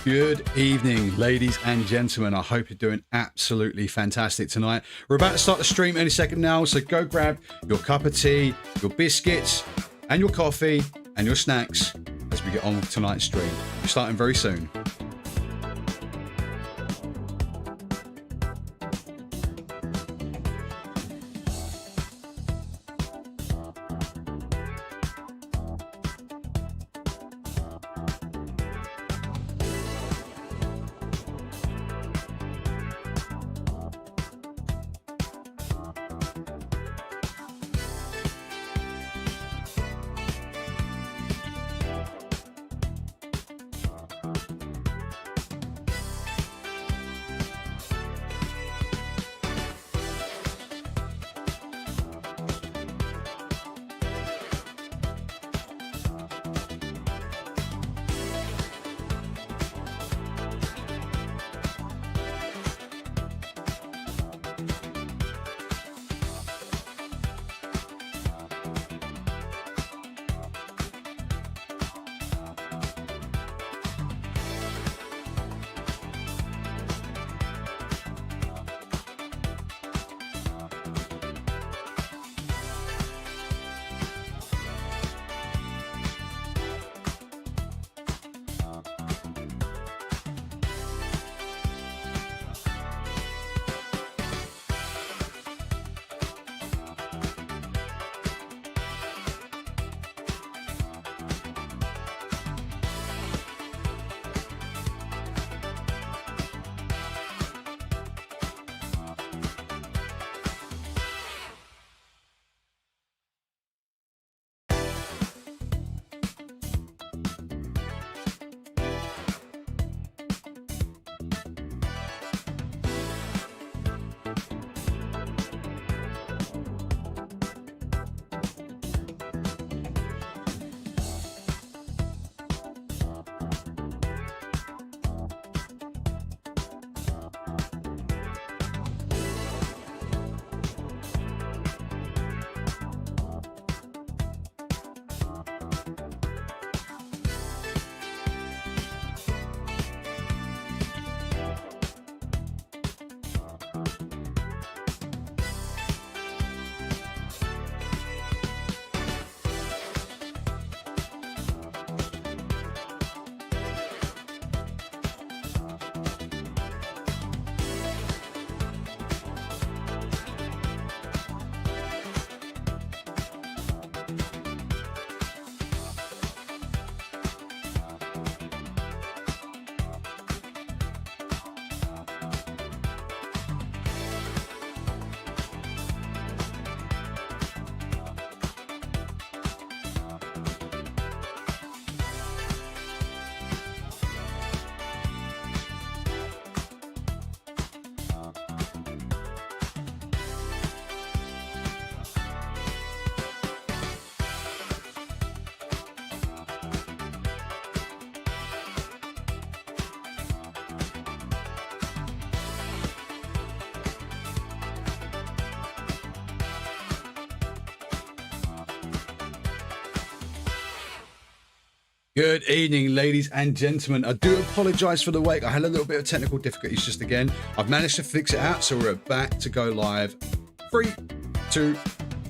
Good evening, ladies and gentlemen. I hope you're doing absolutely fantastic tonight. We're about to start the stream any second now, so go grab your cup of tea, your biscuits, and your coffee, and your snacks as we get on with tonight's stream. We're starting very soon. Good evening, ladies and gentlemen. I do apologise for the wait. I had a little bit of technical difficulties just again. I've managed to fix it out, so we're back to go live. 3, 2,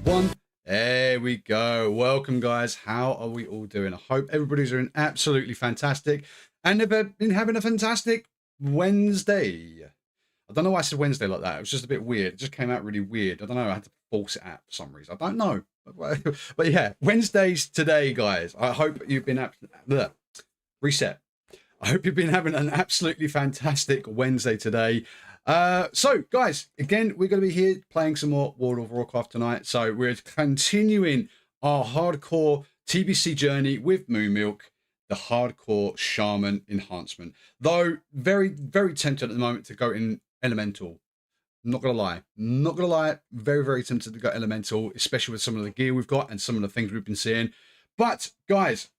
1. There we go. Welcome, guys. How are we all doing? I hope everybody's doing absolutely fantastic and have been having a fantastic Wednesday. I don't know why I said Wednesday like that. It was just a bit weird. It just came out really weird. I don't know. I had to force it out for some reason. I don't know. But yeah, Wednesdays today, guys. I hope you've been reset. I hope you've been having an absolutely fantastic Wednesday today. So, guys, again, we're going to be here playing some more World of Warcraft tonight. So we're continuing our hardcore TBC journey with Moon Milk, the hardcore shaman enhancement. Though very, very tempted at the moment to go in elemental. Not gonna lie, very, very tempted to go elemental, especially with some of the gear we've got and some of the things we've been seeing. But guys,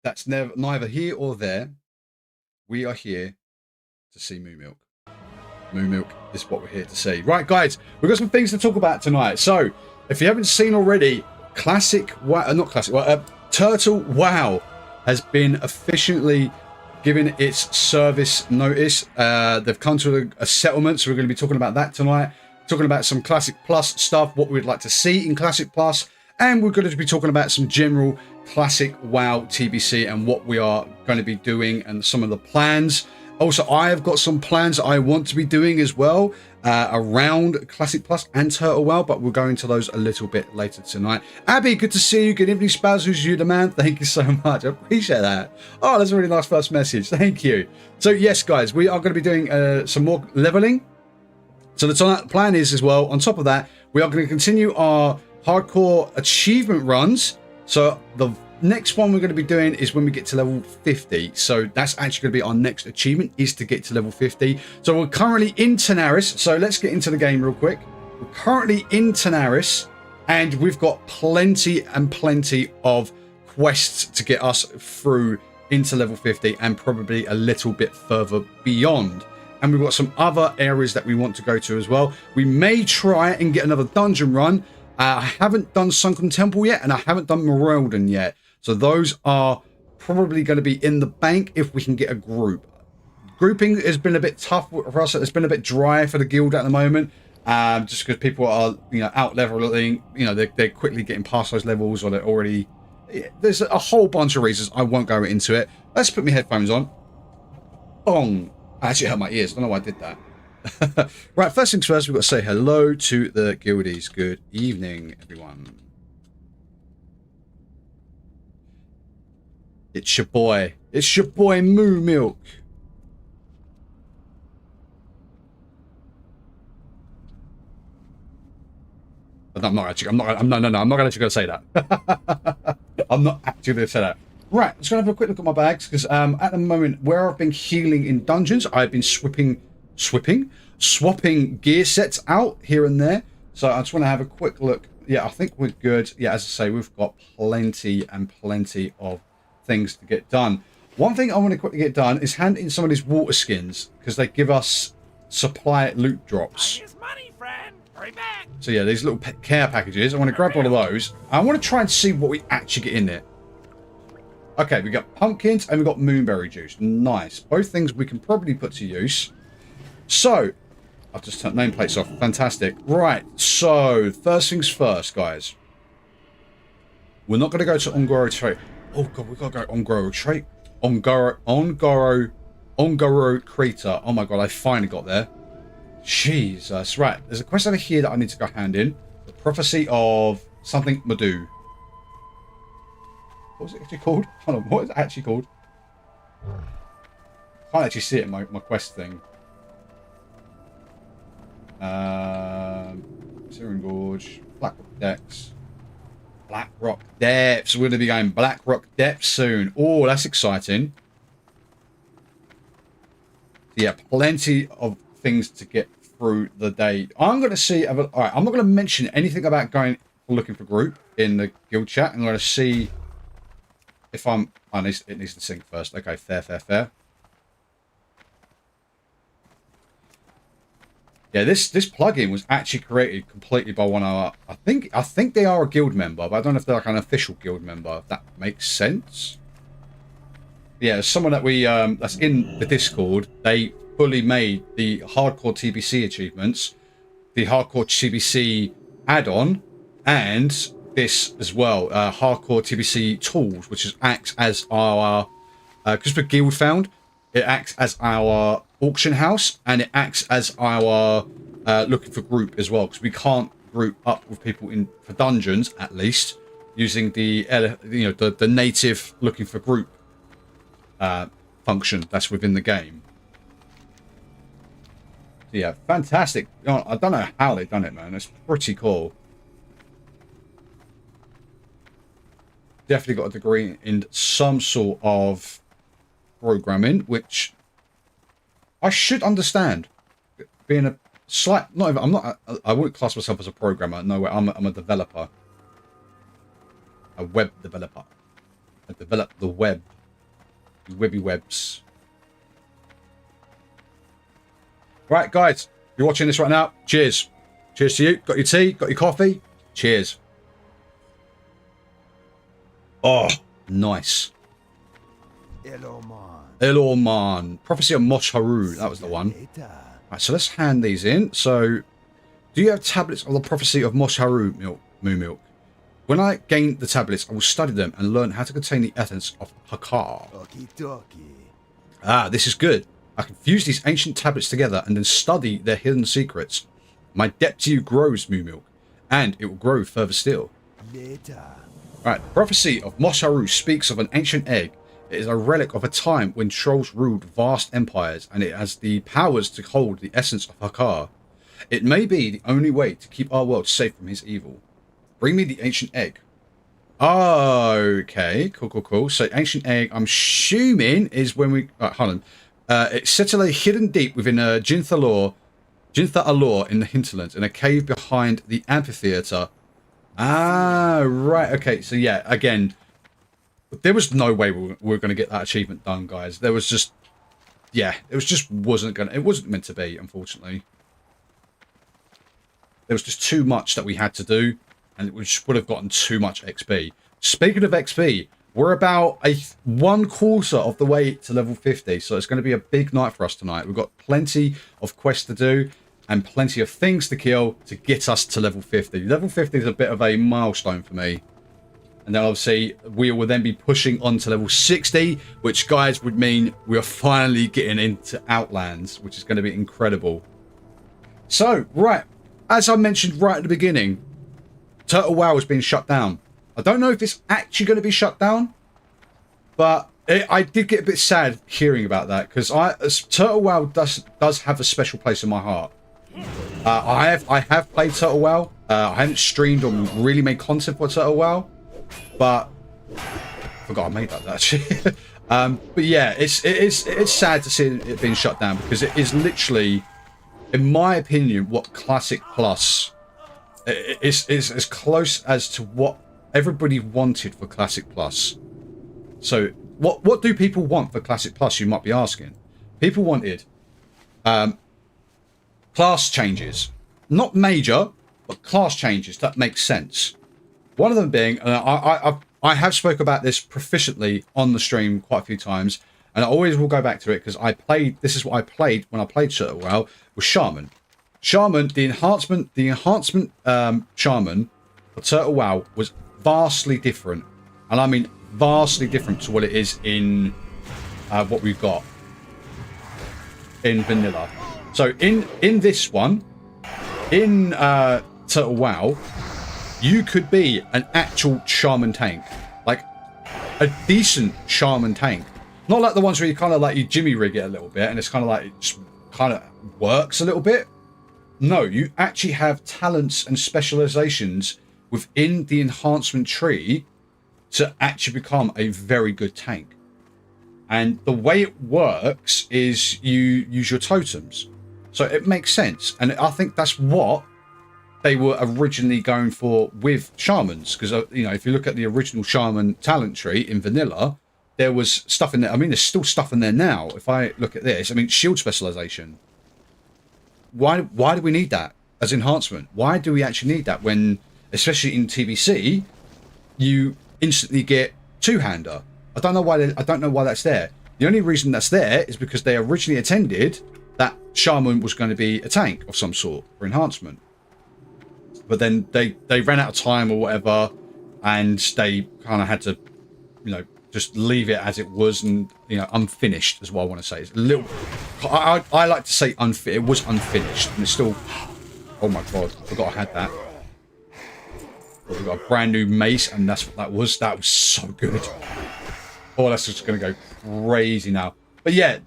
that's neither here or there. We are here to see Moon Milk. Moon Milk is what we're here to see. Right, guys, we've got some things to talk about tonight. So, if you haven't seen already, Turtle WoW has been officially given its service notice. They've come to a settlement, so we're going to be talking about that tonight. Talking about some Classic Plus stuff, what we'd like to see in Classic Plus, and we're going to be talking about some general Classic WoW TBC and what we are going to be doing and some of the plans. Also, I have got some plans I want to be doing as well around Classic Plus and Turtle WoW, but we'll go into those a little bit later tonight. Abby, good to see you. Good evening, Spaz. Who's you, the man? Thank you so much. I appreciate that. Oh, that's a really nice first message. Thank you. So, yes, guys, we are going to be doing some more leveling. So the plan is as well, on top of that, we are going to continue our hardcore achievement runs. So the next one we're going to be doing is when we get to level 50. So that's actually going to be our next achievement, is to get to level 50. So we're currently in Tanaris. So let's get into the game real quick. We're currently in Tanaris, and we've got plenty and plenty of quests to get us through into level 50 and probably a little bit further beyond. And we've got some other areas that we want to go to as well. We may try and get another dungeon run. I haven't done Sunken Temple yet, and I haven't done Morelden yet. So those are probably going to be in the bank if we can get a group. Grouping has been a bit tough for us. It's been a bit dry for the guild at the moment, just because people are, out leveling. They're quickly getting past those levels, or they're already. There's a whole bunch of reasons. I won't go into it. Let's put my headphones on. Bong. I actually hurt my ears. I don't know why I did that. Right, first things first, we've got to say hello to the guildies. Good evening, everyone. It's your boy. It's your boy Moo Milk. But I'm not actually going to say that. I'm not actually going to say that. Right, let's go have a quick look at my bags, because at the moment, where I've been healing in dungeons, I've been swapping gear sets out here and there. So I just want to have a quick look. Yeah, I think we're good. Yeah, as I say, we've got plenty and plenty of things to get done. One thing I want to quickly get done is hand in some of these water skins, because they give us supply loot drops. Money, friend. Hurry back. So yeah, these little care packages. I want to grab one of those. I want to try and see what we actually get in there. Okay, we got pumpkins and we got moonberry juice. Nice. Both things we can probably put to use. So, I've just turned nameplates off. Fantastic. Right, so, first things first, guys. We're not going to go to Ongoro Trait. Oh, God, we've got to go Ongoro Trait. Ongoro Crater. Oh, my God, I finally got there. Jesus. Right, there's a quest over here that I need to go hand in. The Prophecy of something Madu. What was it actually called? Hold on, what is it actually called? I can't actually see it in my quest thing. Syrian Gorge, Black Rock Depths. Black Rock Depths. We're going to be going Black Rock Depths soon. Oh, that's exciting. Yeah, plenty of things to get through the day. I'm going to see. All right, I'm not going to mention anything about going looking for group in the guild chat. I'm going to see. If I'm... Oh, it needs to sync first. Okay, fair. Yeah, this plugin was actually created completely by one of our... I think they are a guild member, but I don't know if they're like an official guild member, if that makes sense. Yeah, someone that we... that's in the Discord, they fully made the Hardcore TBC achievements, the Hardcore TBC add-on, and... this as well, Hardcore TBC tools, which acts as our, because we're guild found, it acts as our auction house, and it acts as our looking for group as well, because we can't group up with people in for dungeons, at least, using the the native looking for group function that's within the game. Yeah, fantastic. I don't know how they've done it, man. It's pretty cool. Definitely got a degree in some sort of programming, which I should understand. Being a slight, not even, I wouldn't class myself as a programmer. No way. I'm a developer, a web developer. I develop the web, webby webs. Right, guys, you're watching this right now. Cheers. Cheers to you. Got your tea? Got your coffee? Cheers. Oh, nice. Elorman. Prophecy of Mosh Haru. That was the one. Right, so let's hand these in. So, do you have tablets of the Prophecy of Mosh Haru, Moo Milk? When I gain the tablets, I will study them and learn how to contain the essence of Hakar. Ah, this is good. I can fuse these ancient tablets together and then study their hidden secrets. My depth to you grows, Moo Milk, and it will grow further still. Right, the Prophecy of Mosh Haru speaks of an ancient egg. It is a relic of a time when trolls ruled vast empires, and it has the powers to hold the essence of Hakar. It may be the only way to keep our world safe from his evil. Bring me the ancient egg. Okay, cool. So ancient egg, I'm assuming, is when we... hold on. It's set to lay hidden deep within Jintha Allure in the hinterlands, in a cave behind the amphitheater. Ah, right. Okay, so yeah, again, there was no way we were going to get that achievement done, guys. There was just... yeah, it wasn't meant to be, unfortunately. There was just too much that we had to do, and it would have gotten too much XP. Speaking of XP, we're about 1/4 of the way to level 50, so it's going to be a big night for us tonight. We've got plenty of quests to do and plenty of things to kill to get us to level 50. Level 50 is a bit of a milestone for me. And then obviously we will then be pushing on to level 60, which, guys, would mean we are finally getting into Outlands, which is going to be incredible. So, right, as I mentioned right at the beginning, Turtle WoW has been shut down. I don't know if it's actually going to be shut down, but I did get a bit sad hearing about that, because Turtle WoW does have a special place in my heart. I have played Turtle WoW. I haven't streamed or really made content for Turtle WoW, but I forgot I made that actually. But yeah, it's sad to see it being shut down, because it is literally, in my opinion, what Classic Plus is as close as to what everybody wanted for Classic Plus. So what do people want for Classic Plus, you might be asking? People wanted class changes. Not major, but class changes that make sense. One of them being, I have spoke about this proficiently on the stream quite a few times, and I always will go back to it, because this is what I played when I played Turtle WoW, was Shaman. Shaman, the enhancement Shaman for Turtle WoW was vastly different, and I mean vastly different to what it is in what we've got in vanilla. So in this one, in Turtle WoW, you could be an actual Shaman tank, like a decent Shaman tank, not like the ones where you kind of like you jimmy rig it a little bit and it's kind of like it just kind of works a little bit. No, you actually have talents and specializations within the enhancement tree to actually become a very good tank. And the way it works is you use your totems. So it makes sense. And I think that's what they were originally going for with shamans. Because, you know, if you look at the original shaman talent tree in vanilla, there was stuff in there. I mean, there's still stuff in there now. If I look at this, I mean, shield specialization. Why do we need that as enhancement? Why do we actually need that when, especially in TBC, you instantly get two-hander? I don't know why that's there. The only reason that's there is because they originally intended that shaman was going to be a tank of some sort for enhancement. But then they ran out of time or whatever, and they kind of had to, you know, just leave it as it was, and, you know, unfinished is what I want to say. It's a little, I like to say it was unfinished, and it's still, oh my god, I forgot I had that. But we've got a brand new mace, and that's what that was. That was so good. Oh, that's just going to go crazy now. But yeah,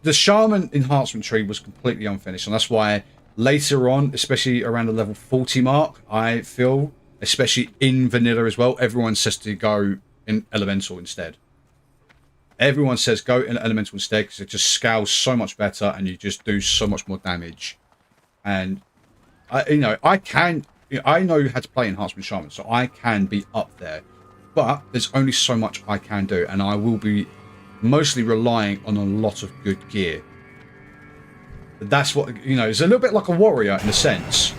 the shaman enhancement tree was completely unfinished, and that's why later on, especially around the level 40 mark, I feel, especially in vanilla as well, everyone says to go in elemental instead. Everyone says go in elemental instead, because it just scales so much better and you just do so much more damage. And I know how to play enhancement shaman, so I can be up there, but there's only so much I can do, and I will be mostly relying on a lot of good gear. That's what, you know, it's a little bit like a warrior in a sense.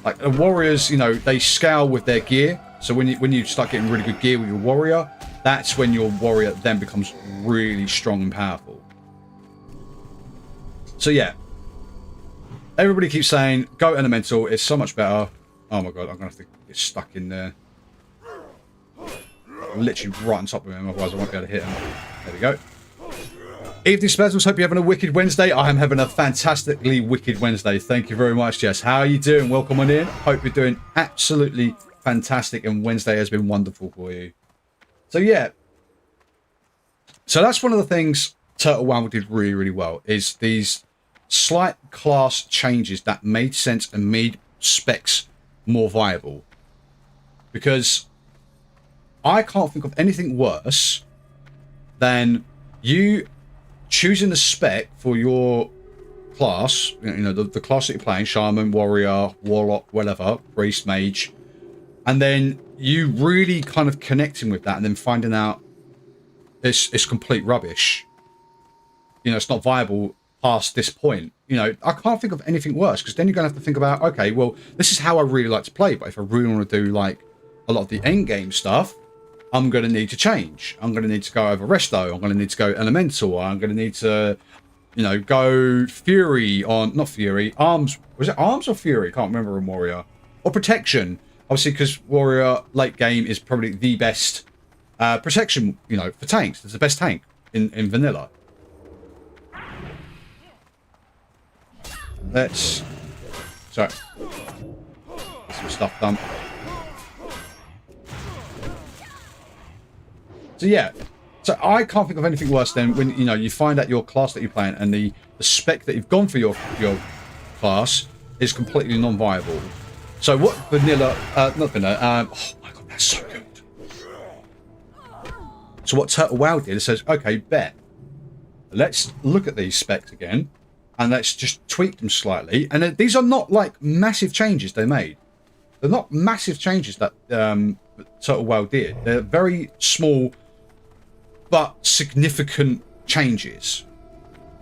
Like the warriors, you know, they scale with their gear. So when you start getting really good gear with your warrior, that's when your warrior then becomes really strong and powerful. So yeah, everybody keeps saying go elemental, it's so much better. Oh my god, I'm gonna have to get stuck in there. Literally right on top of him, otherwise I won't be able to hit him. There we go. Evening Specials, hope you're having a wicked Wednesday. I am having a fantastically wicked Wednesday. Thank you very much, Jess. How are you doing? Welcome on in. Hope you're doing absolutely fantastic and Wednesday has been wonderful for you. So yeah. So that's one of the things Turtle WoW did really, really well, is these slight class changes that made sense and made specs more viable. Because I can't think of anything worse than you choosing the spec for your class, you know, the class that you're playing, shaman, warrior, warlock, whatever, priest, mage, and then you really kind of connecting with that and then finding out it's complete rubbish. You know, it's not viable past this point. You know, I can't think of anything worse, because then you're going to have to think about, okay, well, this is how I really like to play, but if I really want to do like a lot of the end game stuff, I'm going to need to change. I'm going to need to go over resto. I'm going to need to go elemental. I'm going to need to, you know, go fury on, not fury, arms. Was it arms or fury? Can't remember in warrior. Or protection. Obviously, because warrior late game is probably the best protection, you know, for tanks. It's the best tank in vanilla. Let's, sorry, get some stuff done. So yeah, so I can't think of anything worse than when, you know, you find out your class that you're playing and the spec that you've gone for your class is completely non-viable. So what vanilla, not vanilla, oh my god, that's so good. So what Turtle WoW did, it says, okay, bet, let's look at these specs again and let's just tweak them slightly. And these are not like massive changes they made. They're not massive changes that Turtle WoW did. They're very small but significant changes.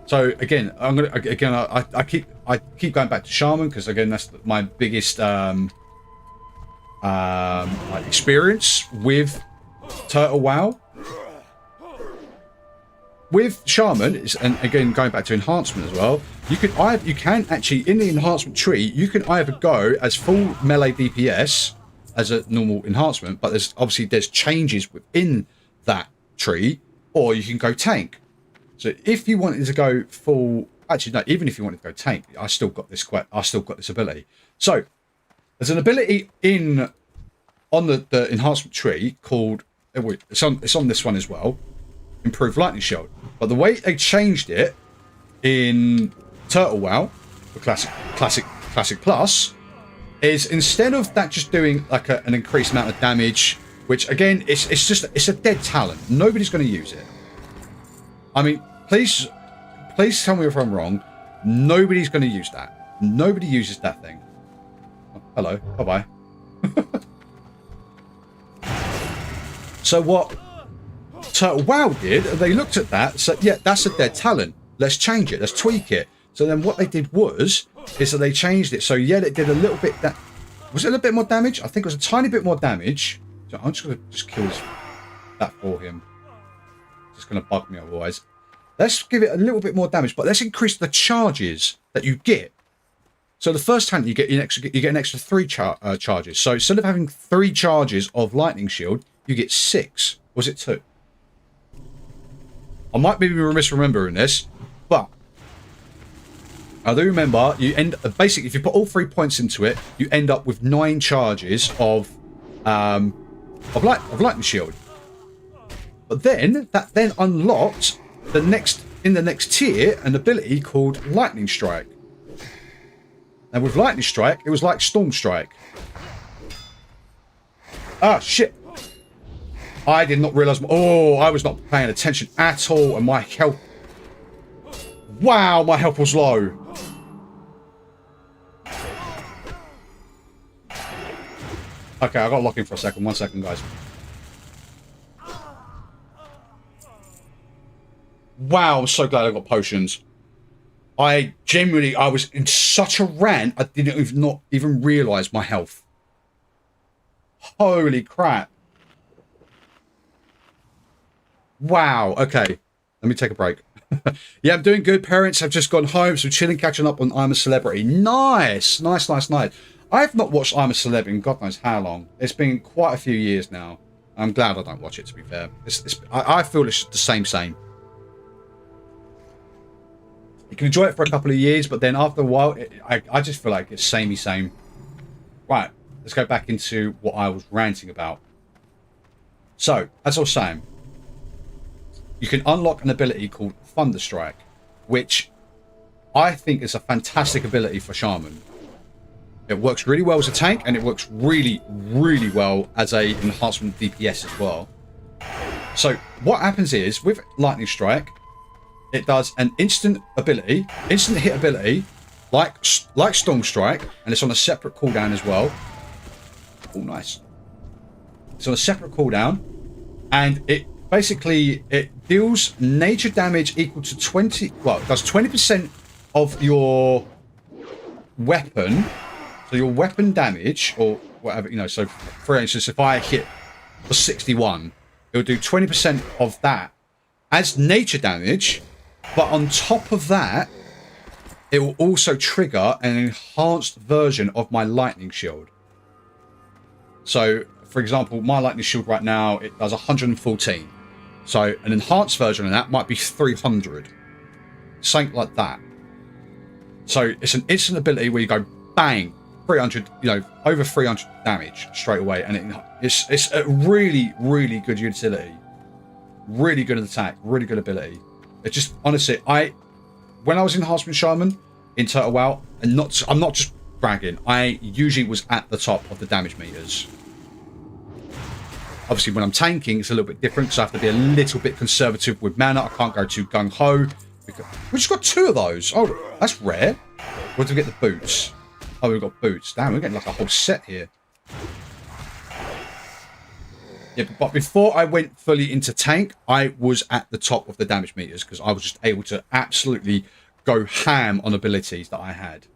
So again, I'm gonna I keep going back to shaman, because again that's my biggest like experience with Turtle WoW. With shaman, and again going back to enhancement as well, you can actually in the enhancement tree you can either go as full melee DPS as a normal enhancement, but there's changes within that tree, or you can go tank. So if you wanted to go full, actually no, even if you wanted to go tank, I still got this ability. So there's an ability on the enhancement tree called, it's on this one as well, improved lightning shield. But the way they changed it in Turtle WoW, the classic plus, is instead of that just doing like an increased amount of damage, which again it's a dead talent. Nobody's going to use it. I mean, please tell me if I'm wrong. Nobody's going to use that. Nobody uses that thing. Oh, hello, bye bye. So what Turtle WoW did, they looked at that, said, yeah, that's a dead talent. Let's change it. Let's tweak it. So then what they did is that they changed it. So yeah, it did a little bit. Was it a little bit more damage? I think it was a tiny bit more damage. So I'm just going to kill that for him. It's going to bug me otherwise. Let's give it a little bit more damage, but let's increase the charges that you get. So the first time you get an extra 3 charges. So instead of having 3 charges of lightning shield, you get 6. Was it 2? I might be misremembering this, but I do remember you basically if you put all 3 points into it, you end up with 9 charges of lightning shield. But then that unlocked the next tier an ability called lightning strike. And with lightning strike, it was like storm strike. Ah shit! I did not realize. Oh, I was not paying attention at all, and my health. Wow, my health was low. Okay, I got to lock in for a second. 1 second, guys. Wow, I'm so glad I got potions. I was in such a rant, I didn't not even realize my health. Holy crap. Wow. Okay. Let me take a break. Yeah, I'm doing good. Parents have just gone home, so chilling, catching up on I'm a Celebrity. Nice. Nice, nice, nice. I've not watched I'm a Celeb in God knows how long. It's been quite a few years now. I'm glad I don't watch it, to be fair. I feel it's the same. You can enjoy it for a couple of years, but then after a while, I just feel like it's samey same. Right, let's go back into what I was ranting about. So, as I was saying, you can unlock an ability called Thunderstrike, which I think is a fantastic ability for Shaman. It works really well as a tank, and it works really, really well as a enhancement DPS as well. So what happens is, with Lightning Strike, it does an instant hit ability, like Storm Strike, and it's on a separate cooldown as well. Oh, nice. It's on a separate cooldown, and it deals nature damage equal to 20. Well, it does 20% of your weapon. So your weapon damage, or whatever, you know, so for instance, if I hit for 61, it'll do 20% of that as nature damage, but on top of that, it will also trigger an enhanced version of my lightning shield. So, for example, my lightning shield right now, it does 114. So an enhanced version of that might be 300. Something like that. So it's an instant ability where you go bang, 300, you know, over 300 damage straight away, and it's a really, really good utility. Really good attack, really good ability. It just, honestly, when I was in Enhancement Shaman in Turtle WoW, and I'm not just bragging, I usually was at the top of the damage meters. Obviously, when I'm tanking, it's a little bit different, so I have to be a little bit conservative with mana. I can't go too gung-ho. We just got 2 of those. Oh, that's rare. Where do we get the boots? Oh, we've got boots. Damn, we're getting like a whole set here. Yeah, but before I went fully into tank, I was at the top of the damage meters because I was just able to absolutely go ham on abilities that I had.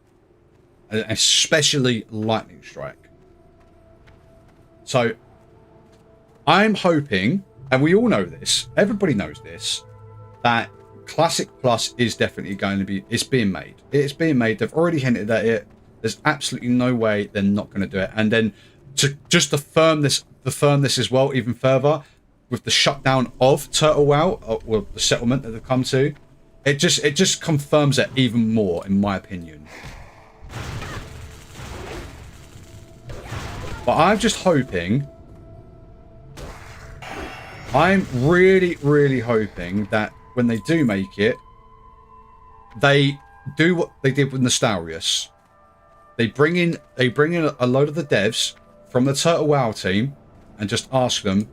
Especially Lightning Strike. So, I'm hoping, and we all know this, everybody knows this, that Classic Plus is definitely going to be, it's being made. It's being made. They've already hinted at it. There's absolutely no way they're not going to do it. And then to just affirm this as well, even further, with the shutdown of Turtle WoW, or the settlement that they've come to, it just confirms it even more, in my opinion. But I'm just hoping, I'm really, really hoping that when they do make it, they do what they did with Nostalrius. They bring in a load of the devs from the Turtle WoW team and just ask them,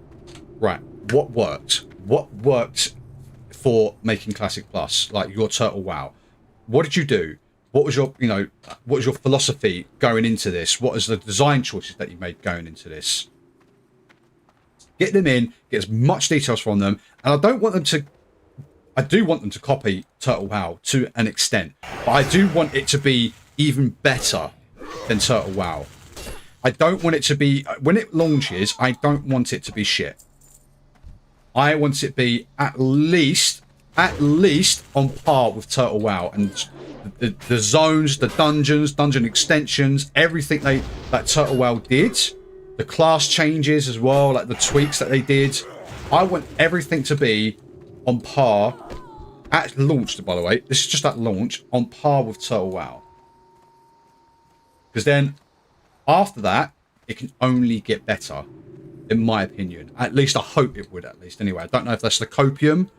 right, what worked? What worked for making Classic Plus, like your Turtle WoW? What did you do? What was your, what was your philosophy going into this? What is the design choices that you made going into this? Get them in, get as much details from them, and I do want them to copy Turtle WoW to an extent, but I do want it to be even better than Turtle WoW. I don't want it to be, when it launches, I don't want it to be shit. I want it to be at least on par with Turtle WoW, and the zones, the dungeons, dungeon extensions, everything that Turtle WoW did, the class changes as well, like the tweaks that they did. I want everything to be on par at launch, by the way. This is just at launch, on par with Turtle WoW. Because then, after that, it can only get better, in my opinion. At least I hope it would, at least. Anyway, I don't know if that's the copium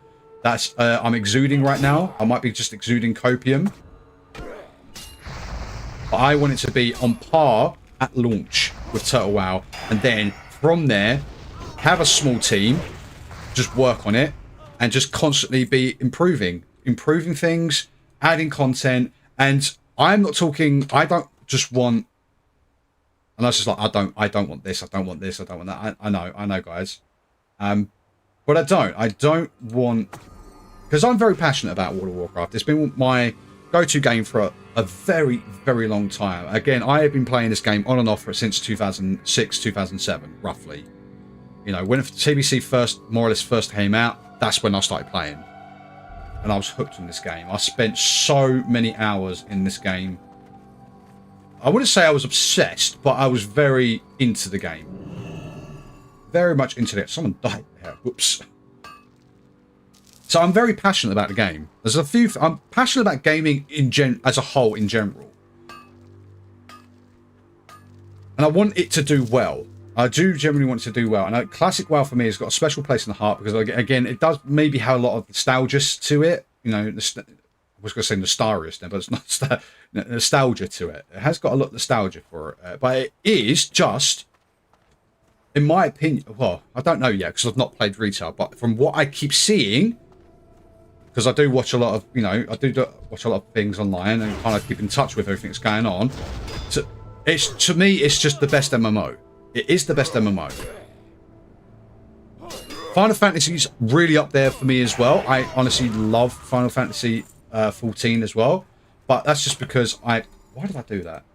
that's I'm exuding right now. I might be just exuding copium. But I want it to be on par at launch with Turtle WoW. And then, from there, have a small team, just work on it, and just constantly be improving things, adding content. And I'm not talking, I don't just want, and that's just like, I don't want this, I don't want this, I don't want that. I know guys. But I don't want, because I'm very passionate about World of Warcraft. It's been my go-to game for a very, very long time. Again, I have been playing this game on and off since 2006, 2007, roughly. When TBC more or less first came out, that's when I started playing. And I was hooked on this game. I spent so many hours in this game. I wouldn't say I was obsessed, but I was very into the game. Very much into it. Someone died there. Whoops. So I'm very passionate about the game. There's a few... I'm passionate about gaming as a whole in general. And I want it to do well. I do generally want it to do well. And classic WoW for me has got a special place in the heart because, again, it does maybe have a lot of nostalgia to it. You know, I was going to say nostalgia then, but it's not nostalgia to it. It has got a lot of nostalgia for it. But it is just, in my opinion, well, I don't know yet because I've not played retail, but from what I keep seeing, because I do watch a lot of, you know, I do watch a lot of things online and kind of keep in touch with everything that's going on. So to me, it's just the best MMO. It is the best MMO. Final Fantasy is really up there for me as well. I honestly love Final Fantasy 14 as well. But that's just because why did I do that?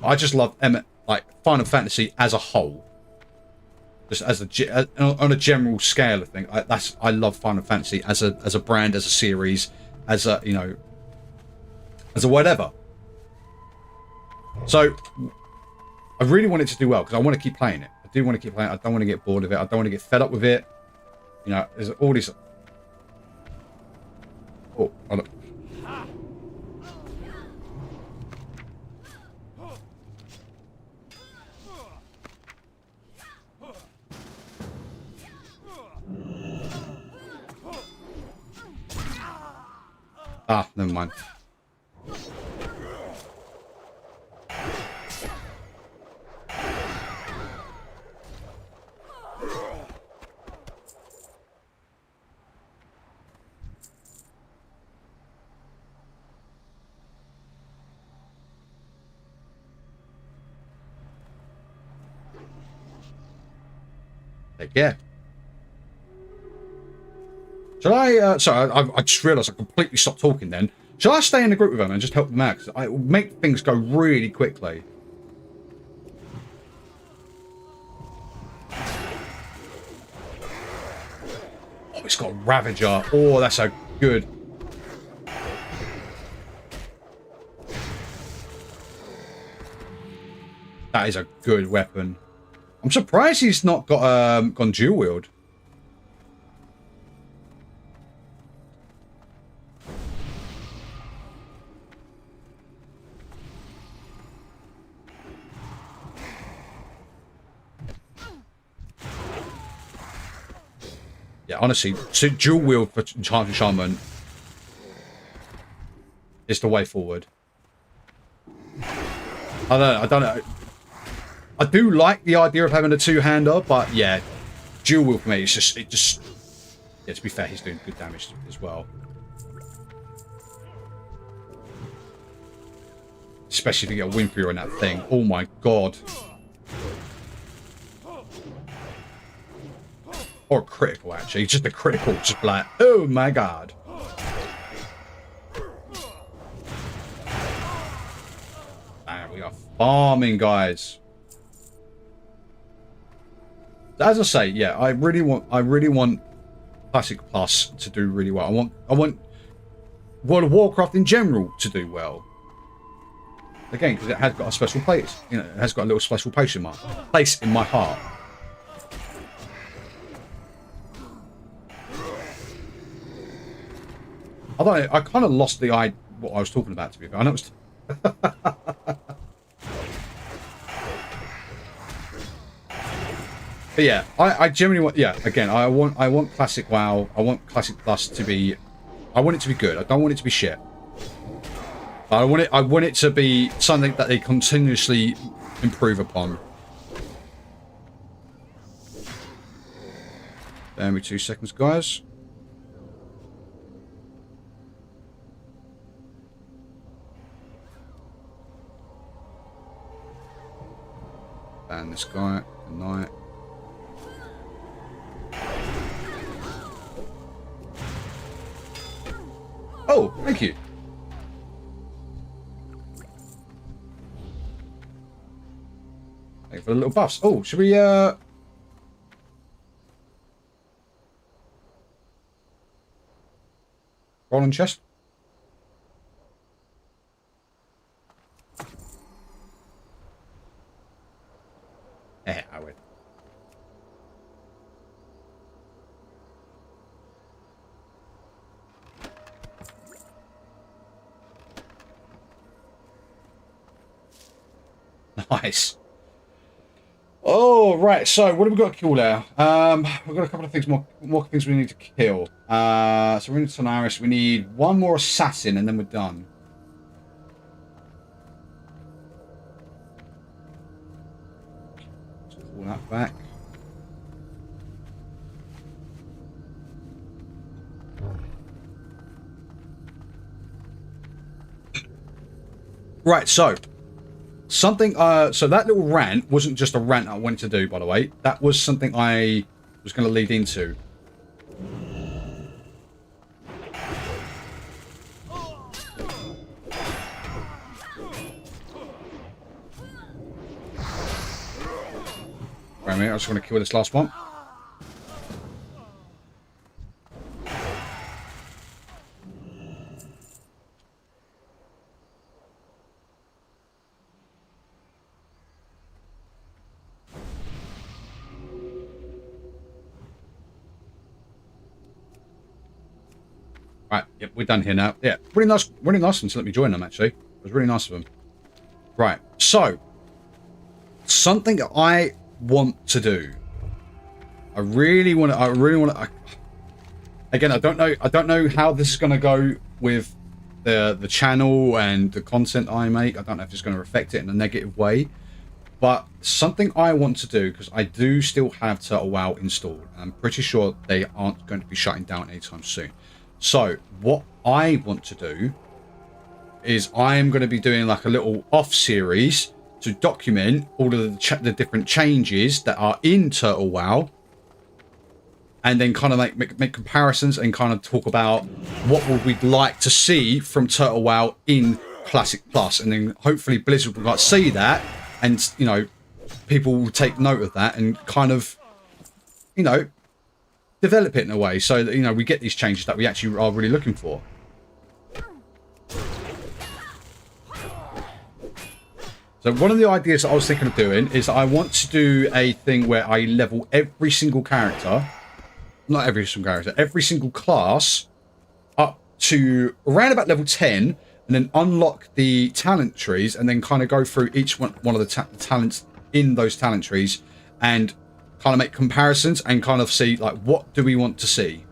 I just love like Final Fantasy as a whole. Just as on a general scale of things. I love Final Fantasy as a brand, as a series, as a, you know, as a whatever. So I really want it to do well because I want to keep playing it. I do want to keep playing it. I don't want to get bored of it. I don't want to get fed up with it. You know, there's all these... Oh, look. Ah, never mind. Yeah. Shall I, sorry, I just realised I completely stopped talking then. Shall I stay in the group with them and just help them out? Because it will make things go really quickly. Oh, it's got Ravager. Oh, that's a good... That is a good weapon. I'm surprised he's not got gone dual wield. Yeah, honestly, dual wield for Enhancement Shaman is the way forward. I don't know. I do like the idea of having a two-hander, but yeah, dual wield for me, it's just, yeah, to be fair, he's doing good damage as well. Especially if you get a Whimper on that thing. Oh my god. Or critical, actually. Just a critical, just like, oh my god. And we are farming, guys. As I say, yeah, I really want Classic Plus to do really well. I want World of Warcraft in general to do well. Again, because it has got a special place. You know, it has got a little special place in my heart. I kind of lost what I was talking about, to be fair. I know it's... But yeah, I genuinely want... Yeah, again, I want Classic WoW. I want Classic Plus to be... I want it to be good. I don't want it to be shit. But I want it to be something that they continuously improve upon. Bear me 2 seconds, guys. Ban this guy. Good night. Oh, thank you. Thank you for the little buffs. Oh, should we, Rolling chest. Yeah, I would. Nice. Oh, right. So, what have we got to kill there? We've got a couple of things, more things we need to kill. So, we need Sonaris. We need one more assassin, and then we're done. Let's call that back. Right, so something, so that little rant wasn't just a rant I wanted to do, by the way. That was something I was going to lead into. Wait a minute, I just want to kill this last one. Right, yep, we're done here now. Yeah, really nice of them to let me join them, actually. It was really nice of them. Right, so something I want to do. I really want to. Again, I don't know how this is going to go with the channel and the content I make. I don't know if it's going to affect it in a negative way. But something I want to do, because I do still have Turtle WoW installed. I'm pretty sure they aren't going to be shutting down anytime soon. So what I want to do is I'm going to be doing like a little off series to document all of the different changes that are in Turtle WoW, and then kind of make comparisons and kind of talk about what would we like to see from Turtle WoW in Classic Plus, and then hopefully Blizzard will like see that, and you know, people will take note of that and kind of, you know, develop it in a way so that, you know, we get these changes that we actually are really looking for. So one of the ideas that I was thinking of doing is I want to do a thing where I level every single character, not every single character, every single class up to around about level 10, and then unlock the talent trees, and then kind of go through each one of the talents in those talent trees and kind of make comparisons and kind of see like what do we want to see.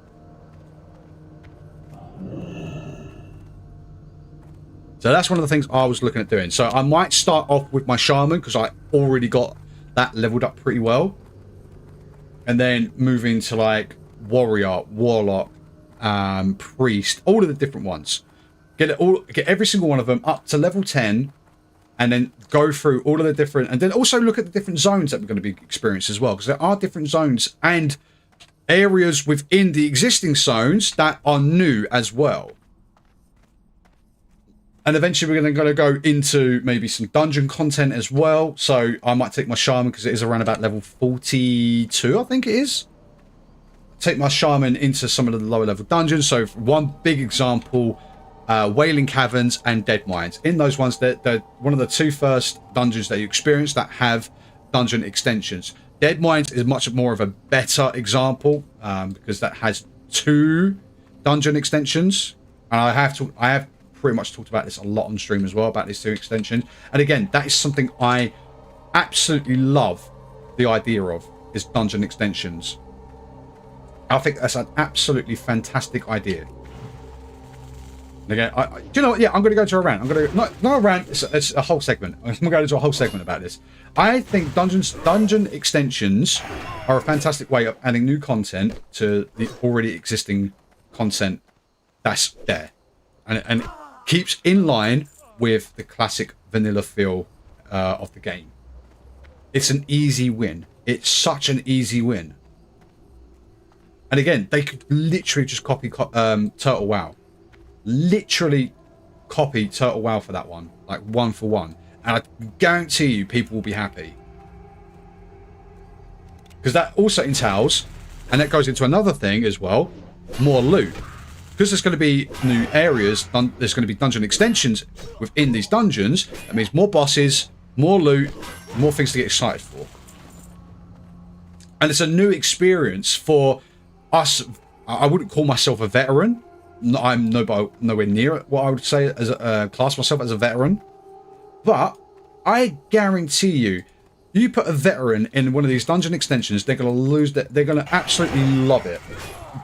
So that's one of the things I was looking at doing. So I might start off with my shaman, because I already got that leveled up pretty well, and then move into like warrior, warlock, priest, all of the different ones. Get every single one of them up to level 10, and then go through all of the different, and then also look at the different zones that we're going to be experiencing as well, because there are different zones and areas within the existing zones that are new as well. And eventually we're going to go into maybe some dungeon content as well. So I might take my shaman, because it is around about level 42, I think it is. Take my shaman into some of the lower level dungeons. So one big example, Wailing Caverns and Dead Mines. In those ones, they're one of the two first dungeons that you experience that have dungeon extensions. Dead Mines is much more of a better example, because that has 2 dungeon extensions, and I have pretty much talked about this a lot on stream as well, about these 2 extensions. And again, that is something I absolutely love the idea of, is dungeon extensions. I think that's an absolutely fantastic idea. Again, do you know what? Yeah, I'm going to go to a rant. I'm going to not a rant. It's a whole segment. I'm going to go into a whole segment about this. I think dungeon extensions are a fantastic way of adding new content to the already existing content that's there, and it keeps in line with the classic vanilla feel of the game. It's an easy win. It's such an easy win. And again, they could literally just copy Turtle WoW. Literally copy Turtle WoW for that one, like 1 for 1, and I guarantee you people will be happy, because that also entails, and that goes into another thing as well, more loot. because there's going to be new areas, there's going to be dungeon extensions within these dungeons. That means more bosses, more loot, more things to get excited for. And it's a new experience for us. I wouldn't call myself a veteran. I'm nowhere near what I would say as class myself as a veteran. But I guarantee you, you put a veteran in one of these dungeon extensions, they're going to lose that. They're going to absolutely love it.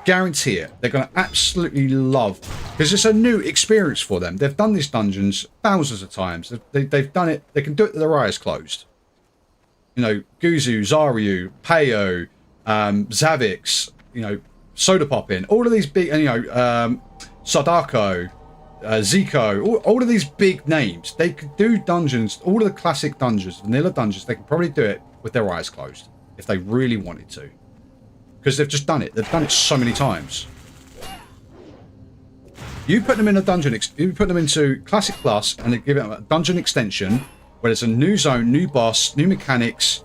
Guarantee it. They're going to absolutely love, because it's a new experience for them. They've done these dungeons thousands of times. They've done it. They can do it with their eyes closed. You know, Guzu, Zaryu, Peo, Zavix, you know, Soda Poppin, all of these big, you know, Sadako, Zico, all of these big names. They could do dungeons, all of the classic dungeons, vanilla dungeons. They could probably do it with their eyes closed if they really wanted to, because they've just done it. They've done it so many times. You put them in a dungeon, you put them into Classic Plus, and they give it a dungeon extension where there's a new zone, new boss, new mechanics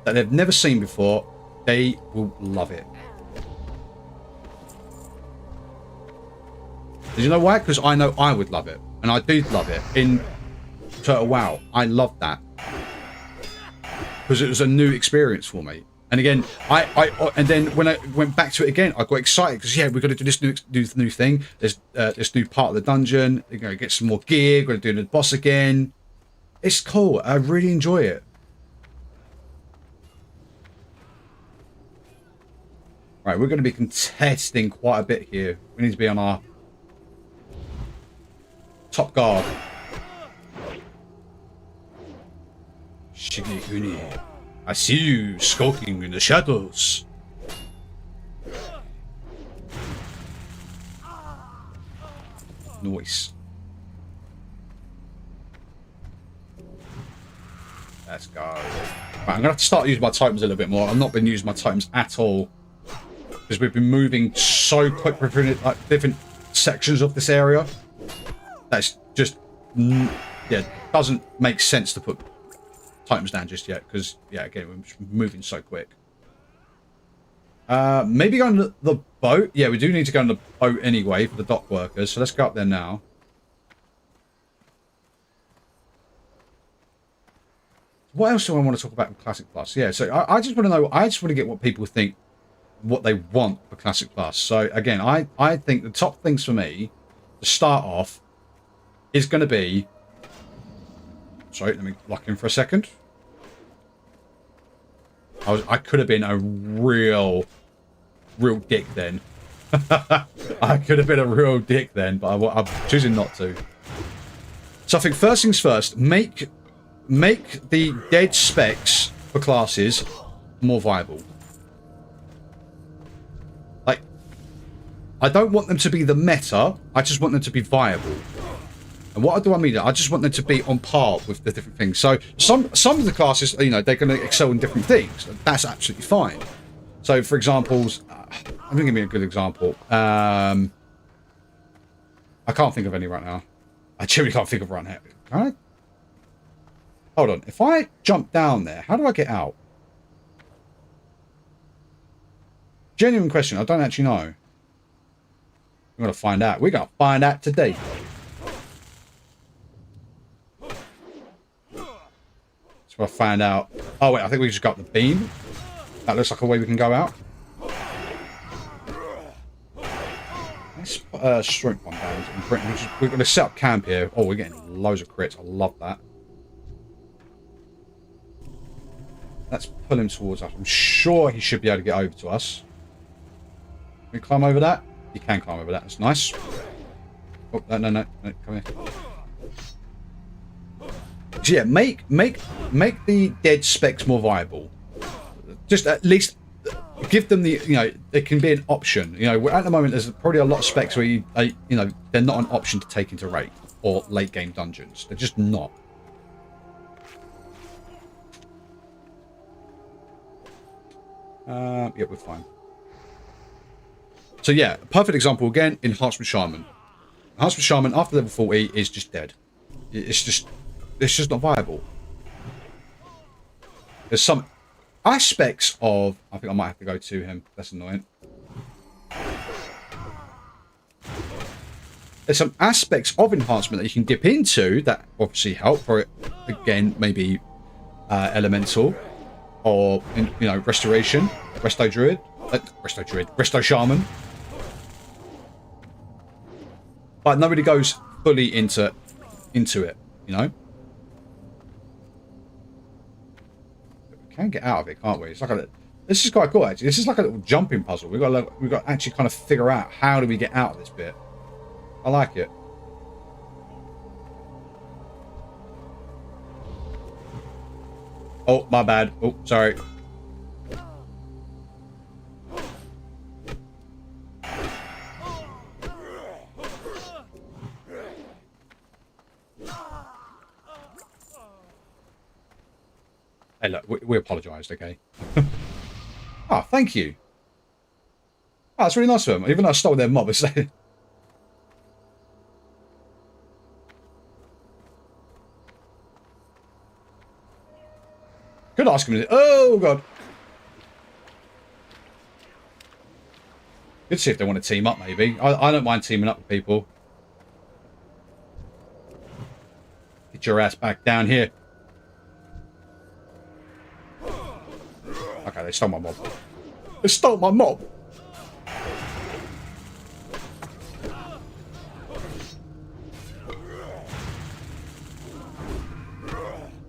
that they've never seen before. They will love it. You know why? Because I know I would love it, and I do love it in Total WoW. I loved that because it was a new experience for me. And again, and then when I went back to it again, I got excited because yeah, we're going to do this new thing. There's this new part of the dungeon. You're going to get some more gear. We're going to do the boss again. It's cool. I really enjoy it. Right, we're going to be contesting quite a bit here. We need to be on our top guard. Shigekuni, I see you skulking in the shadows. Nice. Let's go. Right, I'm going to have to start using my titans a little bit more. I've not been using my titans at all, because we've been moving so quick between like different sections of this area. That's just, yeah, doesn't make sense to put titans down just yet, because, yeah, again, we're moving so quick. Maybe go on the boat. Yeah, we do need to go on the boat anyway for the dock workers, so let's go up there now. What else do I want to talk about with Classic Plus? Yeah, so I just want to know, I just want to get what people think, what they want for Classic Plus. So, again, I think the top things for me to start off is going to be... Sorry, let me lock in for a second. I could have been a real dick then. I could have been a real dick then, but I'm choosing not to. So I think first things first, make the dead specs for classes more viable. Like, I don't want them to be the meta, I just want them to be viable. And what do I mean? I just want them to be on par with the different things. So some of the classes, you know, they're going to excel in different things. That's absolutely fine. So for examples, I'm going to give me a good example. I can't think of any right now. I genuinely can't think of right now. Can I? Hold on. If I jump down there, how do I get out? Genuine question. I don't actually know. We're going to find out. We're going to find out today. So I found out. Oh wait, I think we just got the beam. That looks like a way we can go out. Let's put a strength one down. We're going to set up camp here. Oh, we're getting loads of crits. I love that. Let's pull him towards us. I'm sure he should be able to get over to us. Can we climb over that? He can climb over that. That's nice. Oh, no, come here. So yeah, make the dead specs more viable. Just at least give them the, you know, they can be an option. You know, at the moment there's probably a lot of specs where you know, they're not an option to take into raid or late game dungeons. They're just not. Yep, we're fine. So yeah, perfect example again, Enhancement Shaman. Enhancement Shaman after level 40 is just dead. It's just not viable. There's some aspects of... I think I might have to go to him. That's annoying. there's some aspects of enhancement that you can dip into that obviously help. Or again, maybe elemental, or you know, restoration, resto druid, resto shaman. But nobody goes fully into it, you know. We can get out of it, can't we? It's like this is quite cool actually. This is like a little jumping puzzle. We've got to actually kind of figure out how do we get out of this bit. I like it. Oh, my bad. Oh, sorry. Hey, look, we apologised, okay? Ah, thank you. Oh, that's really nice of them. Even though I stole their mob, it's could ask him. Oh god. Good to see if they want to team up, maybe. I don't mind teaming up with people. Get your ass back down here. Okay, they stole my mob. They stole my mob.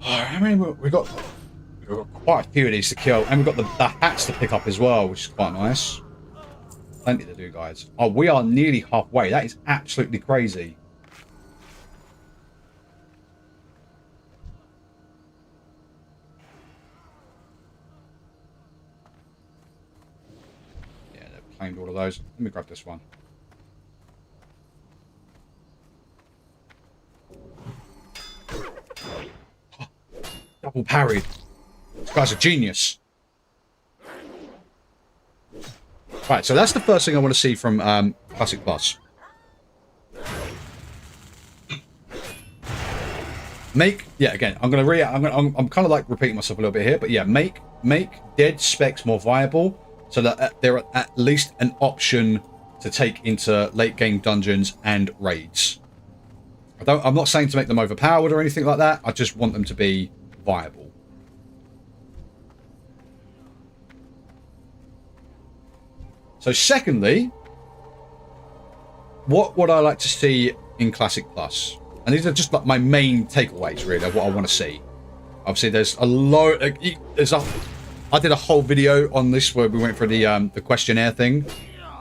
I mean, we've got quite a few of these to kill, and we've got the hats to pick up as well, which is quite nice. Plenty to do, guys. Oh, we are nearly halfway. That is absolutely crazy. Yeah, they've claimed all of those. Let me grab this one. Oh, double parried. This guy's a genius. Right, so that's the first thing I want to see from Classic Plus. Yeah, again, I'm kind of like repeating myself a little bit here, but yeah, make dead specs more viable, so that they're at least an option to take into late game dungeons and raids. I'm not saying to make them overpowered or anything like that. I just want them to be viable. So secondly, what would I like to see in Classic Plus? And these are just like my main takeaways, really, of what I want to see. Obviously, there's a lot. I did a whole video on this where we went for the questionnaire thing,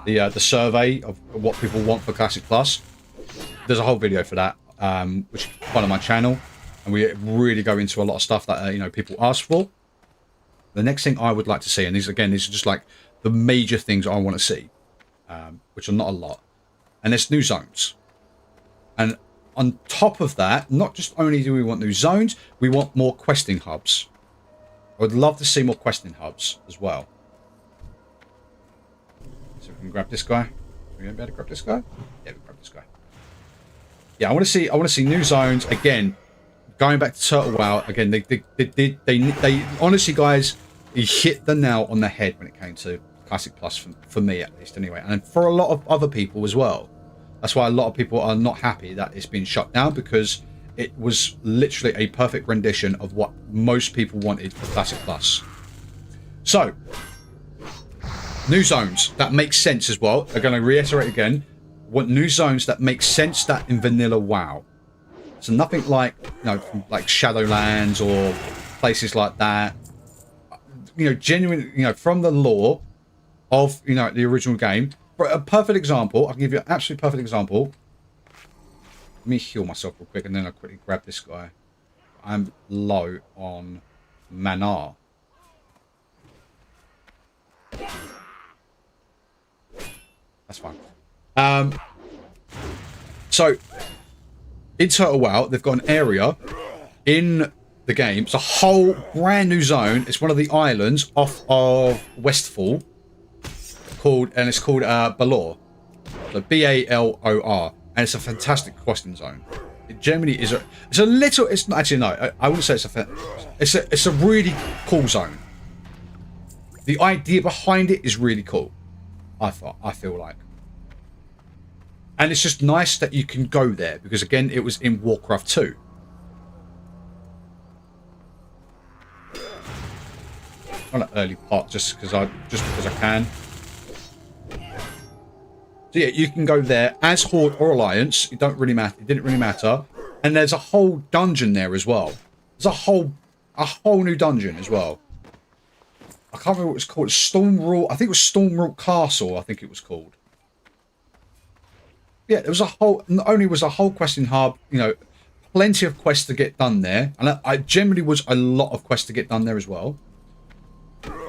the survey of what people want for Classic Plus. There's a whole video for that, which is part of my channel, and we really go into a lot of stuff that you know, people ask for. The next thing I would like to see, and these are just like the major things I want to see, which are not a lot, and there's new zones. And on top of that, not just only do we want new zones, we want more questing hubs. I would love to see more questing hubs as well. So we can grab this guy. Are we going to be able to grab this guy? Yeah, we can grab this guy. Yeah, I want to see new zones again. Going back to Turtle WoW again, they honestly, guys, he hit the nail on the head when it came to Classic Plus, for me at least, anyway, and for a lot of other people as well. That's why a lot of people are not happy that it's been shut down, because it was literally a perfect rendition of what most people wanted for Classic Plus. So, new zones that make sense as well. I'm going to reiterate again. Want new zones that make sense that in vanilla WoW. So nothing like, you know, like Shadowlands or places like that. You know, genuine, you know, from the lore of, you know, the original game. For a perfect example, I can give you an absolute perfect example. Let me heal myself real quick, and then I'll quickly grab this guy. I'm low on mana. That's fine. So, in Turtle WoW, they've got an area in the game. It's a whole brand new zone. It's one of the islands off of Westfall, it's called Balor. So Balor, and it's a fantastic questing zone. It generally is it's not actually, no, I wouldn't say it's a really cool zone. The idea behind it is really cool. I feel like. And it's just nice that you can go there because, again, it was in Warcraft 2. On an early part, just because I can. So yeah, you can go there as Horde or Alliance. It don't really matter. It didn't really matter. And there's a whole dungeon there as well. There's a whole new dungeon as well. I can't remember what it's called. Stormrule. I think it was Stormrule Castle. I think it was called. Yeah, there was a whole. Not only was a whole questing hub, you know, plenty of quests to get done there, and I generally was a lot of quests to get done there as well.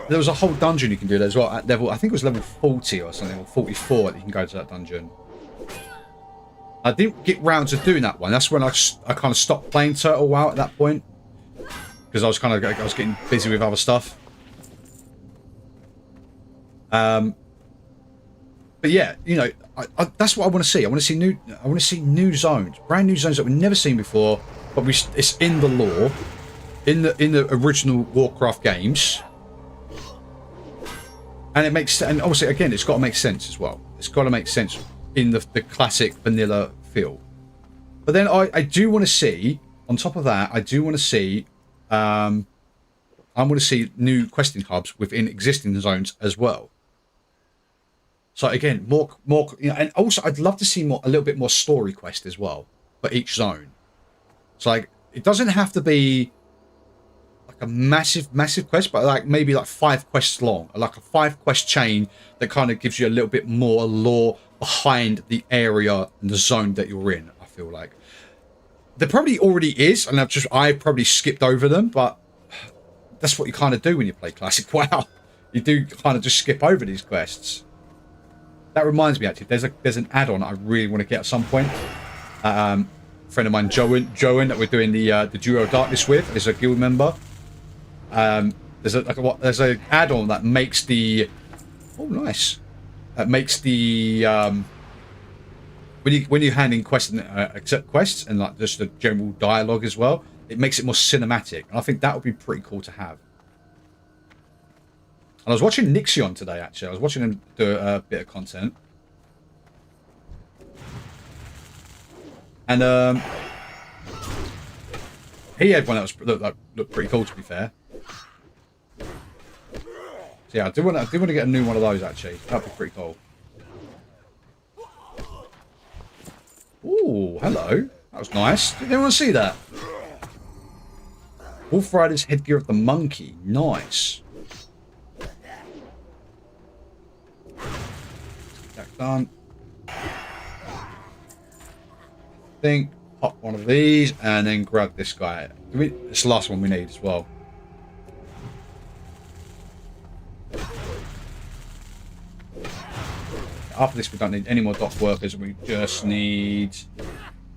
There was a whole dungeon you can do there as well at level. I think it was level 40 or something, or 44 that you can go to that dungeon. I didn't get round to doing that one. That's when I kind of stopped playing Turtle WoW at that point because I was getting busy with other stuff. But yeah, you know, that's what I want to see. I want to see new zones, brand new zones that we've never seen before. But it's in the lore, in the original Warcraft games, and it makes. And obviously, again, it's got to make sense as well. It's got to make sense in the classic vanilla feel. But then I do want to see, on top of that, I do want to see, I want to see new questing hubs within existing zones as well. So again, more, you know, and also I'd love to see a little bit more story quest as well for each zone. So like, it doesn't have to be like a massive quest, but like maybe like 5 quests long, like a 5 quest chain that kind of gives you a little bit more lore behind the area and the zone that you're in. I feel like there probably already is, and I probably skipped over them, but that's what you kind of do when you play Classic WoW. You do kind of just skip over these quests. That reminds me, actually, there's an add-on I really want to get at some point. A friend of mine, Joan, that we're doing the Duo Darkness with, is a guild member. There's an add-on that makes the when you hand in quests and accept quests and like just the general dialogue as well, it makes it more cinematic, and I think that would be pretty cool to have. And I was watching Nixion today, actually. I was watching him do a bit of content. And he had one that looked pretty cool, to be fair. So yeah, I do want to get a new one of those, actually. That'd be pretty cool. Ooh, hello. That was nice. Did anyone see that? Wolf Rider's headgear of the monkey. Nice. Done. I think pop one of these and then grab this guy. It's the last one we need as well. After this, we don't need any more dock workers. We just need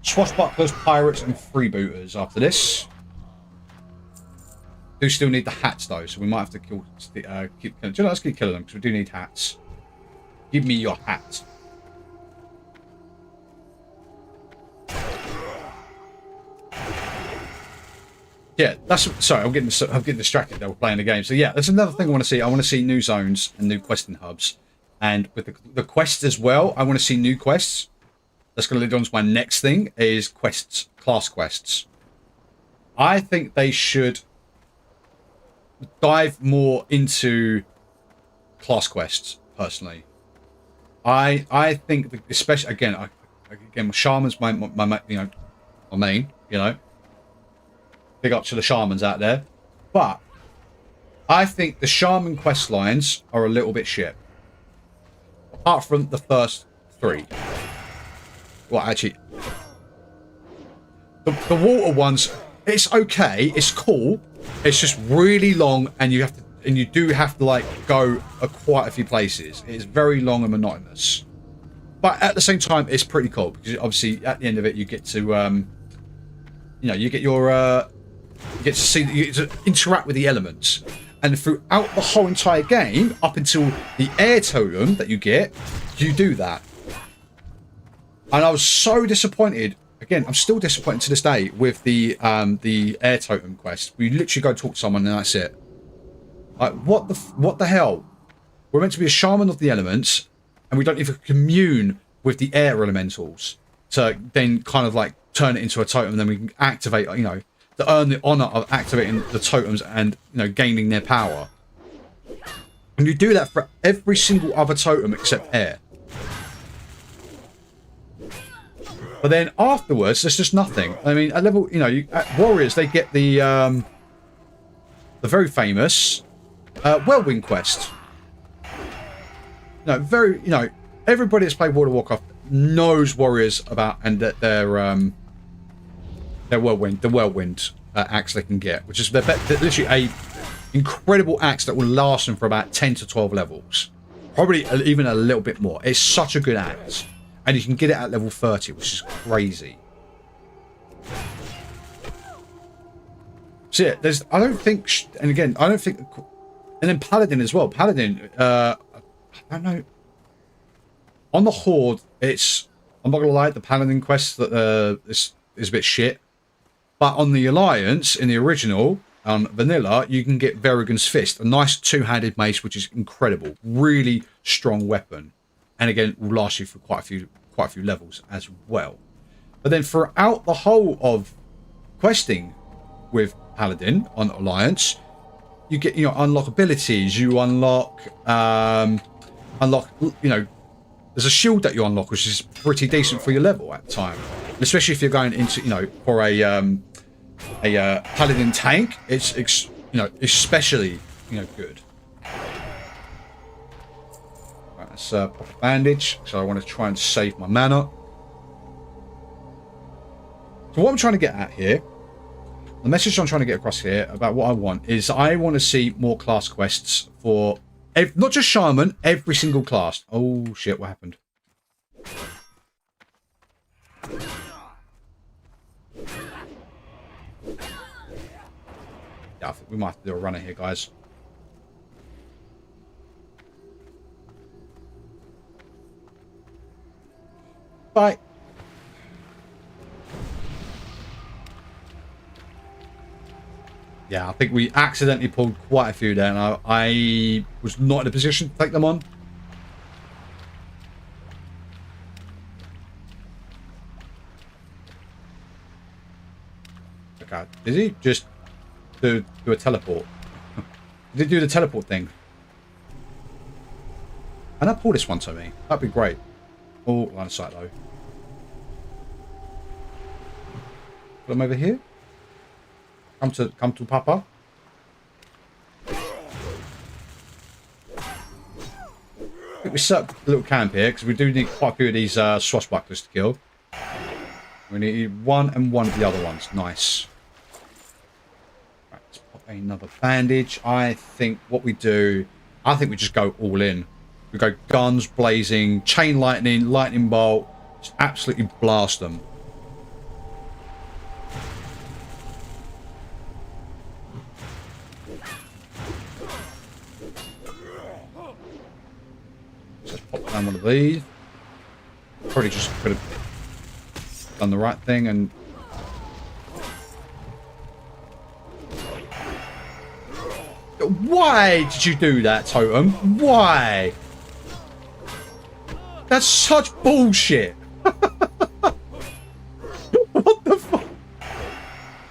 swashbucklers, pirates, and freebooters. After this, do still need the hats though, so we might have to kill. Let's keep killing them because we do need hats. Give me your hat. Yeah, sorry. I'm getting distracted. They were playing the game. So yeah, that's another thing I want to see. I want to see new zones and new questing hubs, and with the quests as well. I want to see new quests. That's going to lead on to my next thing is quests, class quests. I think they should dive more into class quests personally. I think, especially again, my shaman's my main, you know. Big up to the shamans out there, but I think the shaman quest lines are a little bit shit. Apart from the first 3. Well, actually, the water ones, it's okay, it's cool. It's just really long, and you do have to like go quite a few places. It's very long and monotonous, but at the same time, it's pretty cool because obviously at the end of it, you get to, you get to interact with the elements, and throughout the whole entire game, up until the air totem that you get, you do that. And I was so disappointed. Again, I'm still disappointed to this day with the air totem quest. We literally go talk to someone and that's it. Like, what the hell? We're meant to be a shaman of the elements, and we don't even commune with the air elementals to then kind of like turn it into a totem, and then we can activate, you know, to earn the honor of activating the totems and, you know, gaining their power. And you do that for every single other totem except air. But then afterwards, there's just nothing. I mean, at level, you know, at warriors, they get the very famous Whirlwind quest. No, very, you know, everybody that's played World of Warcraft knows warriors about, and that their whirlwind, the whirlwind axe they can get, which is they're literally a incredible axe that will last them for about 10 to 12 levels, probably even a little bit more. It's such a good axe, and you can get it at level 30, which is crazy. So yeah, there's, I don't think, and again, I don't think, and then Paladin as well. Paladin, I don't know. On the Horde, it's, I'm not gonna lie, the Paladin quest that is a bit shit. But on the Alliance, in the original, on Vanilla, you can get Verugan's Fist, a nice two-handed mace, which is incredible, really strong weapon, and again will last you for quite a few levels as well. But then throughout the whole of questing with Paladin on Alliance, you get, you know, unlock abilities, you unlock, you know, there's a shield that you unlock, which is pretty decent for your level at the time, especially if you're going into, you know, for a Paladin tank. It's you know, especially, you know, good. Right, let's pop a bandage, so I want to try and save my mana. So what I'm trying to get at here, the message I'm trying to get across here about what I want is I want to see more class quests for not just Shaman, every single class. Oh shit, what happened? Yeah, I think we might have to do a runner here, guys. Bye. Yeah, I think we accidentally pulled quite a few there, and I was not in a position to take them on. Okay, did he just do a teleport? Did he do the teleport thing? And I pull this one to me. That'd be great. Oh, line of sight though. Put him over here. Come to Papa. I think we set up a little camp here because we do need quite a few of these swashbucklers to kill. We need one and one of the other ones. Nice. Right, let's pop another bandage. I think what we do, I think we just go all in. We go guns blazing, chain lightning, lightning bolt, just absolutely blast them. Let's pop down one of these. Probably just could have done the right thing and why did you do that, Totem? Why? That's such bullshit. What the fuck?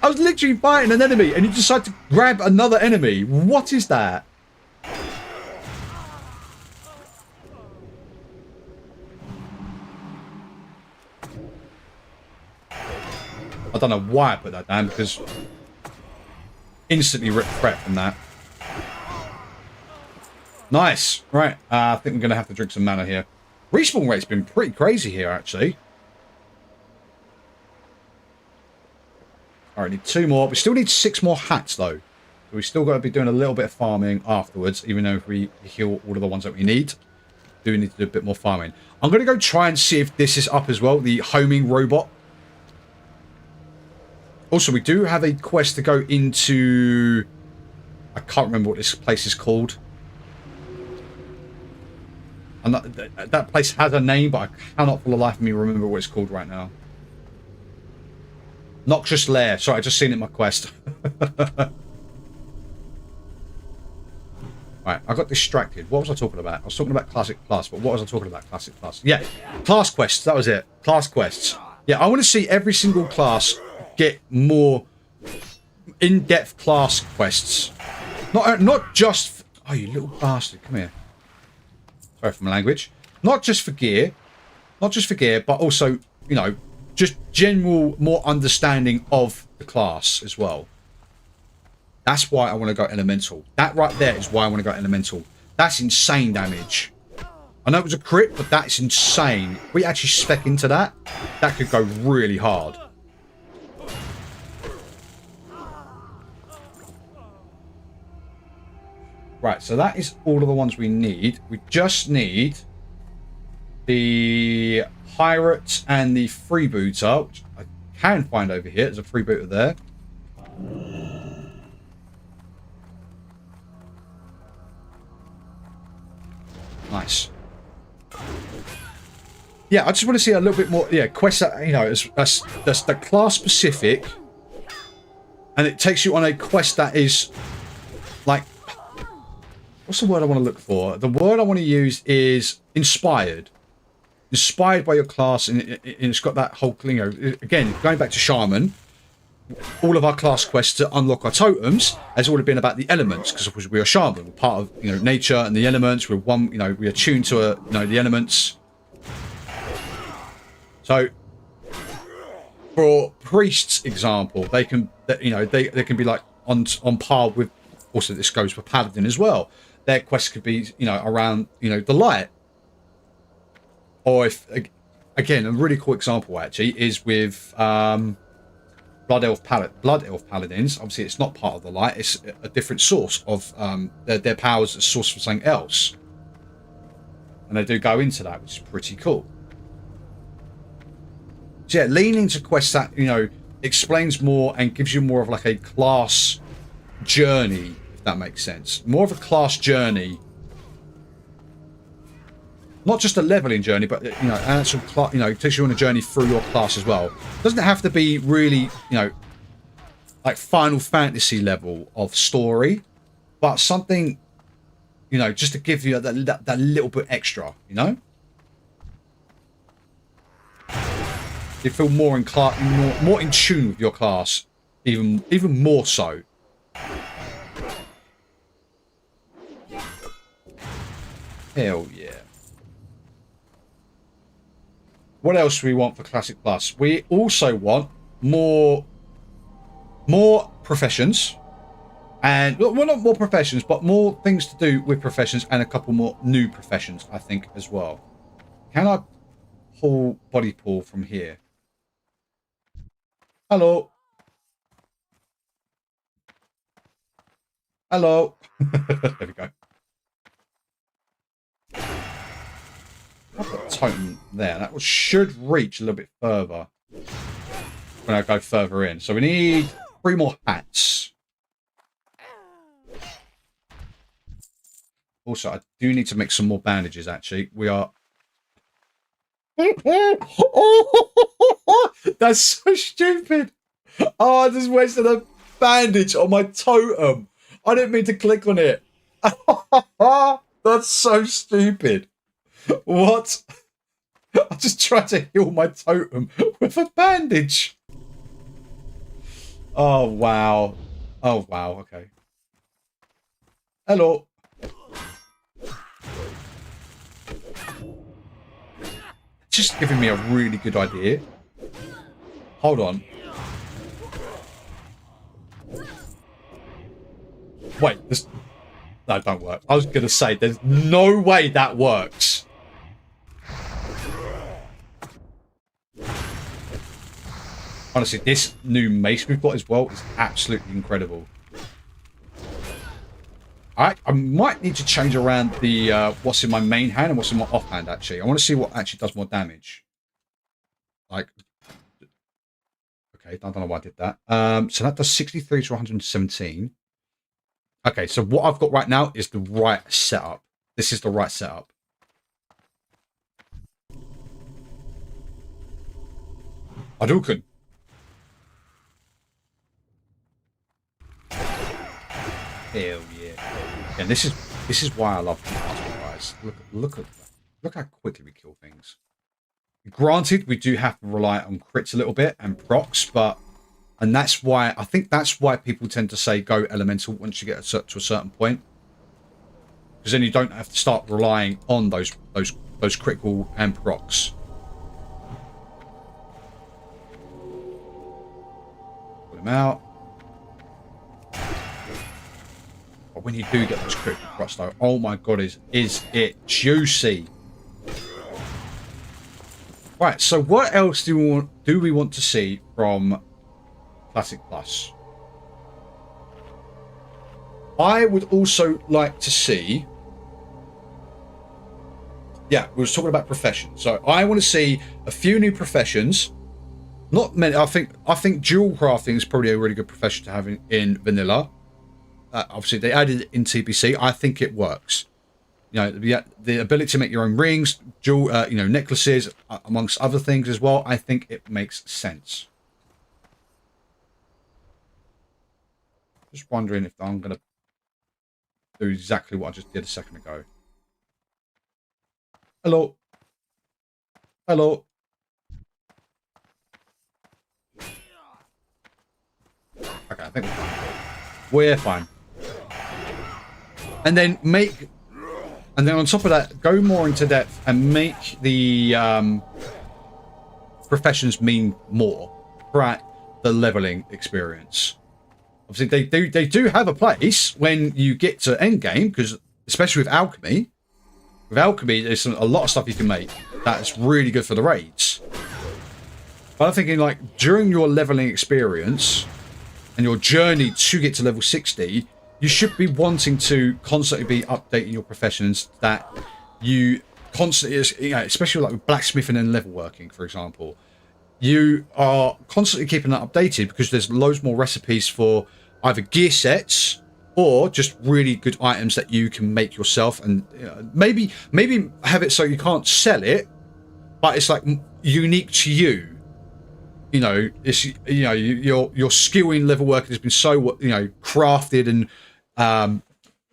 I was literally fighting an enemy and you decide to grab another enemy. What is that? I don't know why I put that down, because instantly ripped threat from that. Nice. Right. I think I'm going to have to drink some mana here. Respawn rate's been pretty crazy here, actually. Alright, need 2 more. We still need 6 more hats, though. So we still got to be doing a little bit of farming afterwards, even though if we heal all of the ones that we need. Do we need to do a bit more farming. I'm going to go try and see if this is up as well, the homing robot. Also, we do have a quest to go into... I can't remember what this place is called. And that place has a name, but I cannot for the life of me remember what it's called right now. Noxious Lair. Sorry, I just seen it in my quest. Right, Right, I got distracted. What was I talking about? I was talking about Classic Plus, but what was I talking about Classic Plus? Yeah, class quests. That was it. Class quests. Yeah, I want to see every single class get more in-depth class quests. Not just... Oh, you little bastard. Come here. Sorry for my language. Not just for gear. Not just for gear, but also, you know, just general more understanding of the class as well. That's why I want to go elemental. That right there is why I want to go elemental. That's insane damage. I know it was a crit, but that's insane. If we actually spec into that, that could go really hard. Right, so that is all of the ones we need. We just need the pirate and the freebooter, which I can find over here. There's a freebooter there. Nice. Yeah, I just want to see a little bit more. Yeah, quests that, you know, that's the class specific, and it takes you on a quest that is like, what's the word I want to look for? The word I want to use is inspired. Inspired by your class, and it's got that whole, you know, again, going back to Shaman, all of our class quests to unlock our totems has already been about the elements, because we are Shaman. We're part of, you know, nature and the elements. We're one, you know, we are tuned to, you know, the elements. So, for priests, example, they can, you know, they can be like on par with. Also, this goes for paladin as well. Their quests could be, you know, around, you know, the light. Or if, again, a really cool example actually is with Blood Elf Paladins. Obviously, it's not part of the light. It's a different source of their powers, a source for something else. And they do go into that, which is pretty cool. So yeah, leaning into quests that, you know, explains more and gives you more of like a class journey, if that makes sense. More of a class journey. Not just a leveling journey, but, you know, an actual, you know, takes you on a journey through your class as well. Doesn't have to be really, you know, like Final Fantasy level of story, but something, you know, just to give you that little bit extra, you know? You feel more in more in tune with your class, even more so. Hell yeah. What else do we want for Classic Plus? We also want more professions. And, well, not more professions, but more things to do with professions and a couple more new professions, I think, as well. Can I pull body pull from here? Hello. Hello. There we go. I've got a totem there. That should reach a little bit further when I go further in. So we need 3 more hats. Also, I do need to make some more bandages, actually. We are... That's so stupid. Oh, I just wasted a bandage on my totem. I didn't mean to click on it. That's so stupid. What? I just tried to heal my totem with a bandage. Oh, wow. Oh, wow. Okay. Hello. Just giving me a really good idea. Hold on. Wait, this... No, don't work. I was going to say, there's no way that works. Honestly, this new mace we've got as well is absolutely incredible. I might need to change around the what's in my main hand and what's in my offhand, actually. I want to see what actually does more damage. Like... Okay, I don't know why I did that. So that does 63 to 117. Okay, so what I've got right now is the right setup. This is the right setup. Hadouken. Hell yeah. And this is This is why I love Warcraft, guys. Look how quickly we kill things. Granted, we do have to rely on crits a little bit and procs, and that's why I think that's why people tend to say go elemental once you get to a certain point, because then you don't have to start relying on those critical and procs. Put them out. But when you do get those critical procs, though, oh my god, is it juicy? Right, so what else do we want to see from Classic Plus? I would also like to see... Yeah, we were talking about professions. So I want to see a few new professions. Not many. I think dual crafting is probably a really good profession to have in vanilla. Obviously, they added it in TBC. I think it works. You know, the ability to make your own rings, jewel, necklaces, amongst other things as well. I think it makes sense. Just wondering if I'm going to do exactly what I just did a second ago. Hello. Hello. Okay, I think we're fine. We're fine. And then on top of that, go more into depth and make the professions mean more throughout the leveling experience. Obviously, they do have a place when you get to end game, because especially with alchemy. With alchemy, there's a lot of stuff you can make that's really good for the raids. But I'm thinking, like, during your leveling experience and your journey to get to level 60, you should be wanting to constantly be updating your professions that you constantly, especially like with blacksmithing and level working, for example. You are constantly keeping that updated because there's loads more recipes for either gear sets or just really good items that you can make yourself, and maybe have it so you can't sell it, but it's like unique to you. You know, it's your skill in level working has been so crafted, and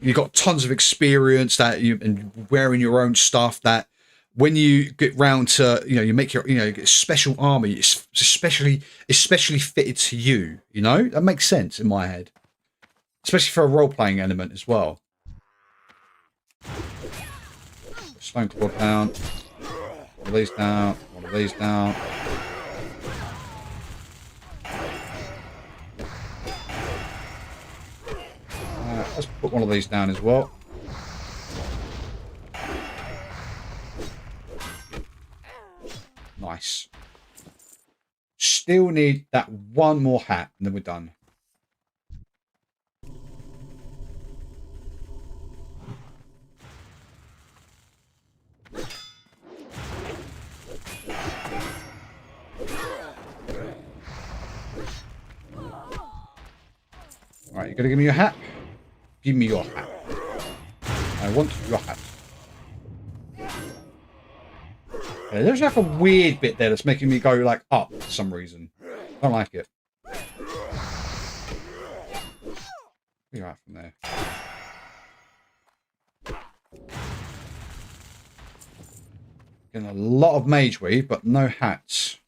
you've got tons of experience and wearing your own stuff that when you get round to you make your you get special armor, it's especially fitted to you. You know, that makes sense in my head. Especially for a role-playing element as well. Stone claw down. One of these down. One of these down. Let's put one of these down as well. Nice. Still need that one more hat and then we're done. Alright, you're going to give me your hat? Give me your hat. I want your hat. Okay, there's like a weird bit there that's making me go like up for some reason. I don't like it. You're out from there. Getting a lot of mage weave, but no hats.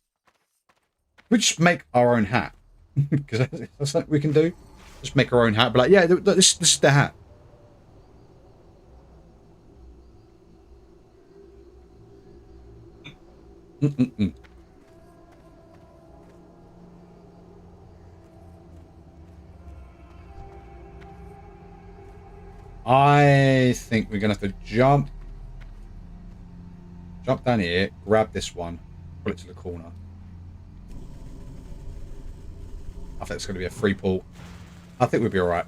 We just make our own hat. Because that's something we can do. Just make our own hat. But like, yeah, this is the hat. I think we're going to have to jump down here, grab this one, pull it to the corner. I think it's going to be a free pull. I think we'll be all right.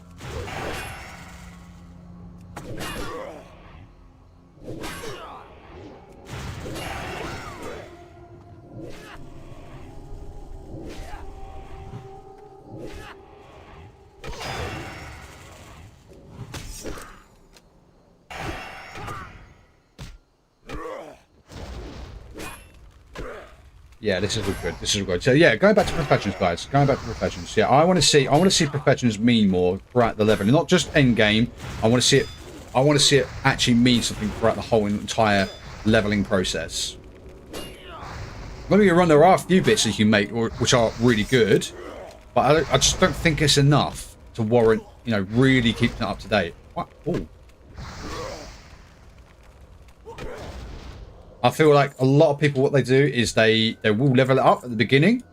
Yeah, this is all good. This is all good. So yeah, going back to professions, guys. Going back to professions. Yeah, I want to see professions mean more throughout the level, not just end game. I want to see it. I want to see it actually mean something throughout the whole entire leveling process. Let me get run. There are a few bits that you can make which are really good, but I just don't think it's enough to warrant, you know, really keeping it up to date. What? Ooh. I feel like a lot of people, what they do is they will level it up at the beginning.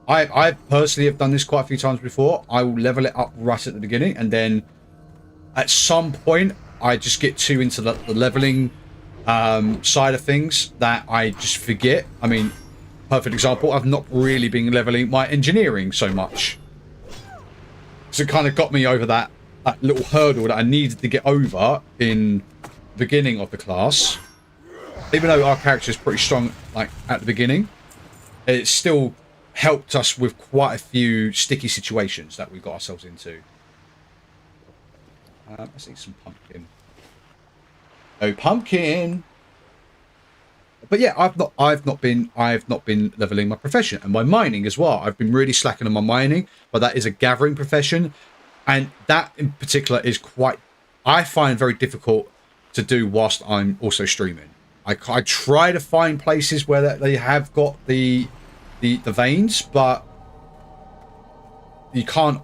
I personally have done this quite a few times before. I will level it up right at the beginning, and then at some point I just get too into the leveling side of things that I just forget. I mean, perfect example, I've not really been leveling my engineering so much. So it kind of got me over that little hurdle that I needed to get over in the beginning of the class. Even though our character is pretty strong, like, at the beginning, it still helped us with quite a few sticky situations that we got ourselves into. Let's eat some pumpkin. Oh, pumpkin! But yeah, I've not been leveling my profession and my mining as well. I've been really slacking on my mining, but that is a gathering profession, and that in particular is quite, I find, very difficult to do whilst I'm also streaming. I try to find places where they have got the veins, but you can't.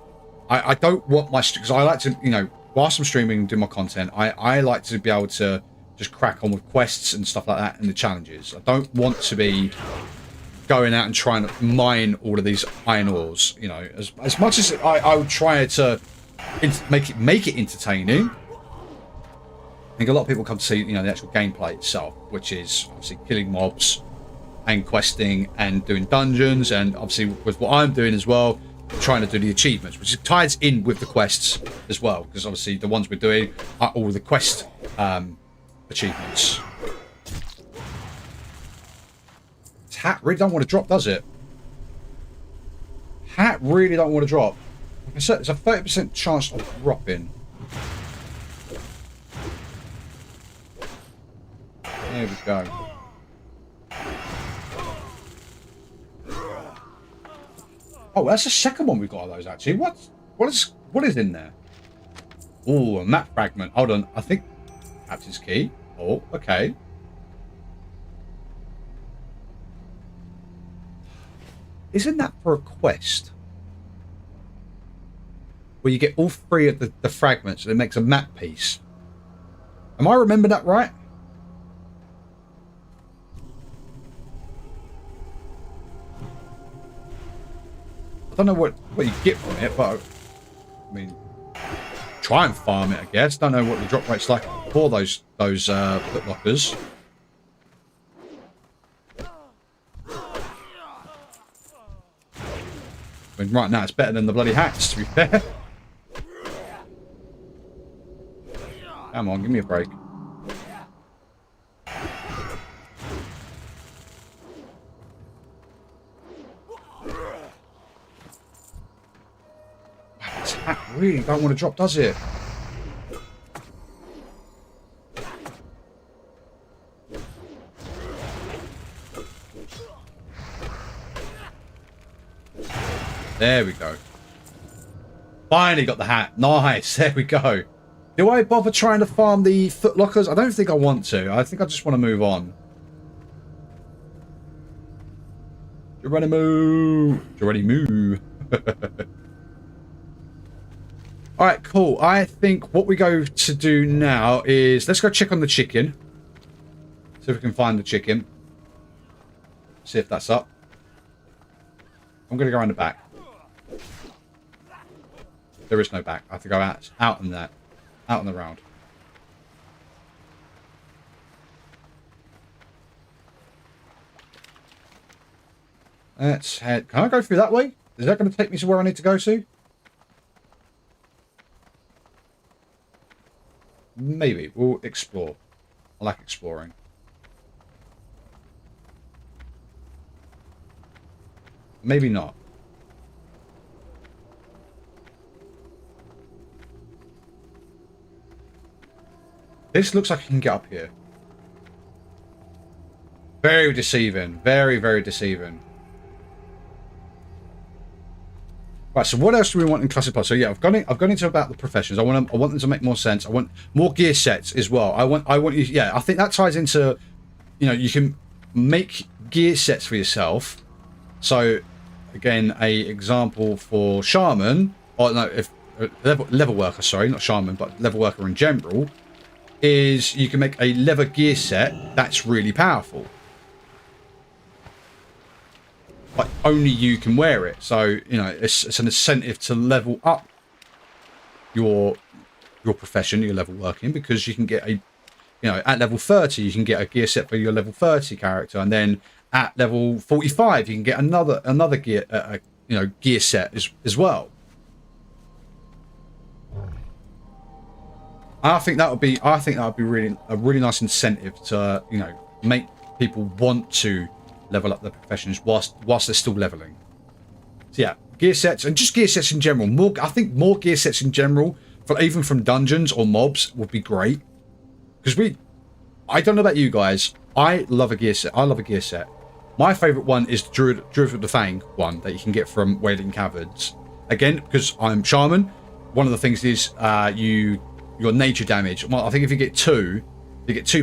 I don't want my, because I like to, you know, whilst I'm streaming and doing my content, I like to be able to just crack on with quests and stuff like that and the challenges. I don't want to be going out and trying to mine all of these iron ores. You know, as much as I would try to make it entertaining. I think a lot of people come to see, you know, the actual gameplay itself, which is obviously killing mobs and questing and doing dungeons, and obviously with what I'm doing as well, trying to do the achievements, which ties in with the quests as well, because obviously the ones we're doing are all the quest achievements. This hat really don't want to drop, does it? Hat really don't want to drop. Like I said, it's a 30% chance of dropping. There we go. Oh, that's the second one we got of those, actually. What is in there? Oh, a map fragment. Hold on. I think Captain's Key. Oh, okay. Isn't that for a quest? Where you get all three of the fragments and it makes a map piece. Am I remembering that right? I don't know what you get from it, but I mean, try and farm it, I guess. Don't know what the drop rate's like for those foot lockers. I mean, right now it's better than the bloody hats, to be fair. Come on, give me a break. This hat really don't want to drop, does it? There we go. Finally got the hat. Nice. There we go. Do I bother trying to farm the foot lockers? I don't think I want to. I think I just want to move on. Geronimo. Geronimo. Alright, cool. I think what we go to do now is let's go check on the chicken. See if we can find the chicken. See if that's up. I'm going to go around the back. There is no back. I have to go out in that. Out on the round. Let's head. Can I go through that way? Is that going to take me to where I need to go to? Maybe. We'll explore. I like exploring. Maybe not. This looks like I can get up here. Very deceiving. Very, very deceiving. Right, so what else do we want in Classic Plus? So yeah, I've gone into about the professions. I want them to make more sense. I want more gear sets as well. I want you. Yeah, I think that ties into, you know, you can make gear sets for yourself. So again, a example for Shaman, or no, if level worker, sorry, not Shaman, but level worker in general, is you can make a leather gear set that's really powerful. But only you can wear it, so you know it's an incentive to level up your profession, your level working, because you can get a, you know, at level 30 you can get a gear set for your level 30 character, and then at level 45 you can get another gear you know, gear set as well. I think that would be really a really nice incentive to, you know, make people want to level up their professions whilst they're still leveling. So yeah, gear sets, and just gear sets in general. I think more gear sets in general, even from dungeons or mobs, would be great. Because I don't know about you guys, I love a gear set. I love a gear set. My favourite one is the Druid with the Fang one that you can get from Wailing Caverns. Again, because I'm Shaman, one of the things is your nature damage. Well, I think if you get two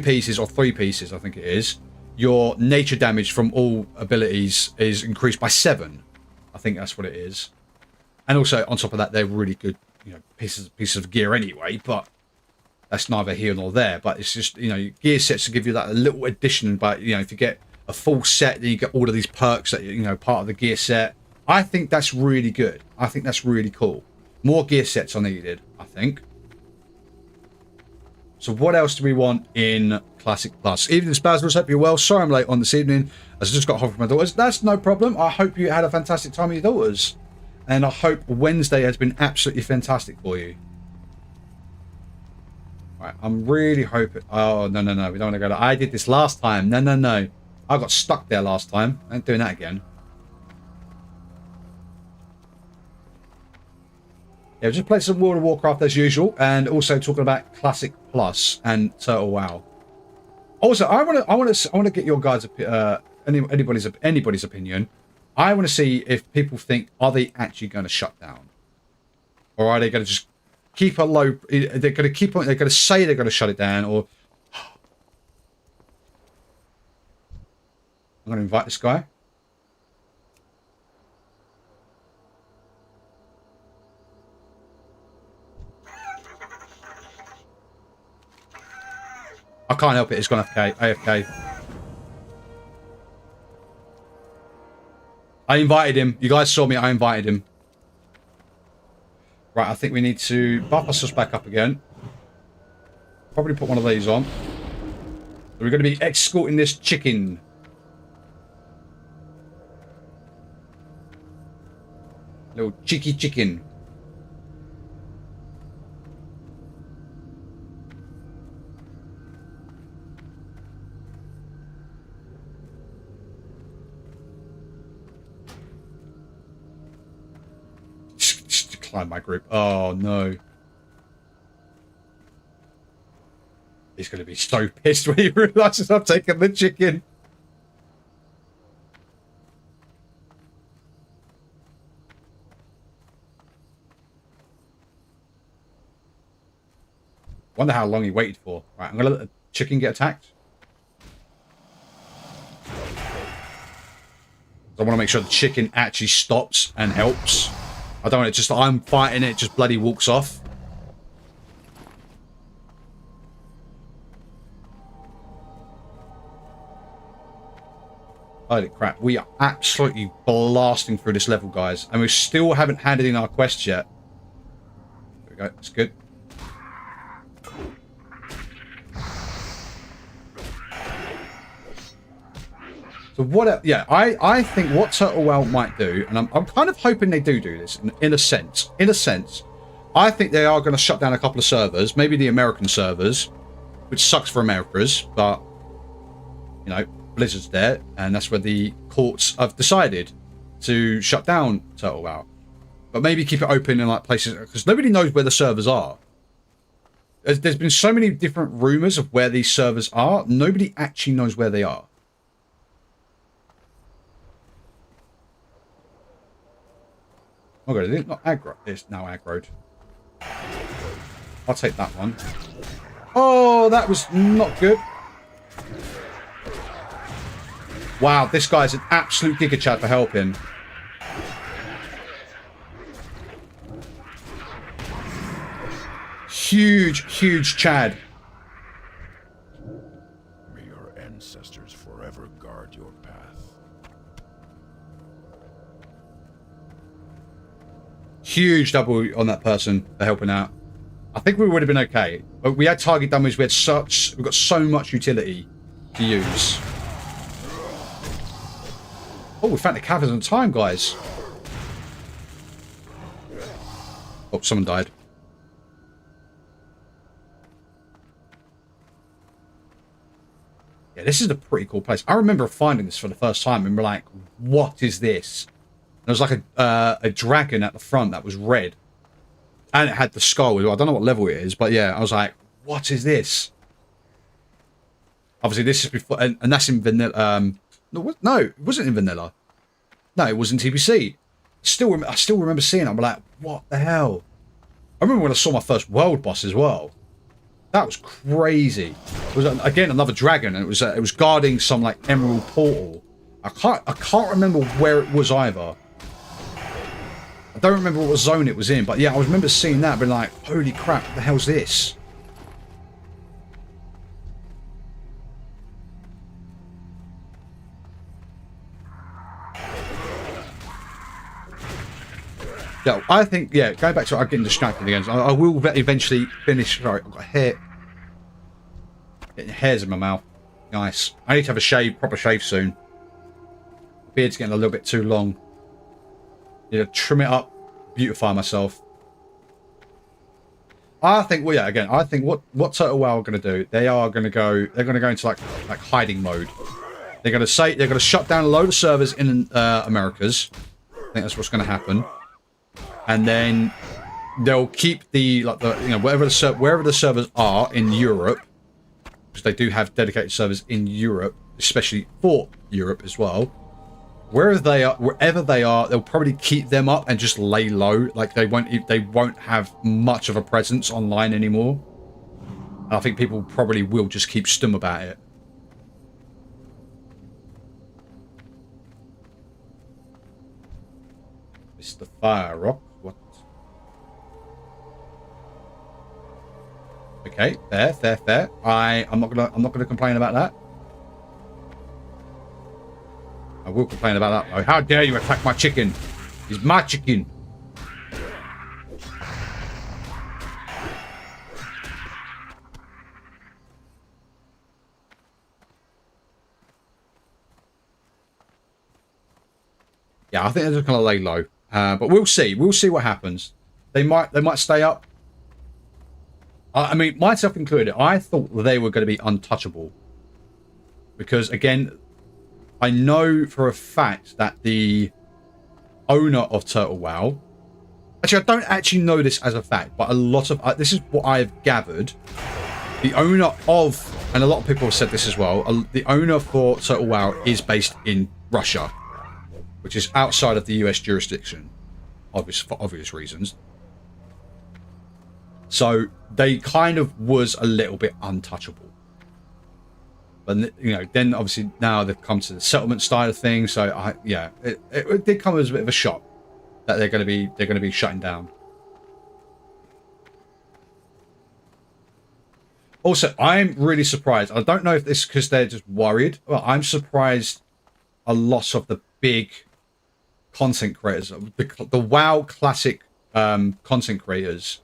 pieces or 3 pieces, I think it is, your nature damage from all abilities is increased by 7. I think that's what it is. And also on top of that, they're really good, you know, pieces of gear anyway. But that's neither here nor there. But it's just, you know, gear sets to give you that a little addition. But you know, if you get a full set, then you get all of these perks that, you know, part of the gear set. I think that's really good. I think that's really cool. More gear sets are needed, I think. So what else do we want in Classic Plus? Evening Spasmos, hope you're well. Sorry I'm late on this evening, as I just got home from my daughters. That's no problem. I hope you had a fantastic time with your daughters. And I hope Wednesday has been absolutely fantastic for you. Right, I'm really hoping... Oh, no. We don't want to go there. I did this last time. No. I got stuck there last time. I ain't doing that again. Yeah, just play some World of Warcraft as usual, and also talking about Classic Plus and Turtle WoW. Also, I want to get your guys' anybody's opinion. I want to see if people think, are they actually going to shut down, or are they going to just keep a low? They're going to keep on. They're going to say they're going to shut it down, or I'm going to invite this guy. I can't help it. It's gone AFK. I invited him. You guys saw me. I invited him. Right, I think we need to buff ourselves back up again. Probably put one of these on. We're going to be escorting this chicken. Little cheeky chicken. Decline my group. Oh no. He's going to be so pissed when he realizes I've taken the chicken. Wonder how long he waited for. Right, I'm going to let the chicken get attacked. I want to make sure the chicken actually stops and helps. I don't want it just, I'm fighting it, just bloody walks off. Holy crap, we are absolutely blasting through this level, guys. And we still haven't handed in our quest yet. There we go, that's good. So what, yeah, I think what Turtle WoW might do, and I'm kind of hoping they do this in a sense. In a sense, I think they are going to shut down a couple of servers, maybe the American servers, which sucks for Americas, but, you know, Blizzard's there, and that's where the courts have decided to shut down Turtle WoW. But maybe keep it open in like places, because nobody knows where the servers are. There's been so many different rumors of where these servers are, nobody actually knows where they are. Oh god, it's not aggro. It's now aggroed. I'll take that one. Oh, that was not good. Wow, this guy's an absolute giga chat for helping. Huge Chad. May your ancestors forever guard your path. Huge double on that person for helping out. I think we would have been okay. But we had target damage. We've got so much utility to use. Oh, we found the caverns on time, guys. Oh, someone died. Yeah, this is a pretty cool place. I remember finding this for the first time and we're like, what is this? There was like a dragon at the front that was red. And it had the skull. I don't know what level it is, but yeah, I was like, what is this? Obviously, this is before, and that's in vanilla. No, it wasn't in vanilla. No, it was in TBC. I still remember seeing it. I'm like, what the hell? I remember when I saw my first world boss as well. That was crazy. It was again another dragon, and it was guarding some like emerald portal. I can't remember where it was either. I don't remember what zone it was in, but yeah, I remember seeing that, being like, holy crap, what the hell's this? Yeah, I think, yeah, going back to it, I'm getting distracted again. I will eventually finish. Sorry, I've got hair. Getting hairs in my mouth. Nice. I need to have a shave, proper shave soon. The beard's getting a little bit too long. Need to trim it up, beautify myself. I think, well, yeah, again, I think what Turtle WoW are going to do, they're going to go into like hiding mode. They're going to shut down a load of servers in Americas. I think that's what's going to happen. And then they'll keep wherever the servers are in Europe, because they do have dedicated servers in Europe, especially for Europe as well. Wherever they are, they'll probably keep them up and just lay low. Like they won't have much of a presence online anymore. And I think people probably will just keep stum about it. Mr. Fire Rock. What? Okay, fair. I'm not gonna complain about that. I will complain about that though. How dare you attack my chicken? It's my chicken. Yeah, I think they're just gonna lay low. But we'll see. We'll see what happens. They might stay up. I mean, myself included, I thought they were going to be untouchable. Because, again, I know for a fact that the owner of Turtle WoW... Actually, I don't actually know this as a fact, but a lot of... this is what I've gathered. The owner of... And a lot of people have said this as well. The owner for Turtle WoW is based in Russia, which is outside of the US jurisdiction, for obvious reasons. So they kind of was a little bit untouchable. But then obviously now they've come to the settlement side of things. So it did come as a bit of a shock that they're going to be shutting down. Also, I'm really surprised. I don't know if this is because they're just worried. Well, I'm surprised a lot of the big content creators, the WoW classic content creators,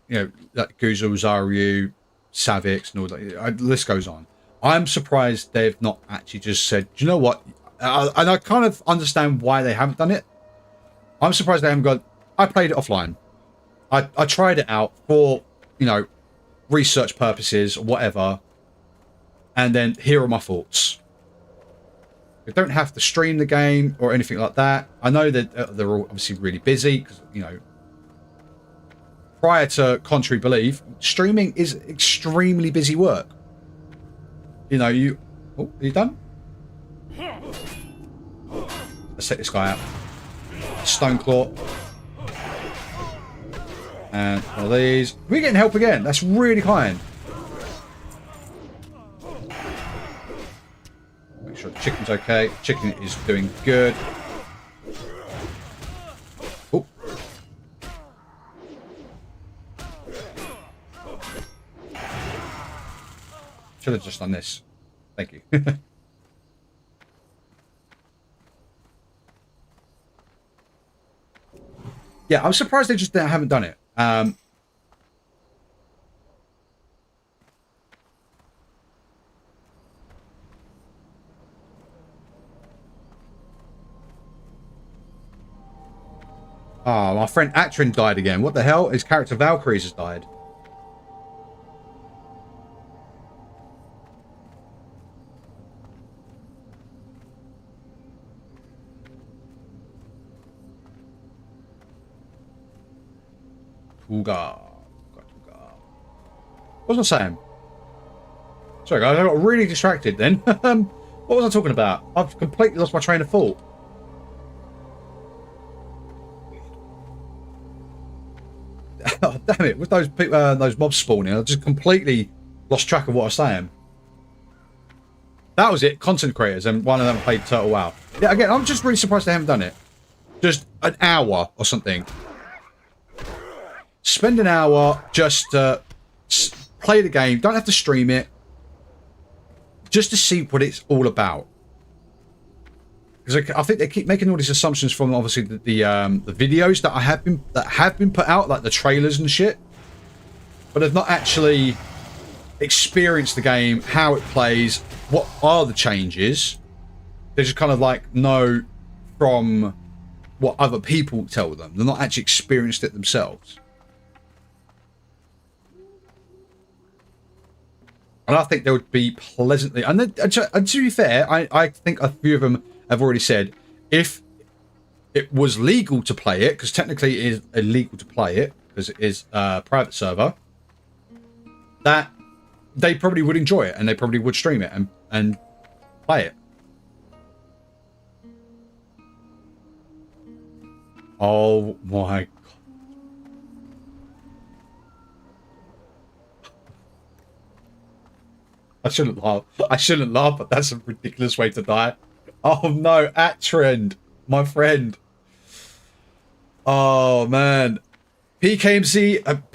like Guzo, Zaryu, Savix, and all that. The list goes on. I'm surprised they've not actually just said, do you know what? And I kind of understand why they haven't done it. I'm surprised they haven't gone, I played it offline. I tried it out for, research purposes or whatever. And then here are my thoughts. You don't have to stream the game or anything like that. I know that they're all obviously really busy because, prior to contrary belief, streaming is extremely busy work. Oh, are you done? Let's take this guy out. Stoneclaw. And one of these. We're getting help again. That's really kind. Make sure the chicken's okay. Chicken is doing good. Oh. Should have just done this. Thank you. Yeah, I'm surprised they just haven't done it. Oh, my friend Atrin died again. What the hell? His character Valkyries has died. Tuga. What was I saying? Sorry guys, I got really distracted then. What was I talking about? I've completely lost my train of thought. Oh, damn it, with those people, those mobs spawning, I just completely lost track of what I was saying. That was it, content creators, and one of them played Turtle WoW. Yeah, again, I'm just really surprised they haven't done it. Just an hour or something. Spend an hour just to play the game. Don't have to stream it. Just to see what it's all about. Because I think they keep making all these assumptions from obviously the videos that have been put out, like the trailers and shit. But they've not actually experienced the game, how it plays, what are the changes. They just kind of like know from what other people tell them. They're not actually experienced it themselves. And I think they would be pleasantly... And to be fair, I think a few of them have already said, if it was legal to play it, because technically it is illegal to play it, because it is a private server, that they probably would enjoy it, and they probably would stream it and play it. Oh my... I shouldn't laugh. I shouldn't laugh, but that's a ridiculous way to die. Oh no, Attrend, my friend. Oh man. PKMCZ,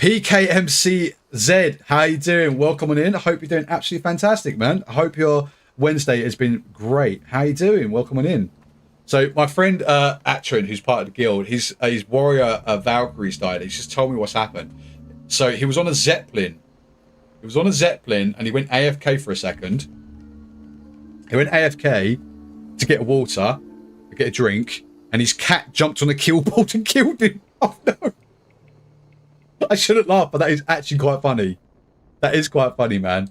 how you doing? Welcome on in. I hope you're doing absolutely fantastic, man. I hope your Wednesday has been great. How you doing? Welcome on in. So my friend Attrend, who's part of the guild, his warrior Valkyries died. He's just told me what's happened. So he was on a Zeppelin. He was on a Zeppelin and he went AFK for a second. He went AFK to get water, to get a drink, and his cat jumped on a kill board and killed him. Oh no. I shouldn't laugh, but that is actually quite funny. That is quite funny, man.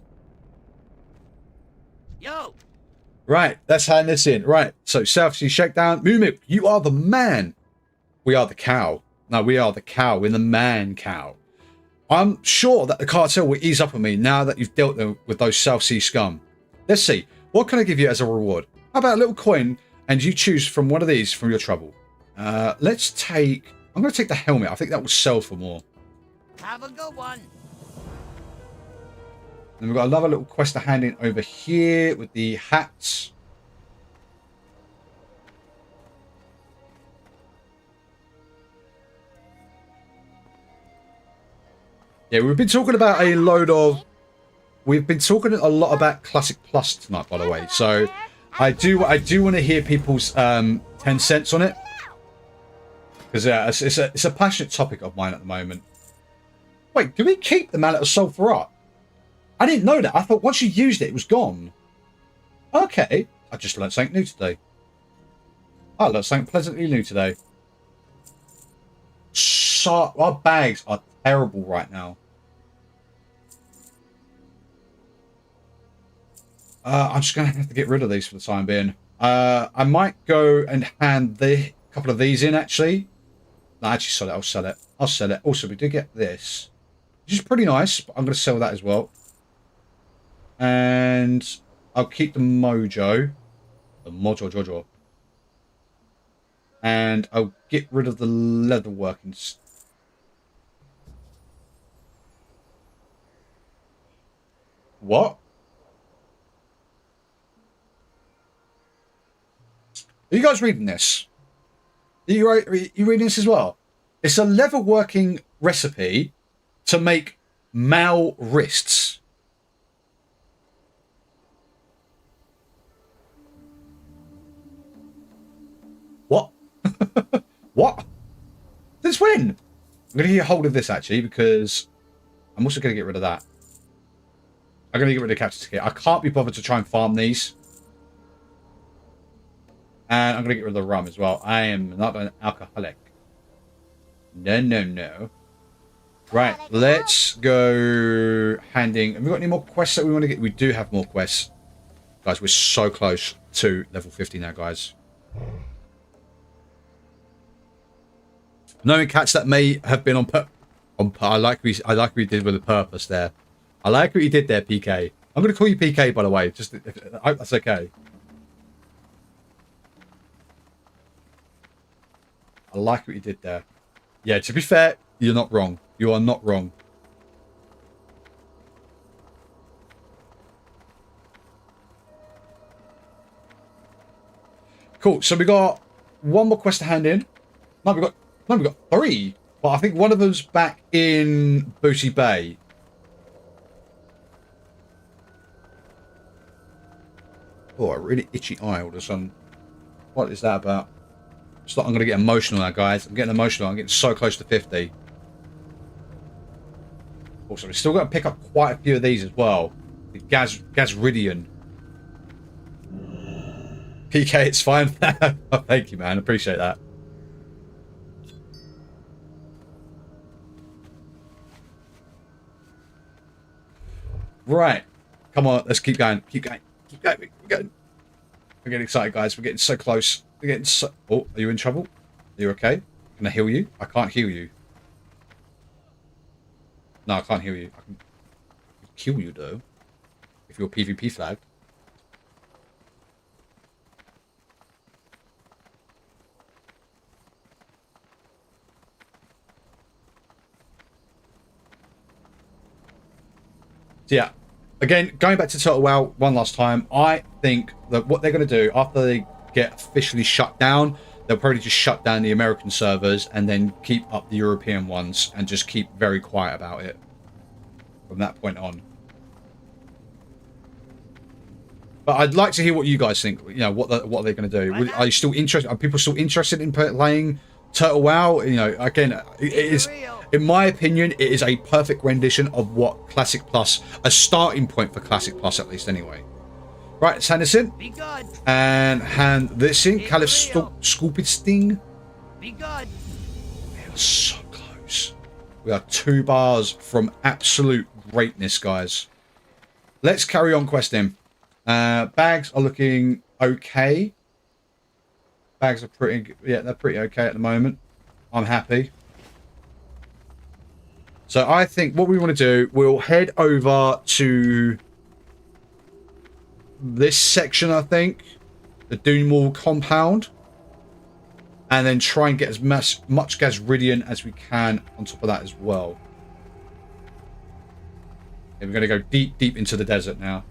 Yo. Right, let's hand this in. Right, so South Sea Shakedown. Mumip, you are the man. We are the cow. No, we are the cow. We're the man cow. I'm sure that the cartel will ease up on me now that you've dealt with those South Sea scum. Let's see. What can I give you as a reward? How about a little coin and you choose from one of these from your trouble? Let's take... I'm going to take the helmet. I think that will sell for more. Have a good one. Then we've got another little quest to hand in over here with the hats. Yeah, we've been talking about a load of... We've been talking a lot about Classic Plus tonight, by the way. So I do want to hear people's 10 cents on it. Because it's a passionate topic of mine at the moment. Wait, do we keep the Mallet of Sulphur up? I didn't know that. I thought once you used it, it was gone. Okay. I just learned something new today. I learned something pleasantly new today. So, our bags are terrible right now. I'm just going to have to get rid of these for the time being. I might go and hand a couple of these in, actually. No, actually, sell it. I'll sell it. I'll sell it. Also, we do get this, which is pretty nice, but I'm going to sell that as well. And I'll keep the mojo. The mojo jojo. And I'll get rid of the leather workings. What? Are you guys reading this? Are you reading this as well? It's a leather working recipe to make Mao wrists. What? What? Since when? I'm going to get hold of this actually because I'm also going to get rid of that. I'm going to get rid of the captain's kit. I can't be bothered to try and farm these. And I'm going to get rid of the rum as well. I am not an alcoholic. No, no, no. Right, let's go handing. Have we got any more quests that we want to get? We do have more quests. Guys, we're so close to level 50 now, guys. Knowing cats that may have been on I like what you did with a purpose there. I like what you did there, PK. I'm going to call you PK, by the way. Just I hope that's okay. I like what you did there. Yeah, to be fair, you're not wrong. You are not wrong. Cool. So we got one more quest to hand in. No, we got three. But I think one of them's back in Booty Bay. Oh, a really itchy eye all of a sudden. What is that about? It's like I'm going to get emotional now, guys. I'm getting emotional. I'm getting so close to 50. Also, we've still got to pick up quite a few of these as well. The Gazridian. PK, it's fine. Oh, thank you, man. Appreciate that. Right. Come on. Let's keep going. Keep going. Keep going. Keep going. We're getting excited, guys. We're getting so close. We're getting so... Oh, are you in trouble? Are you okay? Can I heal you? I can't heal you. No, I can't heal you. I can kill you, though. If you're PvP flagged. So yeah, again, going back to Total WoW one last time, I think that what they're going to do after they get officially shut down, they'll probably just shut down the American servers and then keep up the European ones and just keep very quiet about it from that point on. But I'd like to hear what you guys think. You know, what are they going to do? Are you still interested? Are people still interested in playing Total WoW? You know, again, it is, in my opinion, it is a perfect rendition of what Classic Plus, a starting point for Classic Plus at least anyway. Right, let's hand this in. Be good. And hand this in. Caliph Sculpted Sting. Be good. We are so close. We are 2 bars from absolute greatness, guys. Let's carry on questing. Bags are looking okay. Bags are pretty, yeah, they're pretty okay at the moment. I'm happy. So I think what we want to do, we'll head over to this section, I think, the Doomwall compound, and then try and get as much Gazridian as we can on top of that as well. Okay, we're going to go deep into the desert now.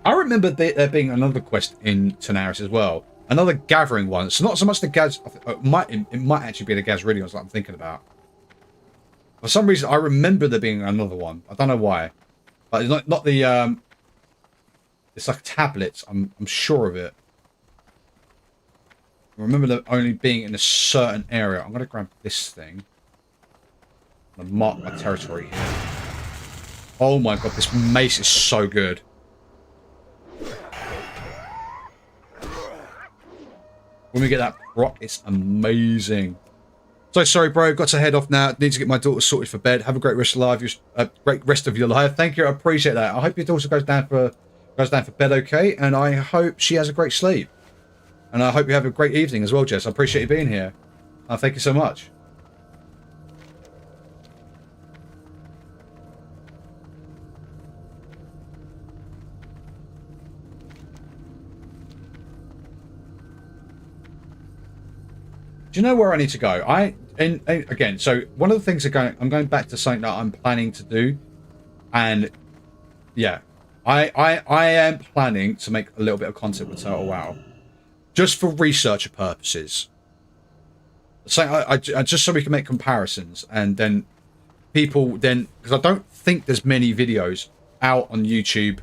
I remember there being another quest in Tanaris as well. Another gathering one. It's not so much the Gaz... It might actually be the Gazridians that I'm thinking about. For some reason, I remember there being another one. I don't know why. But it's not the... It's like tablets. I'm sure of it. I remember them only being in a certain area. I'm going to grab this thing. I'm going to mark my territory here. Oh my god, this mace is so good. When we get that proc, it's amazing. So sorry, bro. Got to head off now. Need to get my daughter sorted for bed. Have a great rest of your life. Thank you. I appreciate that. I hope your daughter goes down for bed okay, and I hope she has a great sleep. And I hope you have a great evening as well, Jess. I appreciate you being here. Thank you so much. Do you know where I need to go? And again, so one of the things I'm going back to something that I'm planning to do, and yeah, I am planning to make a little bit of content with Turtle WoW, just for researcher purposes. So I just so we can make comparisons, and then people then, because I don't think there's many videos out on YouTube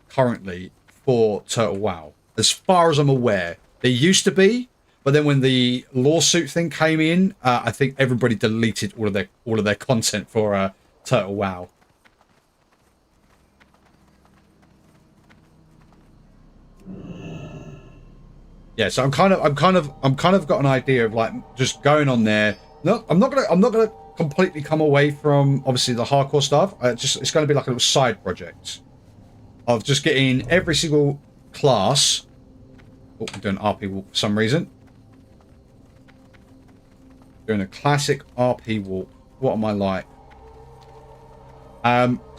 currently for Turtle WoW, as far as I'm aware. There used to be. But then when the lawsuit thing came in, I think everybody deleted all of their content for Turtle WoW. Yeah, so I'm kind of got an idea of like just going on there. No, I'm not gonna completely come away from obviously the hardcore stuff. It's gonna be like a little side project of just getting every single class. Oh, I'm doing RP walk for some reason. Doing a classic RP walk. What am I like?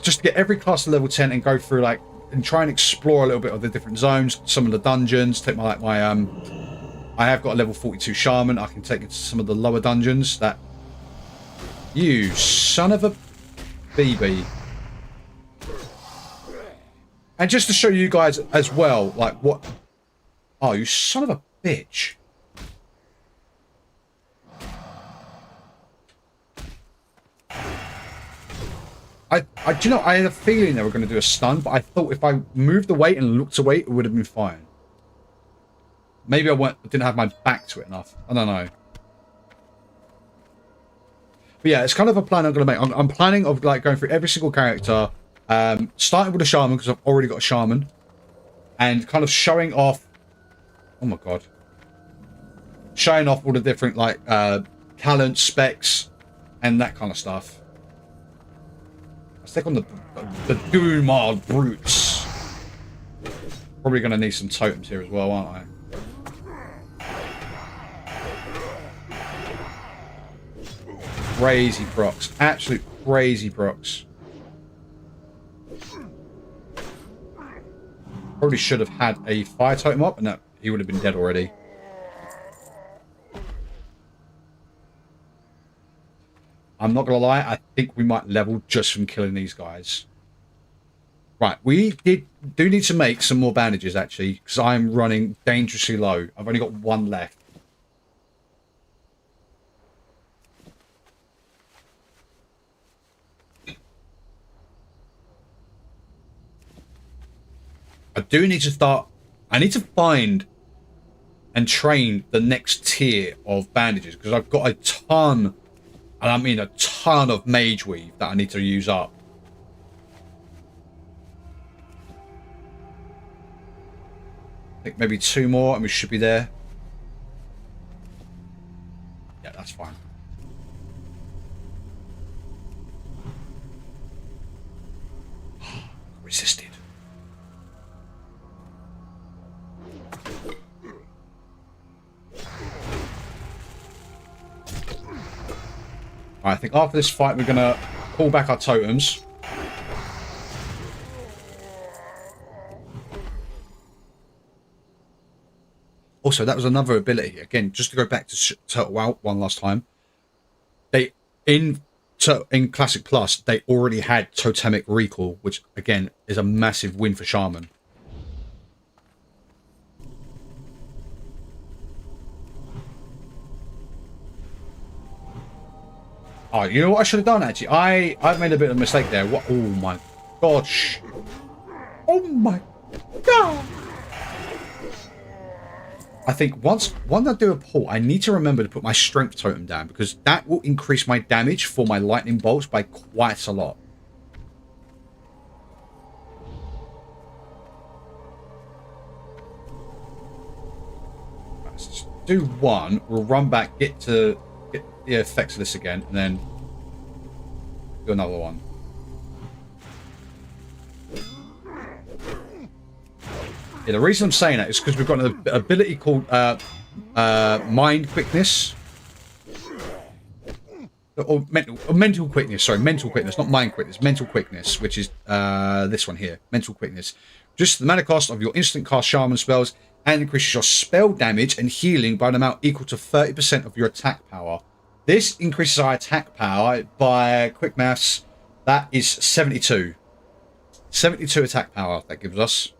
Just to get every class to level 10 and go through like and try and explore a little bit of the different zones, some of the dungeons. Take my I have got a level 42 shaman. I can take it to some of the lower dungeons. That you son of a BB. And just to show you guys as well, like what? Oh, you son of a bitch. Do you know, I had a feeling they were going to do a stun, but I thought if I moved away and looked away, it would have been fine. Maybe I didn't have my back to it enough. I don't know. But yeah, it's kind of a plan I'm going to make. I'm planning of like going through every single character, starting with a shaman because I've already got a shaman, and kind of showing off. Oh my god! Showing off all the different like talent specs and that kind of stuff. Let's take on the Doomard brutes. Probably going to need some totems here as well, aren't I? Crazy procs. Absolute crazy procs. Probably should have had a fire totem up, and that he would have been dead already. I'm not going to lie, I think we might level just from killing these guys. Right, we do need to make some more bandages, actually, because I'm running dangerously low. I've only got one left. I do need to start... I need to find and train the next tier of bandages, because I've got a ton... And I mean a ton of mage weave that I need to use up. I think maybe 2 more and we should be there. Yeah, that's fine. Resisted. I think after this fight, we're going to pull back our totems. Also, that was another ability. Again, just to go back to Turtle WoW one last time. They in Classic Plus, they already had Totemic Recall, which, again, is a massive win for Shaman. Oh, you know what I should have done, actually? I've made a bit of a mistake there. What? Oh, my gosh. Oh, my God. I think once I do a pull, I need to remember to put my strength totem down, because that will increase my damage for my lightning bolts by quite a lot. Let's just do one. We'll run back, get the effects of this again, and then do another one. Yeah, the reason I'm saying that is because we've got an ability called mind quickness. Or mental quickness, sorry, mental quickness, not mind quickness, mental quickness, which is this one here, mental quickness. Just the mana cost of your instant cast shaman spells and increases your spell damage and healing by an amount equal to 30% of your attack power. This increases our attack power by, quick maths, that is 72. 72 attack power that gives us.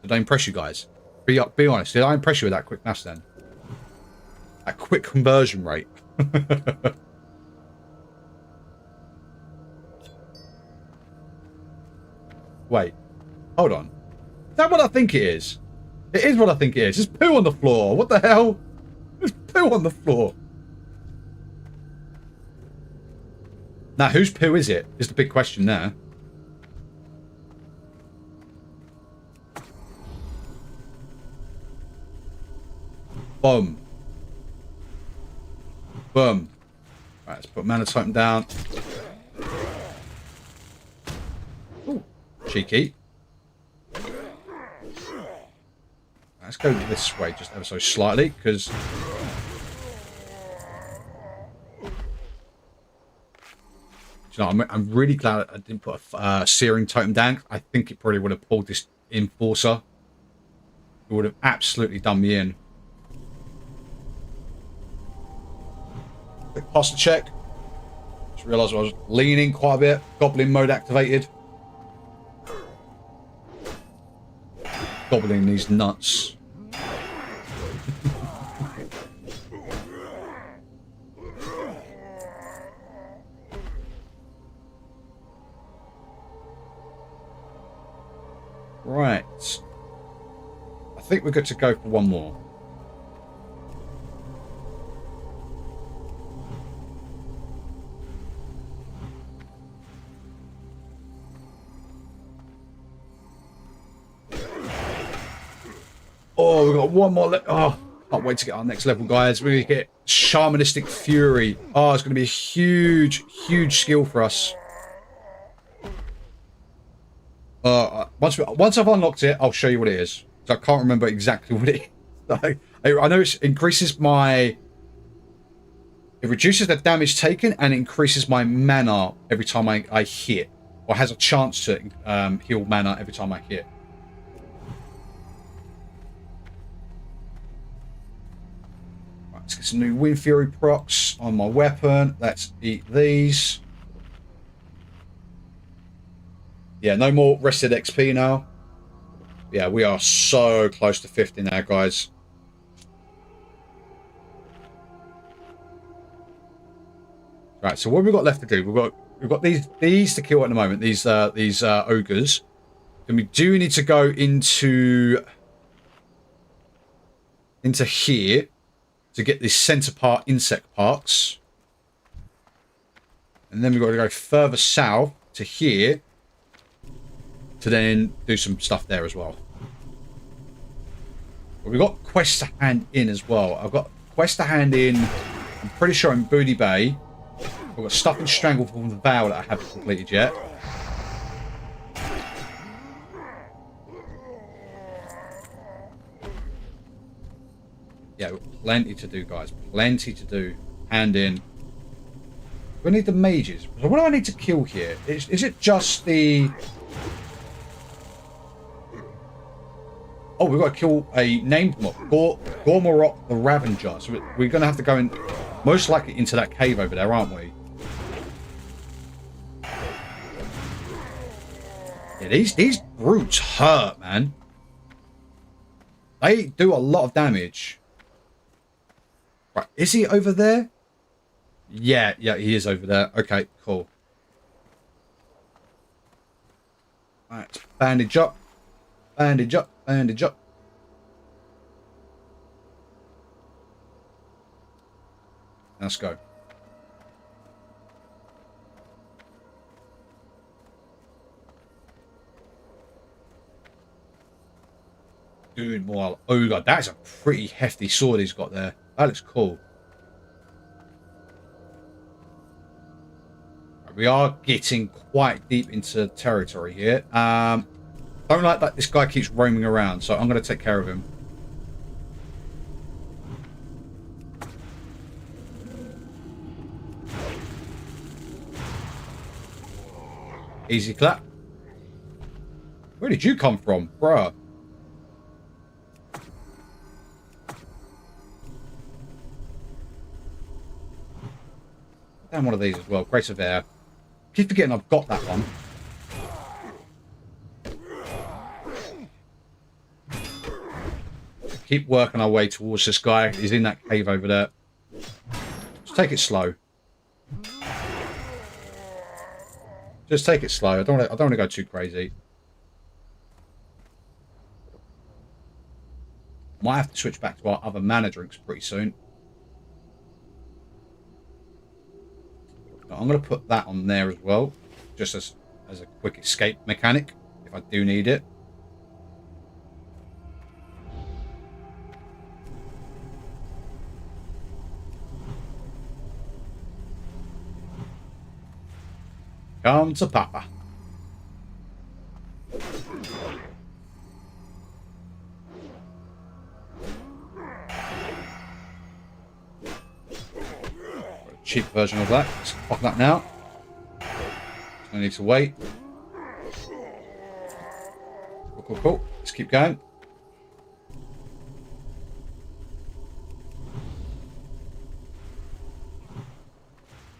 Did I impress you guys? Be honest, did I impress you with that quick maths then? That quick conversion rate. Wait, hold on. Is that what I think it is? It is what I think it is. There's poo on the floor. What the hell? There's poo on the floor. Now, whose poo is it? Is the big question there. Boom. Boom. Right, let's put mana totem down. Ooh, cheeky. Let's go this way just ever so slightly, because you know, I'm really glad I didn't put a searing totem down. I think it probably would have pulled this enforcer. It would have absolutely done me in. Quick posture check. Just realised I was leaning quite a bit. Goblin mode activated. Gobbling these nuts. Right. I think we're good to go for one more. Oh, we've got one more. Oh, can't wait to get our next level, guys. We're going to get Shamanistic Fury. Oh, it's going to be a huge, huge skill for us. Once I've unlocked it, I'll show you what it is. So I can't remember exactly what it is. I know it increases my... It reduces the damage taken and it increases my mana every time I hit. Or has a chance to heal mana every time I hit. Right, let's get some new Wind Fury procs on my weapon. Let's eat these. Yeah, no more rested XP now. Yeah, we are so close to 50 now, guys. Right, so what have we got left to do? We've got these to kill at the moment. These ogres. And we do need to go into here to get this center part insect parts. And then we've got to go further south to here to then do some stuff there as well. But we've got quests to hand in as well. I've got quests to hand in, I'm pretty sure in Booty Bay. I've got stuff in Strangle from the Vow that I haven't completed yet. Yeah, plenty to do, guys. Plenty to do. Hand in. We need the mages. So what do I need to kill here? Is it just the... Oh, we've got to kill a named mob, Gormorok the Ravenger. So we're going to have to go in, most likely into that cave over there, aren't we? Yeah, these brutes hurt, man. They do a lot of damage. Right, is he over there? Yeah, he is over there. Okay, cool. Alright, bandage up. Bandage up, bandage up. Let's go. Dude, well, oh god, that's a pretty hefty sword he's got there. That looks cool. We are getting quite deep into territory here. Don't like that this guy keeps roaming around, so I'm going to take care of him. Easy clap. Where did you come from, bruh? Down one of these as well. Grace of Air. Keep forgetting I've got that one. Keep working our way towards this guy. He's in that cave over there. Just take it slow. Just take it slow. I don't want to go too crazy. Might have to switch back to our other mana drinks pretty soon. I'm going to put that on there as well, just as a quick escape mechanic if I do need it. Come to Papa. Cheap version of that. Let's pop that now. No need to wait. Cool. Let's keep going.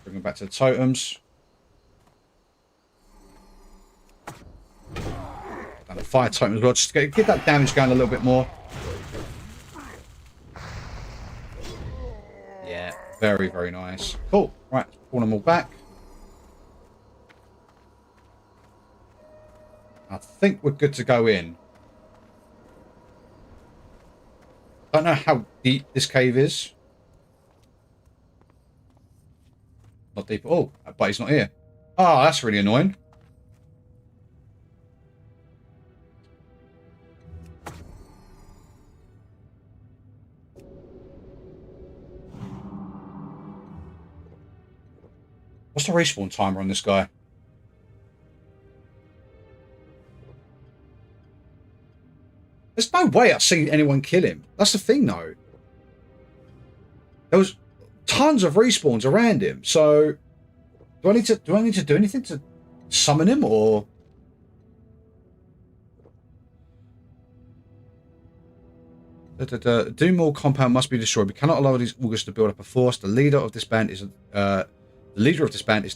Bring them back to the totems. And the fire totem as well, just to get that damage going a little bit more. Yeah, very, very nice. Cool. Right, pull them all back. I think we're good to go in. I don't know how deep this cave is. Not deep at all. But he's not here. Oh, that's really annoying. What's the respawn timer on this guy? There's no way I've seen anyone kill him. That's the thing, though. There was tons of respawns around him. So, do I need to do anything to summon him, or? Doom Mall compound must be destroyed. We cannot allow these augurs to build up a force. The leader of this band is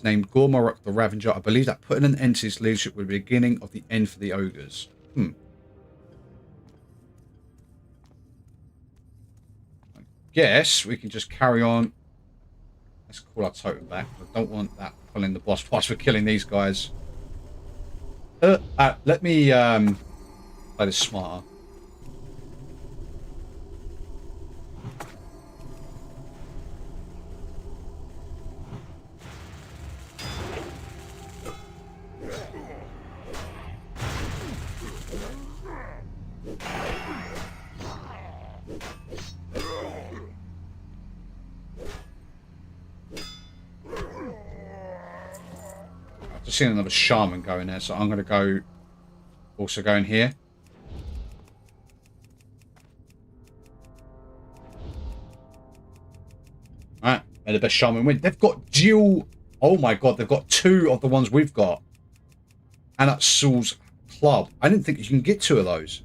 named Gormorok the Ravenger. I believe that putting an end to his leadership would be the beginning of the end for the ogres. I guess we can just carry on. Let's call our totem back. I don't want that pulling the boss whilst we're killing these guys. Let me play this smarter. I've seen another shaman go in there, so I'm going to also go in here. Alright, may the best shaman win. They've got dual. Oh my god, they've got two of the ones we've got. And that's Saul's club. I didn't think you can get two of those.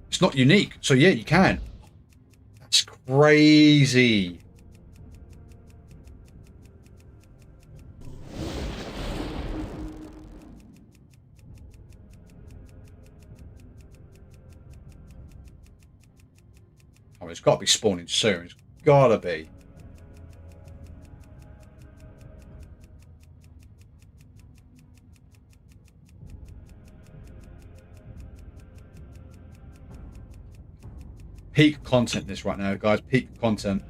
It's not unique, so yeah, you can. That's crazy. Oh, it's got to be spawning soon. It's got to be. Peak content this right now, guys. Peak content.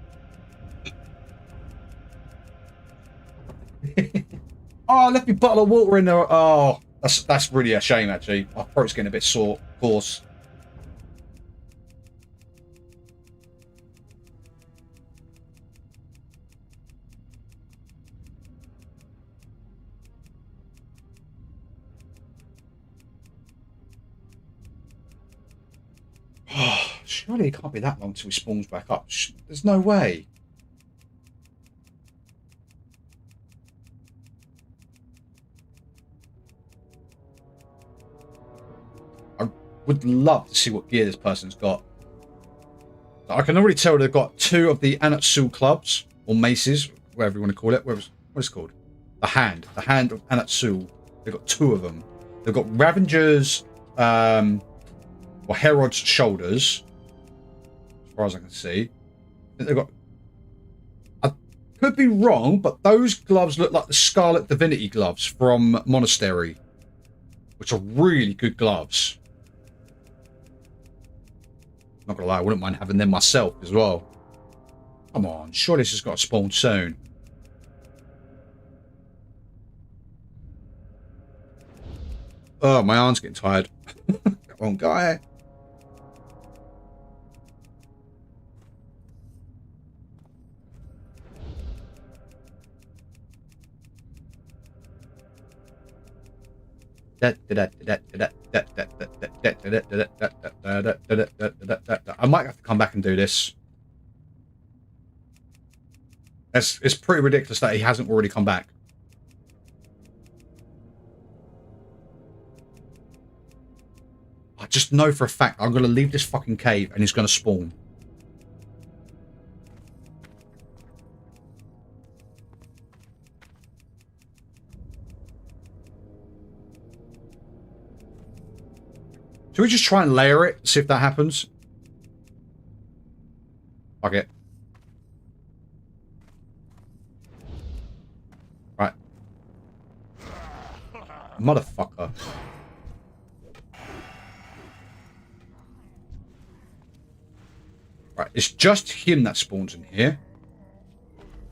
Oh, I left me a bottle of water in there. Oh, that's really a shame, actually. Our throat's getting a bit sore, of course. Surely it can't be that long till he spawns back up. There's no way. would love to see what gear this person's got. I can already tell they've got 2 of the Anatsul clubs, or maces, whatever you want to call it. What is it called? The hand of Anatsul. They've got 2 of them. They've got Ravenger's, or Herod's shoulders, as far as I can see. They've got, I could be wrong, but those gloves look like the Scarlet Divinity gloves from Monastery, which are really good gloves. Not gonna lie, I wouldn't mind having them myself as well. Come on, surely this has got to spawn soon. Oh, my arm's getting tired. Come on, guy. I might have to come back and do this. It's pretty ridiculous that he hasn't already come back. I just know for a fact I'm going to leave this fucking cave and he's going to spawn. Should we just try and layer it, see if that happens? Fuck it. Right. Motherfucker. Right, it's just him that spawns in here.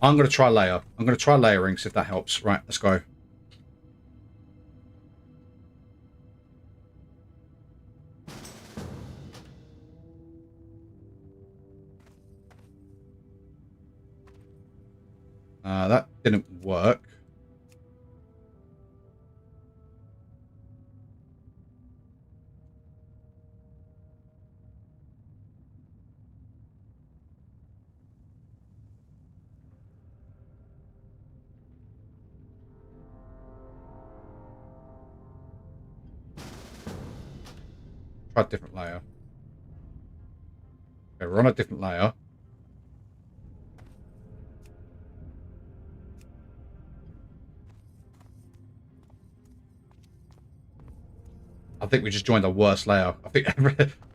I'm going to try layer. I'm going to try layering, see if that helps. Right, let's go. That didn't work. Try a different layer. Okay, we're on a different layer. I think we just joined the worst layer. I think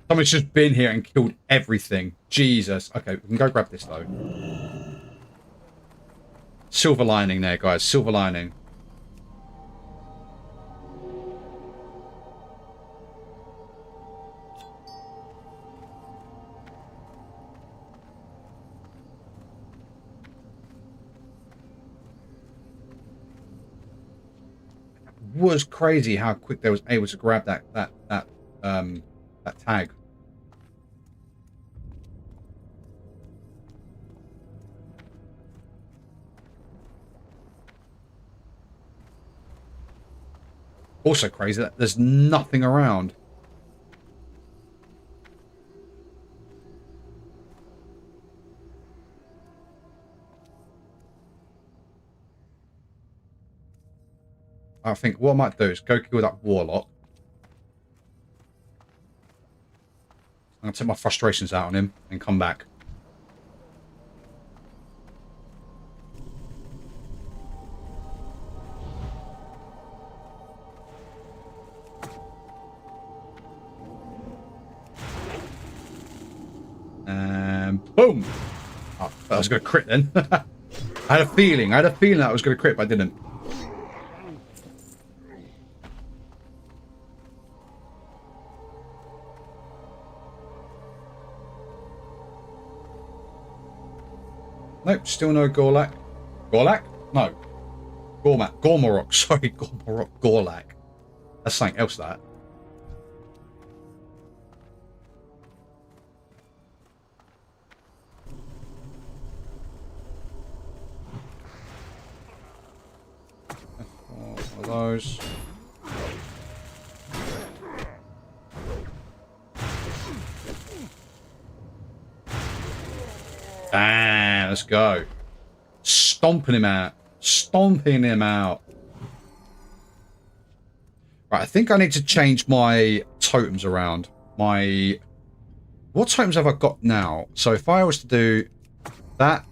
someone's just been here and killed everything. Jesus. Okay, we can go grab this though. Silver lining there, guys. Silver lining. Was crazy how quick they was able to grab that tag. Also crazy that there's nothing around. I think what I might do is go kill that warlock. I'm going to take my frustrations out on him and come back. And boom! Oh, I was going to crit then. I had a feeling that I was going to crit, but I didn't. Nope, still no Gorlak. Gorlak? No. Gormorok. Sorry, Gormorok. Gorlak. That's something else, that. One of those. Bam, let's go. Stomping him out. Stomping him out. Right, I think I need to change my totems around. What totems have I got now? So if I was to do that,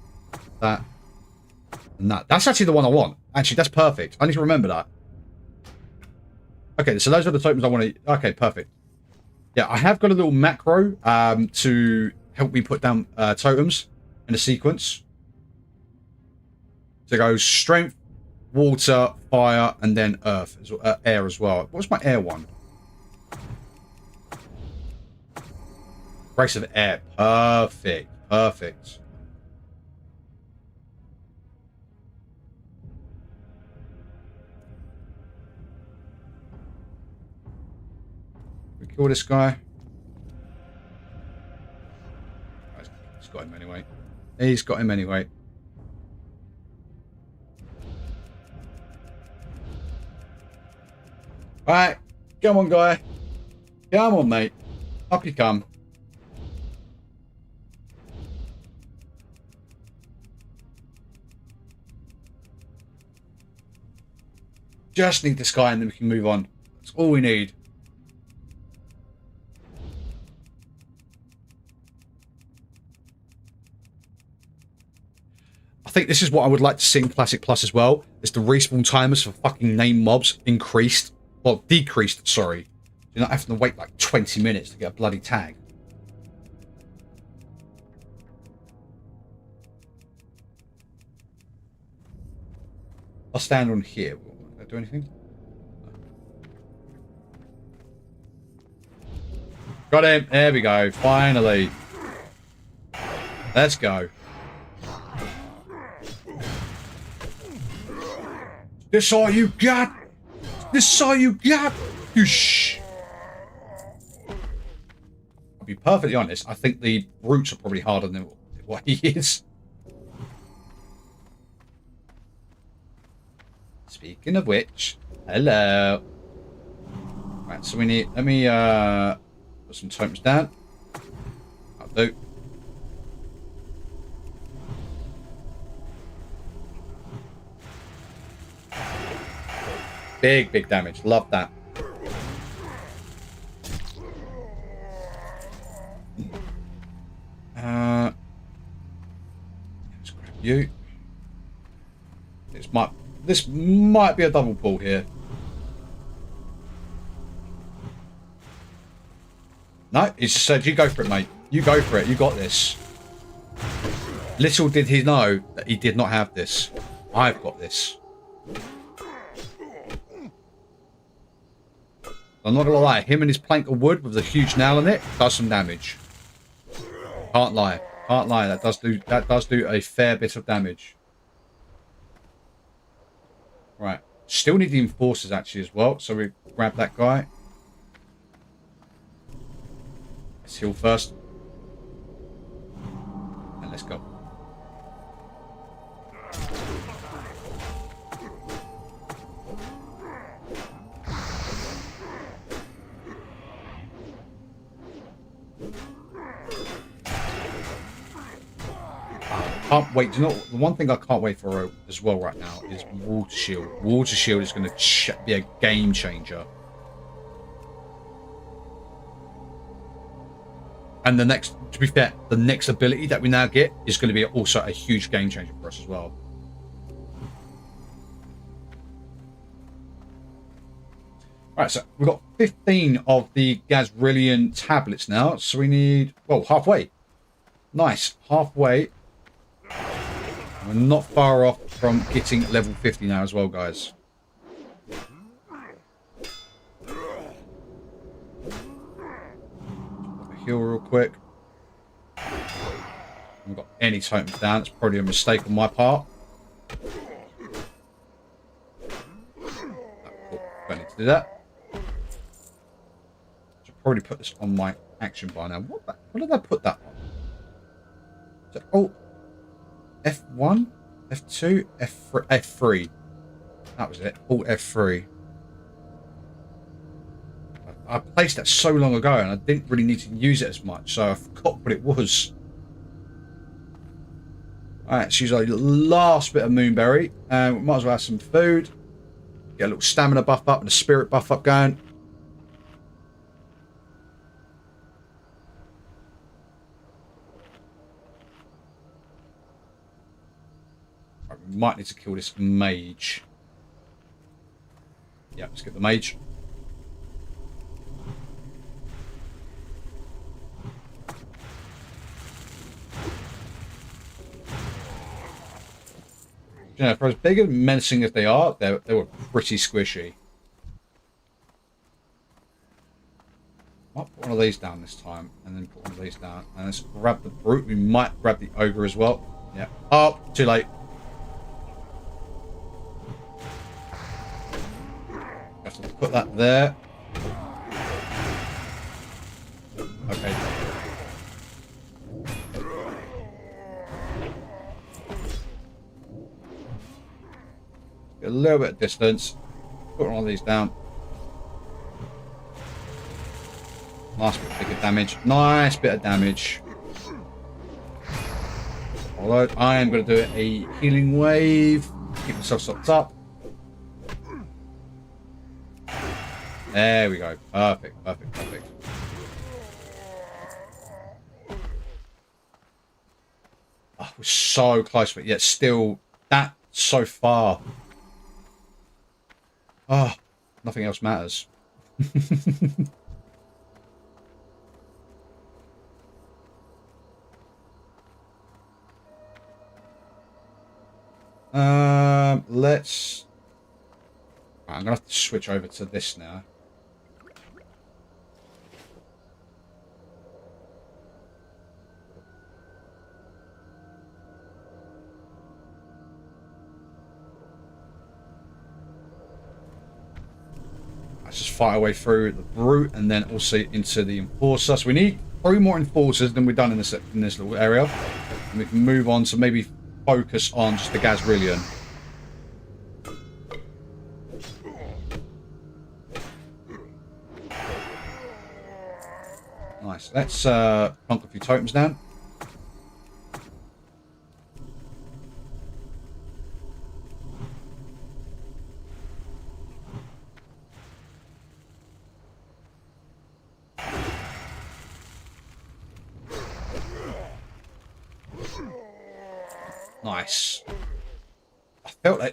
and that. That's actually the one I want. Actually, that's perfect. I need to remember that. Okay, so those are the tokens I want to... Okay, perfect. Yeah, I have got a little macro to help me put down totems in a sequence. So it goes strength, water, fire, and then earth, air as well. What's my air one? Grace of air. Perfect. Perfect. We kill this guy. He's got him anyway. He's got him anyway. Alright. Come on, guy. Come on, mate. Up you come. Just need this guy and then we can move on. That's all we need. I think this is what I would like to see in Classic Plus as well. Is the respawn timers for fucking name mobs increased. Well, decreased, sorry. You're not having to wait like 20 minutes to get a bloody tag. I'll stand on here. Will I do anything? Got him. There we go. Finally. Let's go. This all you got? This all you got? You shh. I'll be perfectly honest. I think the brutes are probably harder than what he is. Speaking of which, hello. Right, so we need. Let me put some totems down. I'll do. Big damage. Love that. Let's grab you. This might be a double pull here. No, he just said, you go for it, mate. You go for it. You got this. Little did he know that he did not have this. I've got this. I'm not gonna lie, him and his plank of wood with a huge nail on it does some damage. Can't lie. Can't lie, that does do a fair bit of damage. Right. Still need the enforcers actually as well, so we grab that guy. Let's heal first. And let's go. Can't wait. Do you know the one thing I can't wait for as well right now is water shield. Water shield is going to be a game changer. And the next, to be fair, the next ability that we now get is going to be also a huge game changer for us as well. Right, so we've got 15 of the Gazrillion tablets now. So we need, well, halfway. Nice, halfway. We're not far off from getting level 50 now as well, guys. Heal real quick. Haven't got any totems down. It's probably a mistake on my part. Don't need to do that. Should probably put this on my action bar now. What did I put that on? So, oh. F1, F2, F3. That was it. Alt F3. I placed that so long ago and I didn't really need to use it as much, so I forgot what it was. Alright, let's use our last bit of Moonberry. And we might as well have some food. Get a little stamina buff up and a spirit buff up going. Right, we might need to kill this mage. Yeah, let's get the mage. You know, for as big and menacing as they are, they were pretty squishy. Might put one of these down this time, and then put one of these down. And let's grab the brute. We might grab the ogre as well. Yeah. Oh, too late. Have to put that there. Okay. Get a little bit of distance. Put one of these down. Nice bit of damage. Nice bit of damage. Although I am going to do a healing wave. Keep myself stocked up. There we go. Perfect, perfect, perfect. Oh, we're so close, but yet still that so far. Oh, nothing else matters. Let's. I'm gonna have to switch over to this now. Let's just fight our way through the brute and then also into the enforcer. So we need 3 more enforcers than we've done in this little area, and we can move on to maybe focus on just the Gazrillion. Nice. Let's plonk a few totems down. Nice.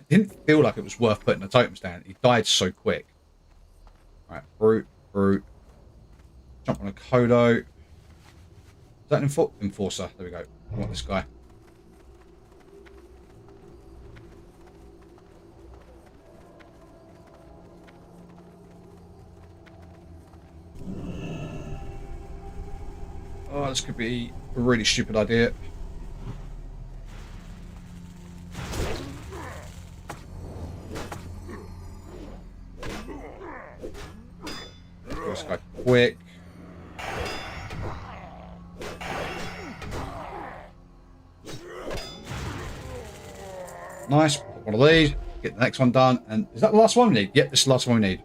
Didn't feel like it was worth putting the totems down. He died so quick. Right, brute, brute. Jump on a Kodo. Is that an enforcer? There we go. I want this guy. Oh, this could be a really stupid idea. This guy quick. Nice. Put one of these. Get the next one done. And is that the last one we need? Yep, this is the last one we need.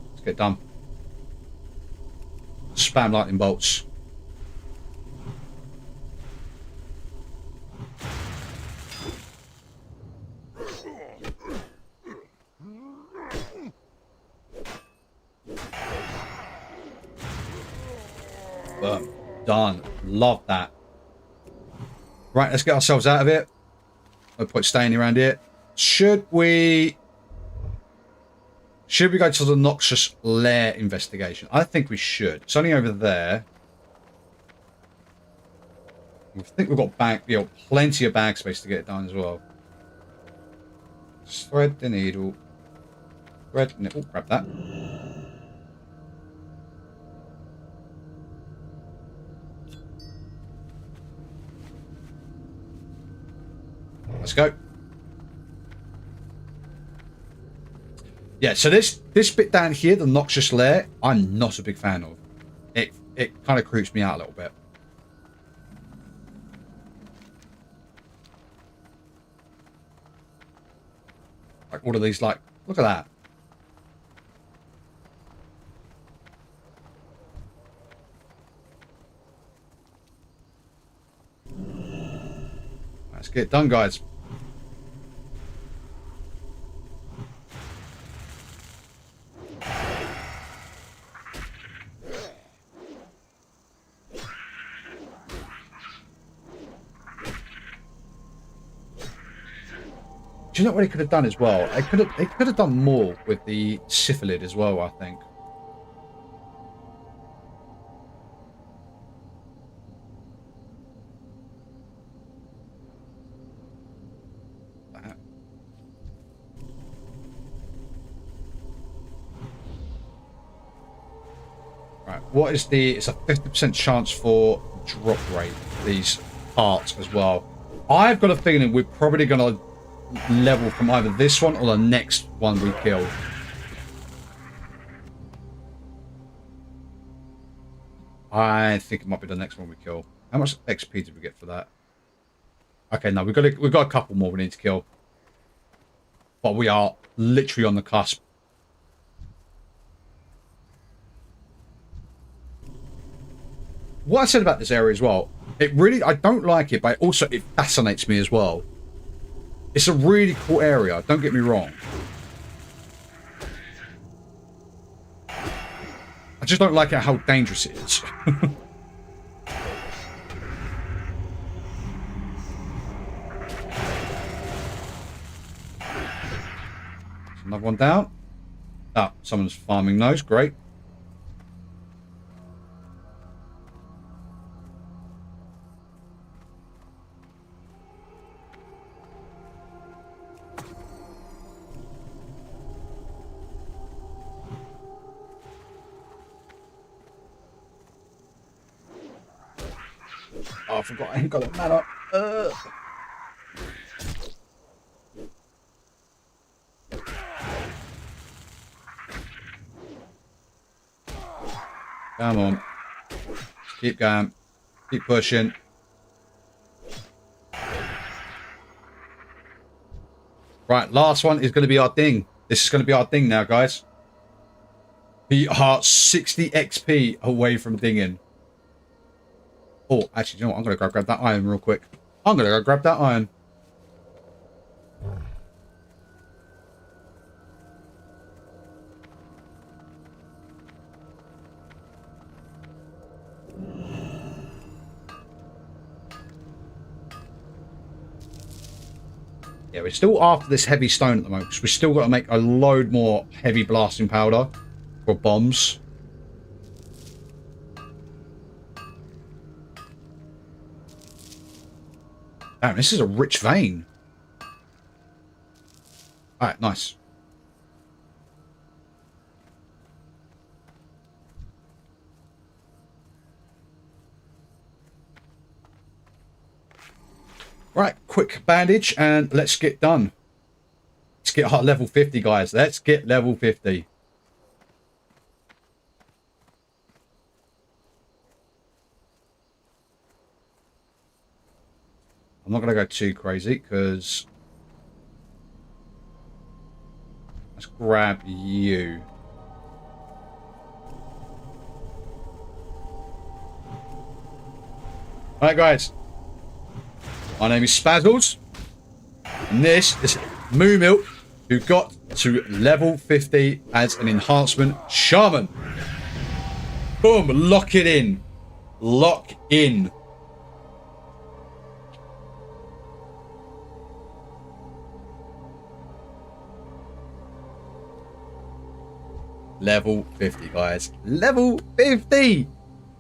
Let's get it done. Spam lightning bolts. Boom. Done. Love that. Right, let's get ourselves out of it. No point staying around here. Should we go to the Noxious Lair investigation? I think we should. It's only over there. I think we've got plenty of bag space to get it done as well. Thread the needle. Thread the needle. Oh, grab that. Let's go. Yeah, so this bit down here, the Noxious Lair, I'm not a big fan of. It kind of creeps me out a little bit. Like all of these, like, look at that. Let's get it done, guys. Do you know what they could have done as well? They could have done more with the syphilid as well, I think. Right, what is the... It's a 50% chance for drop rate, these parts as well. I've got a feeling we're probably going to level from either this one or the next one we kill. I think it might be the next one we kill. How much XP did we get for that? Okay, no, we've got a couple more we need to kill. But we are literally on the cusp. What I said about this area as well, I don't like it, but also it fascinates me as well. It's a really cool area, don't get me wrong. I just don't like how dangerous it is. Another one down. Ah, someone's farming those, great. Oh, I forgot I ain't got that mana. Come on. Keep going. Keep pushing. Right, last one is going to be our ding. This is going to be our ding now, guys. We are 60 XP away from dinging. Oh, actually, you know what? I'm going to go grab that iron real quick. I'm going to go grab that iron. Yeah, we're still after this heavy stone at the moment, because we've still got to make a load more heavy blasting powder for bombs. Damn, this is a rich vein. Alright, nice. Right, quick bandage and let's get done. Let's get our level 50, guys. Let's get level 50. I'm not going to go too crazy because... Let's grab you. Alright, guys. My name is Spazzles. And this is Moo Milk, who got to level 50 as an Enhancement Shaman. Boom, lock it in. Lock in. Level 50, guys. Level 50!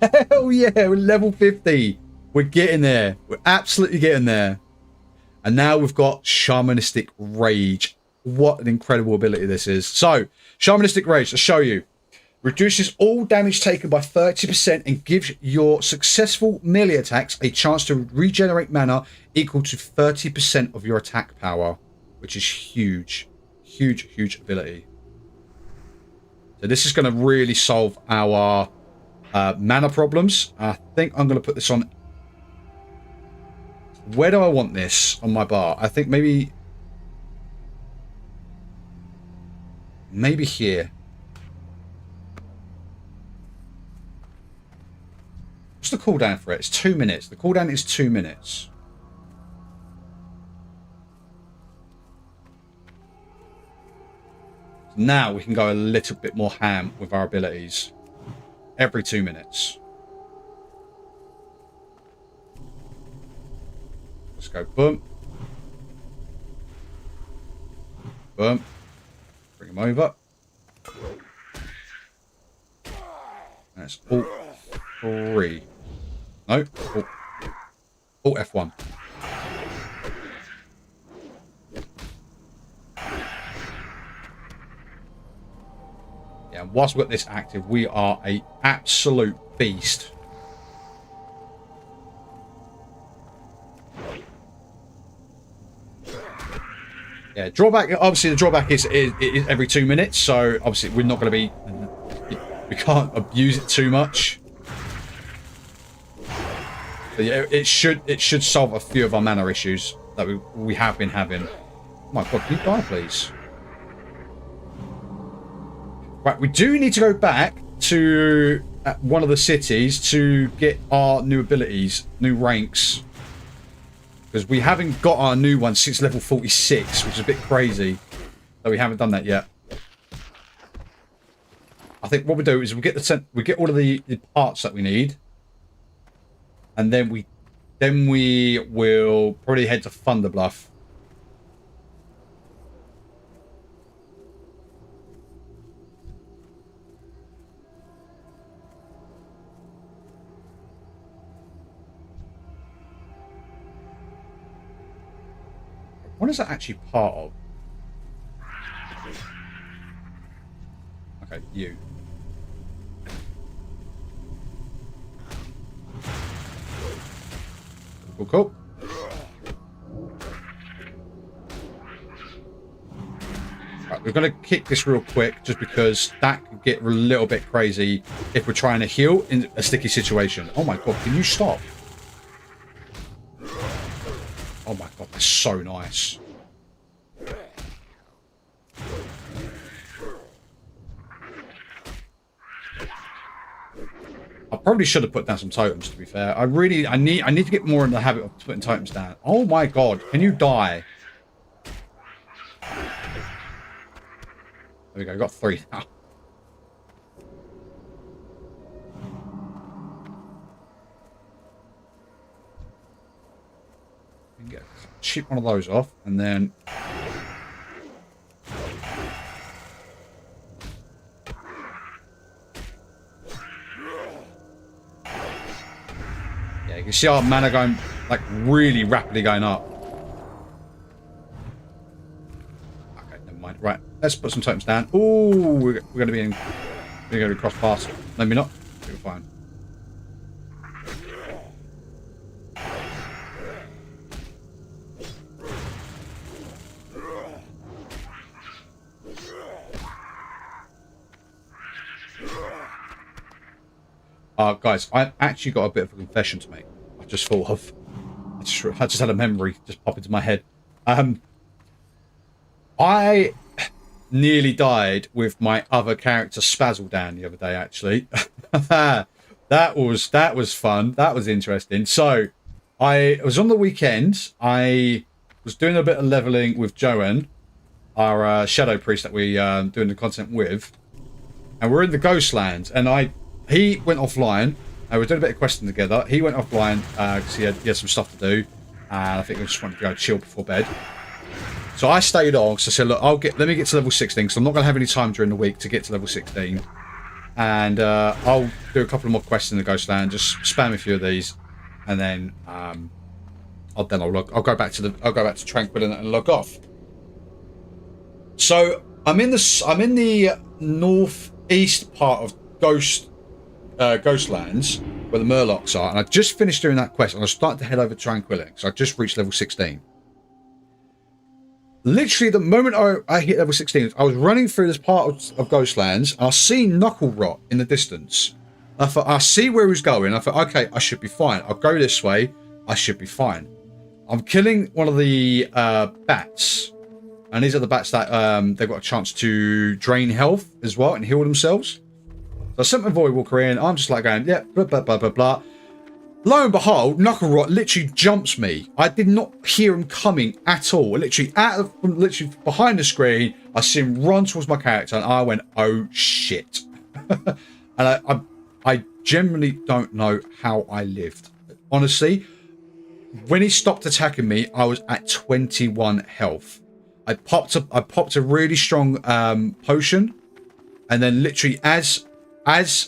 Hell yeah, we're level 50. We're getting there. We're absolutely getting there. And now we've got Shamanistic Rage. What an incredible ability this is. So, Shamanistic Rage, to show you. Reduces all damage taken by 30% and gives your successful melee attacks a chance to regenerate mana equal to 30% of your attack power. Which is huge. Huge, huge ability. So this is going to really solve our mana problems. I think I'm going to put this on... Where do I want this on my bar? I think maybe here. What's the cooldown for it? It's 2 minutes. The cooldown is 2 minutes. Now we can go a little bit more ham with our abilities. Every 2 minutes. Let's go boom. Boom. Bring him over. That's Alt 3. No. Alt F1. Yeah, and whilst we've got this active, we are an absolute beast. Yeah, drawback. Obviously, the drawback is every 2 minutes. So obviously, we're not going to be. We can't abuse it too much. But yeah, it should solve a few of our mana issues that we have been having. Oh my god, can you die, please? Right, we do need to go back to one of the cities to get our new abilities, new ranks. Because we haven't got our new one since level 46, which is a bit crazy that we haven't done that yet. I think what we do is we get all of the parts that we need, and then we will probably head to Thunderbluff. What is that actually part of? Okay, you. Cool, cool. Right, we're going to kick this real quick just because that could get a little bit crazy if we're trying to heal in a sticky situation. Oh my god, can you stop? Oh my god, that's so nice. I probably should have put down some totems, to be fair. I need to get more in the habit of putting totems down. Oh my god, can you die? There we go, we've got 3 now. Get chip one of those off, and then yeah, you can see our mana going like really rapidly going up. Okay, never mind. Right, let's put some totems down. Ooh, we're going to be in. We're going to cross past. Maybe not. We're fine. Guys, I've actually got a bit of a confession to make. I just thought of. I just had a memory just pop into my head. I nearly died with my other character Spazzledan the other day. Actually, that was fun. That was interesting. So, I was on the weekend. I was doing a bit of leveling with Joanne, our shadow priest that we doing the content with, and we're in the Ghostlands, and he went offline. We were doing a bit of questing together. He went offline because he had some stuff to do, and I think we just wanted to go chill before bed. So I stayed on. So I said, look, let me get to level 16, because I'm not going to have any time during the week to get to level 16, and I'll do a couple of more quests in the Ghostland, just spam a few of these, and then I'll go back to Tranquil and log off. So I'm in the northeast part of Ghostlands, where the Murlocs are, and I just finished doing that quest, and I was starting to head over to Tranquility, so I just reached level 16. Literally, the moment I hit level 16, I was running through this part of Ghostlands, and I see Knuckle Rot in the distance. I thought, I see where he's going. I thought, okay, I should be fine. I'll go this way. I should be fine. I'm killing one of the bats, and these are the bats that they've got a chance to drain health as well and heal themselves. So I sent my Void Walker in. I'm just like going, yeah, blah, blah, blah, blah, blah. Lo and behold, Knuckle Rot literally jumps me. I did not hear him coming at all. Literally behind the screen, I see him run towards my character, and I went, oh shit. And I genuinely don't know how I lived. Honestly, when he stopped attacking me, I was at 21 health. I popped a really strong potion, and then literally as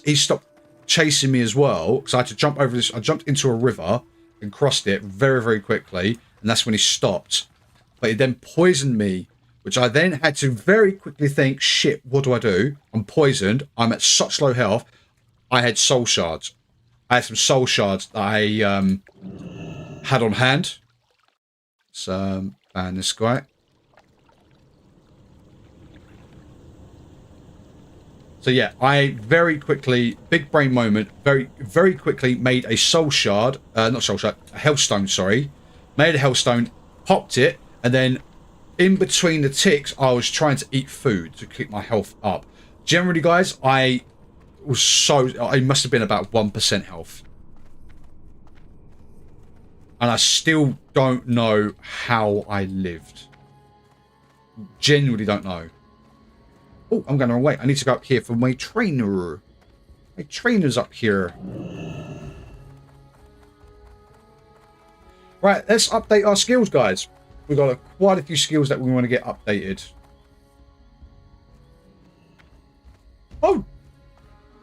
he stopped chasing me as well, because I had to jump over this. I jumped into a river and crossed it very, very quickly, and that's when he stopped. But he then poisoned me, which I then had to very quickly think, shit, what do I do? I'm poisoned. I'm at such low health. I had soul shards. I had some soul shards that I had on hand. So, ban this guy. So yeah, I very quickly, big brain moment, very, very quickly made a soul shard, not soul shard, a hellstone, sorry. Made a hellstone, popped it, and then in between the ticks, I was trying to eat food to keep my health up. Generally, guys, I must have been about 1% health. And I still don't know how I lived. Genuinely don't know. Oh, I'm going the wrong way. I need to go up here for my trainer. My trainer's up here. Right, let's update our skills, guys. We've got quite a few skills that we want to get updated. Oh!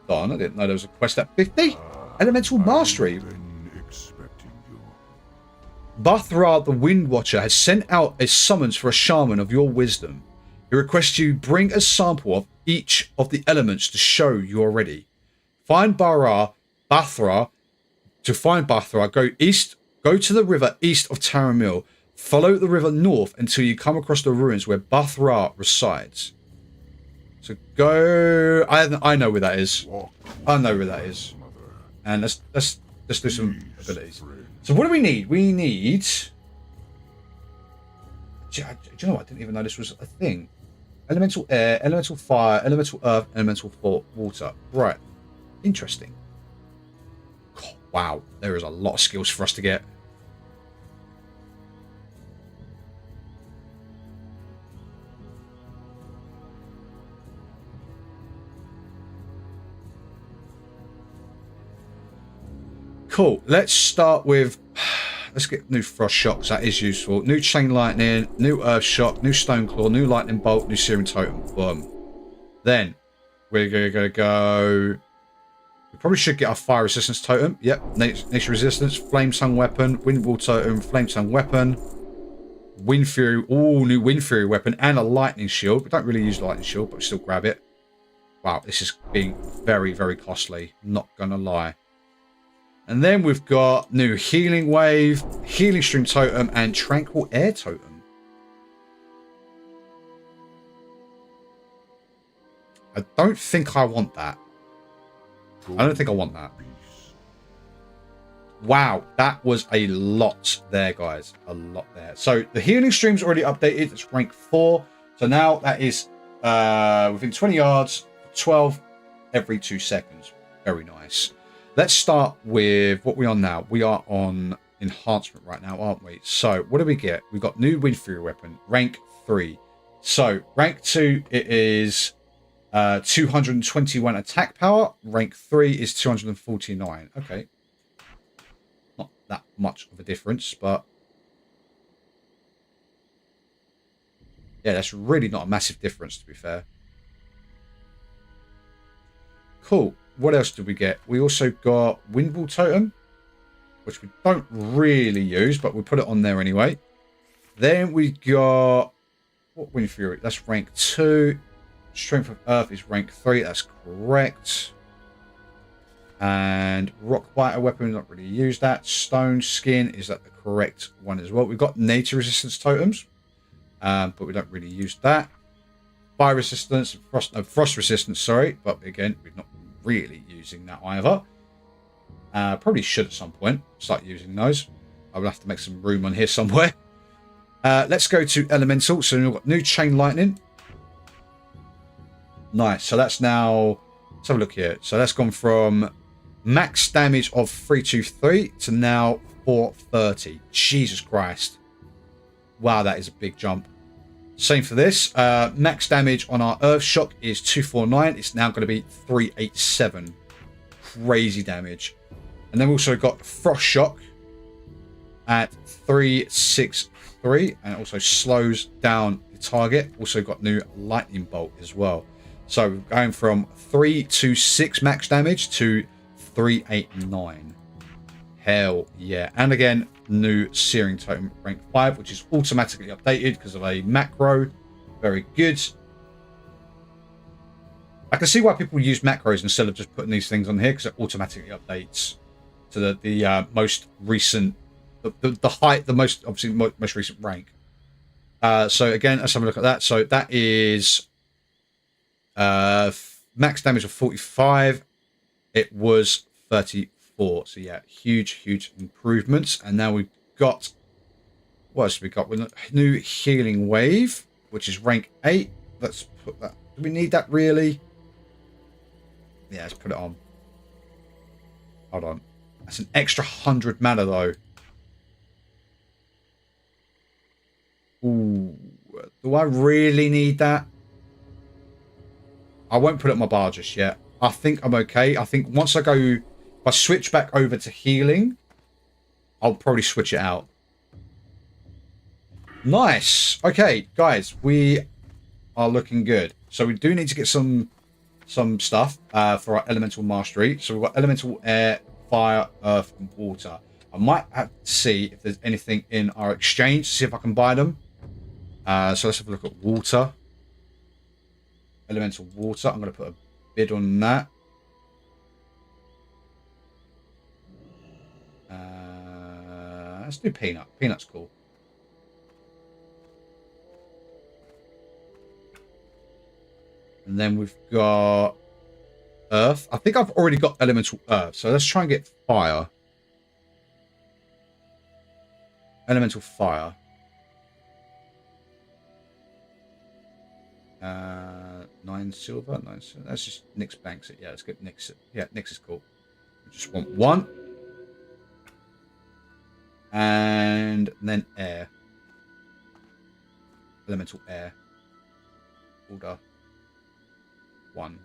Darn, I didn't know there was a quest at 50. Elemental Mastery. Bathra the Wind Watcher has sent out a summons for a shaman of your wisdom. He requests you bring a sample of each of the elements to show you are ready. Find Bathra. To find Bathra, go to the river east of Taramil. Follow the river north until you come across the ruins where Bathra resides. So go. I know where that is. I know where that is. And let's do some abilities. So what do we need? We need. Do you know what? I didn't even know this was a thing. Elemental air, elemental fire, elemental earth, elemental water. Right. Interesting. God, wow. There is a lot of skills for us to get. Cool. Let's start with. Let's get new frost shocks. That is useful. New chain lightning, new earth shock, new stone claw, new lightning bolt, new searing totem. Boom. Then we're gonna go. We probably should get our fire resistance totem. Yep. Nature resistance, flame tongue weapon, wind wall totem, flame tongue weapon, wind fury. All new wind fury weapon and a lightning shield. We don't really use lightning shield, but we still grab it. Wow, this is being very, very costly. Not gonna lie. And then we've got new healing wave, healing stream totem, and tranquil air totem. I don't think I want that. I don't think I want that. Wow, that was a lot there, guys. A lot there. So the healing stream's already updated. It's rank 4. So now that is within 20 yards, 12 every 2 seconds. Very nice. Let's start with what we're on now. We are on enhancement right now, aren't we? So what do we get? We've got new wind fury weapon, rank 3. So rank 2, it is 221 attack power. Rank 3 is 249. Okay. Not that much of a difference, but yeah, that's really not a massive difference, to be fair. Cool. What else did we get? We also got wind wall totem, which we don't really use, but we put it on there anyway. Then we got what wind fury? That's rank 2. Strength of earth is rank 3. That's correct. And rock biter weapon, not really use that. Stone skin, is that the correct one as well? We've got nature resistance totems, but we don't really use that. Fire resistance, frost resistance, sorry, but again, we're not really using that either. Probably should at some point start using those. I will have to make some room on here somewhere. Let's go to elemental. So we've got new chain lightning. Nice. So that's now, let's have a look here. So that's gone from max damage of 323 to now 430. Jesus Christ. Wow, that is a big jump. Same for this. Max damage on our earth shock is 249. It's now going to be 387. Crazy damage. And then we also got frost shock at 363, and it also slows down the target. Also got new lightning bolt as well. So going from 3 to 6 max damage to 389. Hell yeah. And again, new searing totem rank 5, which is automatically updated because of a macro. Very good. I can see why people use macros instead of just putting these things on here, because it automatically updates to the most recent, the most obviously most recent rank. So again, let's have a look at that. So that is max damage of 45. It was 34. So yeah, huge improvements. And now we've got, what else have we got? With new healing wave, which is rank 8. Let's put that. Do we need that really? Yeah, let's put it on. Hold on. That's an extra 100 mana though. Ooh, do I really need that? I won't put it on my bar just yet. I think I'm okay. I think once I go, if I switch back over to healing, I'll probably switch it out. Nice. Okay, guys, we are looking good. So we do need to get some stuff for our elemental mastery. So we've got elemental air, fire, earth, and water. I might have to see if there's anything in our exchange, see if I can buy them. So let's have a look at water. Elemental water. I'm going to put a bid on that. Let's do peanut. Peanut's cool. And then we've got earth. I think I've already got elemental earth. So let's try and get fire. Elemental fire. 9 silver. 9 silver. Let's just Nix banks it. Yeah, let's get Nix it. Yeah, Nix is cool. We just want 1. And then air. Elemental air. Order. 1.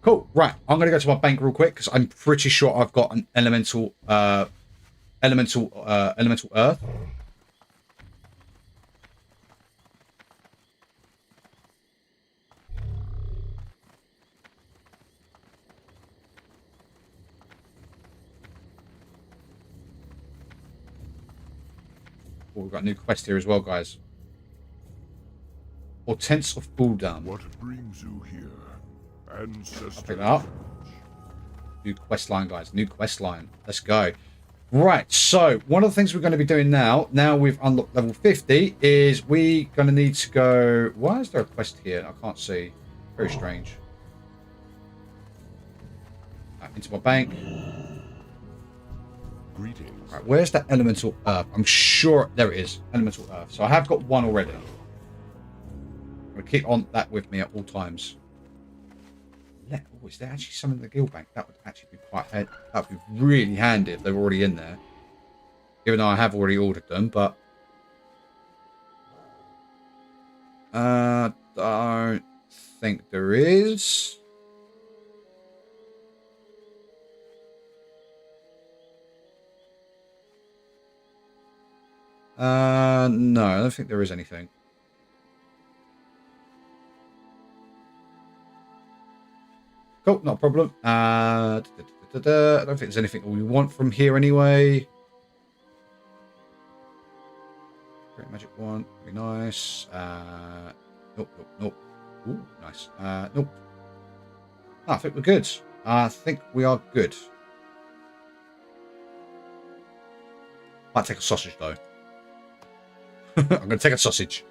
Cool. Right. I'm going to go to my bank real quick because I'm pretty sure I've got an elemental earth. Oh, we've got a new quest here as well, guys. Or Tents of Bulldam. What brings you here? Ancestors. I'll pick that up. New quest line, guys. New quest line. Let's go. Right. So one of the things we're going to be doing now we've unlocked level 50, is we going to need to go. Why is there a quest here? I can't see. Very strange. Into my bank. Greetings. Right, where's that elemental earth? I'm sure there it is. Elemental earth. So I have got 1 already. I'm going to keep on that with me at all times. Oh, is there actually some in the guild bank? That would actually be that would be really handy if they were already in there. Even though I have already ordered them, but don't think there is. No, I don't think there is anything. Cool, not a problem. I don't think there's anything we want from here anyway. Great magic wand, very nice. Nope. Ooh, nice. Nope. I think we're good. I think we are good. Might take a sausage though. I'm going to take a sausage.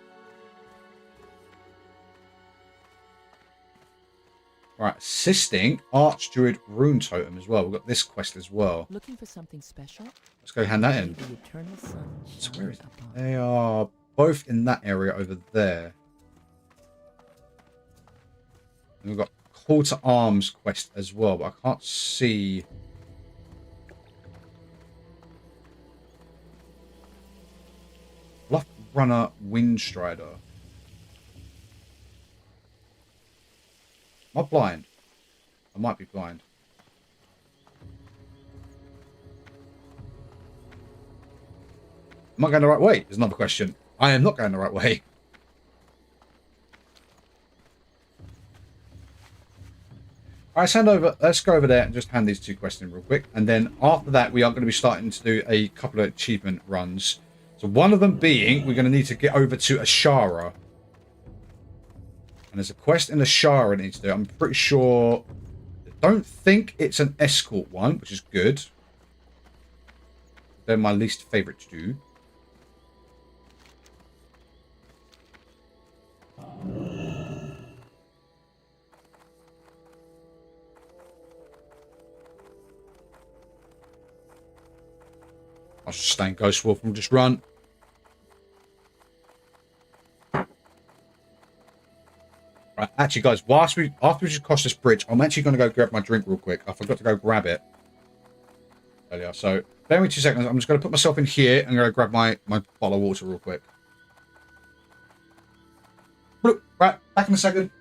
Right, assisting Archdruid Rune Totem as well. We've got this quest as well. Looking for something special? Let's go hand that in. The eternal sun So where is it? shines They are both in that area over there. And we've got Call to Arms quest as well, but I can't see. Bluff Runner Windstrider. Am I blind? I might be blind. Am I going the right way? Is another question. I am not going the right way. All right, let's go over there and just hand these 2 quests in real quick. And then after that, we are going to be starting to do a couple of achievement runs. So one of them being, we're going to need to get over to Ashara. And there's a quest in Ashara I need to do. I'm pretty sure... I don't think it's an escort one, which is good. They're my least favourite to do. I'll just stay in Ghost Wolf and just run. Right, actually, guys, after we just cross this bridge, I'm actually going to go grab my drink real quick. I forgot to go grab it earlier. So, bear with me 2 seconds. I'm just going to put myself in here and going to grab my bottle of water real quick. Right, back in a second.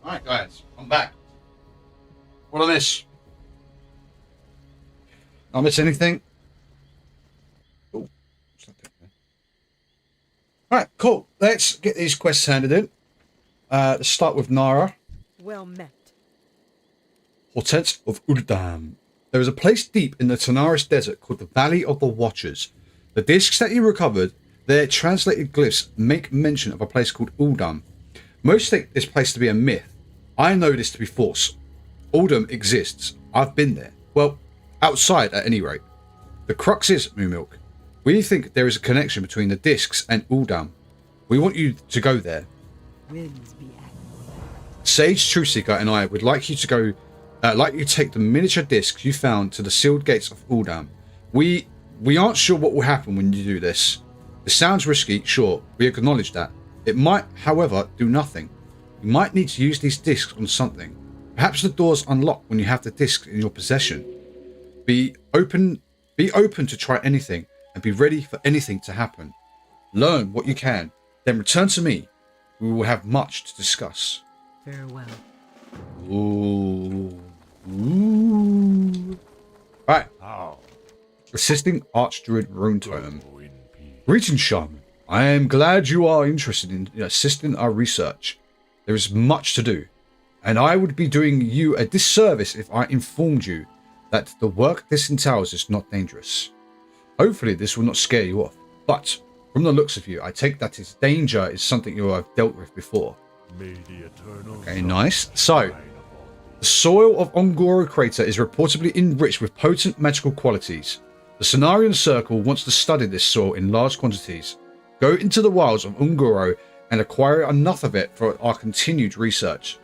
Alright, guys, I'm back. What on this? Did I miss anything? Oh, alright, cool. Let's get these quests handed in. Let's start with Nara. Well met. Hortense of Uldam. There is a place deep in the Tanaris Desert called the Valley of the Watchers. The discs that you recovered, their translated glyphs make mention of a place called Uldam. Most think this place to be a myth. I know this to be false. Uldam exists. I've been there. Well, outside at any rate. The crux is, Moo Milk, we think there is a connection between the discs and Uldam. We want you to go there. Winds be at. Sage Truthseeker and I would like you to go, like you take the miniature discs you found to the sealed gates of Uldam. We aren't sure what will happen when you do this. It sounds risky, sure, we acknowledge that. It might, however, do nothing. You might need to use these discs on something. Perhaps the doors unlock when you have the discs in your possession. Be open to try anything and be ready for anything to happen. Learn what you can, then return to me. We will have much to discuss. Farewell. Ooh. Ooh. Right. How? Assisting Archdruid Rune Totem. Go in peace. Greetings, Shaman. I am glad you are interested in assisting our research. There is much to do, and I would be doing you a disservice if I informed you that the work this entails is not dangerous. Hopefully this will not scare you off, but from the looks of you, I take that its danger is something you have dealt with before. May the eternal Okay, nice. So, the The soil of Ongoro Crater is reportedly enriched with potent magical qualities. The Cenarian Circle wants to study this soil in large quantities. Go into the wilds of Ongoro and acquire enough of it for our continued research.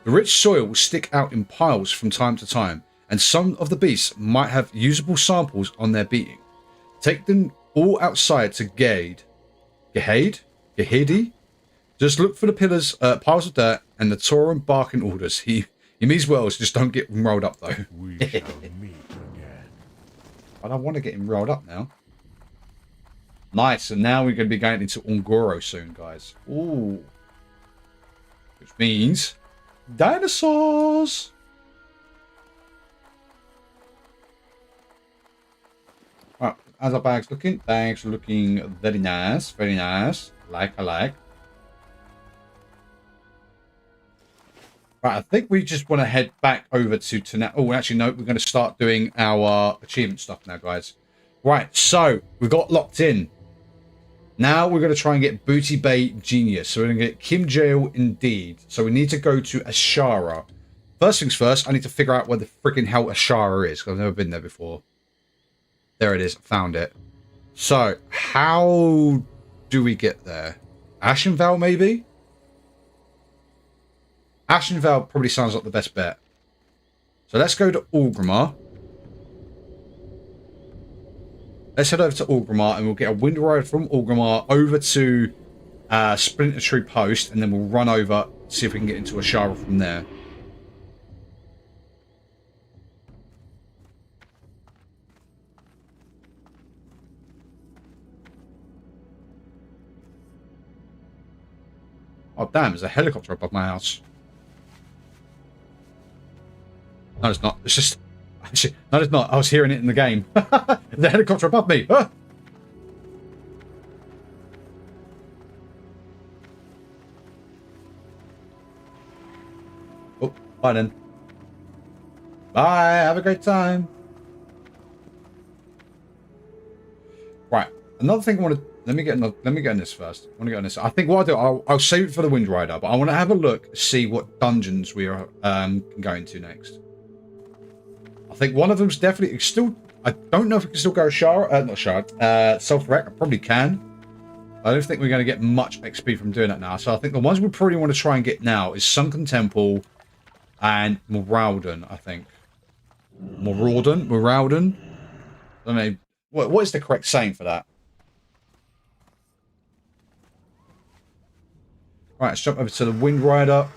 The rich soil will stick out in piles from time to time, and some of the beasts might have usable samples on their beating. Take them all outside to Gehedi? Just look for the pillars, piles of dirt, and the Tauran barking orders. He means well, so just don't get him rolled up though. We shall meet again. I don't want to get him rolled up now. Nice, and now we're going to be going into Ongoro soon, guys. Ooh. Which means dinosaurs. Right, how's our bags looking? Bags looking very nice, very nice. I like. Right, I think we just want to head back over to tonight. Oh, actually, no, we're going to start doing our achievement stuff now, guys. Right, so we got locked in. Now we're going to try and get Booty Bay Genius. So we're going to get Kim Jail Indeed. So we need to go to Ashara. First things first, I need to figure out where the freaking hell Ashara is, because I've never been there before. There it is. Found it. So, how do we get there? Ashenvale, maybe? Ashenvale probably sounds like the best bet. So let's go to Orgrimmar. Let's head over to Orgrimmar and we'll get a wind ride from Orgrimmar over to Splinter Tree Post, and then we'll run over, see if we can get into Ashara from there. Oh damn, there's a helicopter above my house. No, it's not. It's just... No, it's not. I was hearing it in the game. The helicopter above me. Ah! Oh, bye then. Bye. Have a great time. Right. Another thing I want to... Let me get on this first. I want to get on this. I think what I'll do, I'll save it for the Wind Rider, but I want to have a look, see what dungeons we are going to next. I think one of them's definitely still... I don't know if we can still go Self-Wreck. I probably can. I don't think we're going to get much XP from doing that now. So I think the ones we probably want to try and get now is Sunken Temple and Moralden, I think. Moralden? I don't know. What is the correct saying for that? Right, let's jump over to the Wind Rider.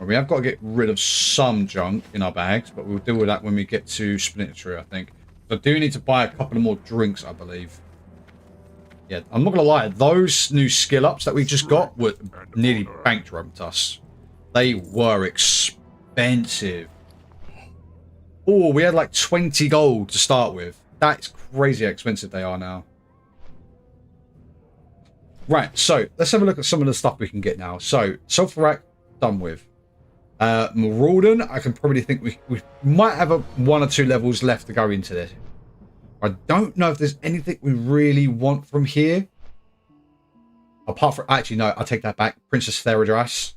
We have got to get rid of some junk in our bags, but we'll deal with that when we get to Splinter Tree, I think. I do need to buy a couple of more drinks, I believe. Yeah, I'm not going to lie. Those new skill ups that we just got were nearly bankrupt us. They were expensive. Oh, we had like 20 gold to start with. That's crazy how expensive they are now. Right, so let's have a look at some of the stuff we can get now. So, Self-Rack, done with. Marauden, I can probably think we might have one or two levels left to go into this. I don't know if there's anything we really want from here. Apart from... Actually, no, I take that back. Princess Theradras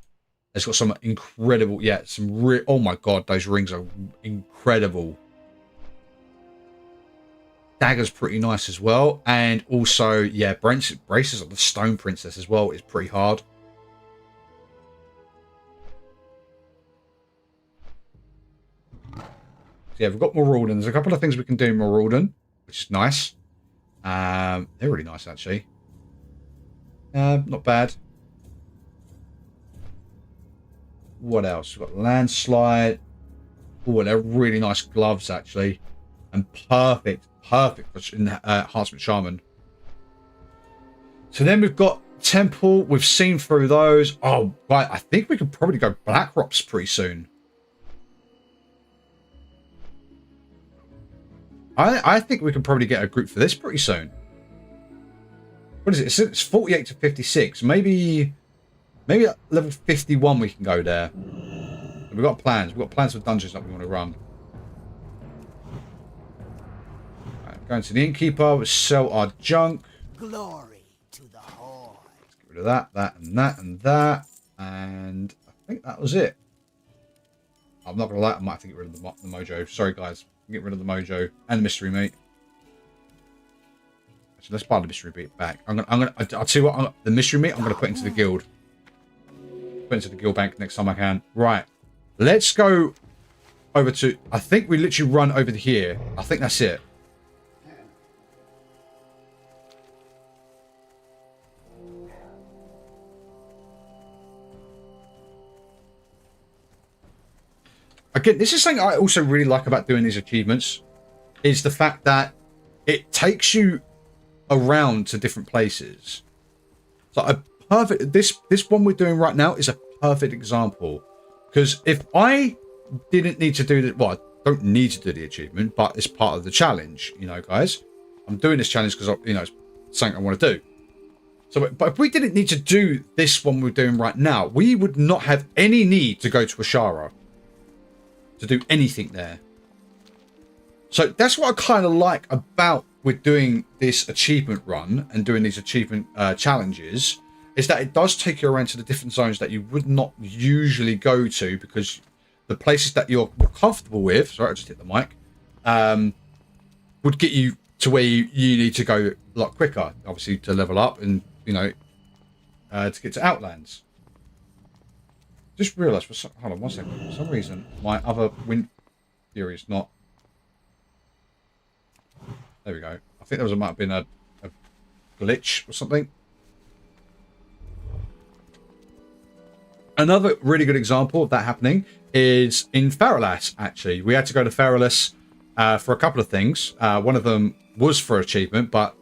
has got some incredible... Yeah, some... Oh my god, those rings are incredible. Dagger's pretty nice as well. And also, yeah, Braces of the Stone Princess as well is pretty hard. Yeah, we've got Marauden. There's a couple of things we can do in Marauden, which is nice. They're really nice, actually. Not bad. What else? We've got Landslide. Oh, they're really nice gloves, actually. And perfect for Enhancement Shaman. So then we've got Temple. We've seen through those. Oh, right. I think we could probably go Black Rocks pretty soon. I think we can probably get a group for this pretty soon. What is it? It's 48 to 56. Maybe at level 51 we can go there. We've got plans. We've got plans for dungeons that we want to run. Going to the innkeeper. We'll sell our junk. Glory to the Horde. Get rid of that, that, and that, and that. And I think that was it. I'm not going to lie. I might have to get rid of the mojo. Sorry, guys. Get rid of the mojo and the mystery meat. Actually, let's buy the mystery meat back. I'll tell you what. The mystery meat, I'm going to put into the guild. Put into the guild bank next time I can. Right. Let's go over to... I think we literally run over to here. I think that's it. Again, this is something I also really like about doing these achievements, is the fact that it takes you around to different places. So a perfect this one we're doing right now is a perfect example, because if I didn't need to do that, well, I don't need to do the achievement, but it's part of the challenge, you know, guys. I'm doing this challenge because you know, it's something I want to do. So, but if we didn't need to do this one we're doing right now, we would not have any need to go to Ashara to do anything there. So that's what I kind of like about with doing this achievement run and doing these achievement challenges, is that it does take you around to the different zones that you would not usually go to, because the places that you're more comfortable with, sorry, I just hit the mic, would get you to where you need to go a lot quicker, obviously, to level up and, you know, to get to Outlands. Just realised, hold on one second, for some reason my other wind fury is not. There we go. I think there might have been a glitch or something. Another really good example of that happening is in Feralas, actually. We had to go to Feralas for a couple of things. One of them was for achievement, but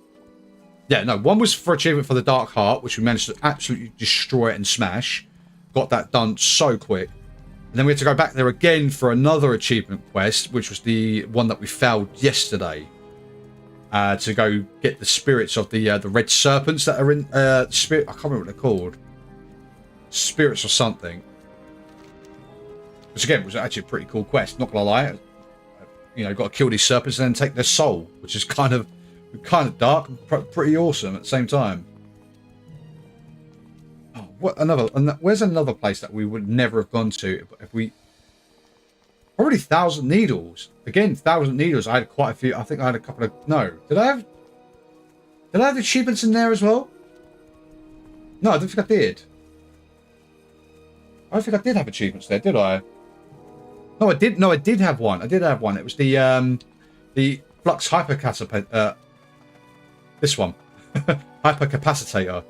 yeah, no, one was for achievement for the Dark Heart, which we managed to absolutely destroy it and smash. Got that done so quick. And then we had to go back there again for another achievement quest, which was the one that we failed yesterday. To go get the spirits of the red serpents that are in spirit. I can't remember what they're called. Spirits or something. Which again was actually a pretty cool quest. Not gonna lie. You know, got to kill these serpents and then take their soul, which is kind of dark, and pretty awesome at the same time. Oh, what another? Where's another place that we would never have gone to if we? Probably Thousand Needles. Again, Thousand Needles. I had quite a few. I think I had a couple of. No, did I have achievements in there as well? No, I don't think I did. I don't think I did have achievements there, did I? No, I did. No, I did have one. I did have one. It was the Flux Hypercapacitator. This one, Hypercapacitator.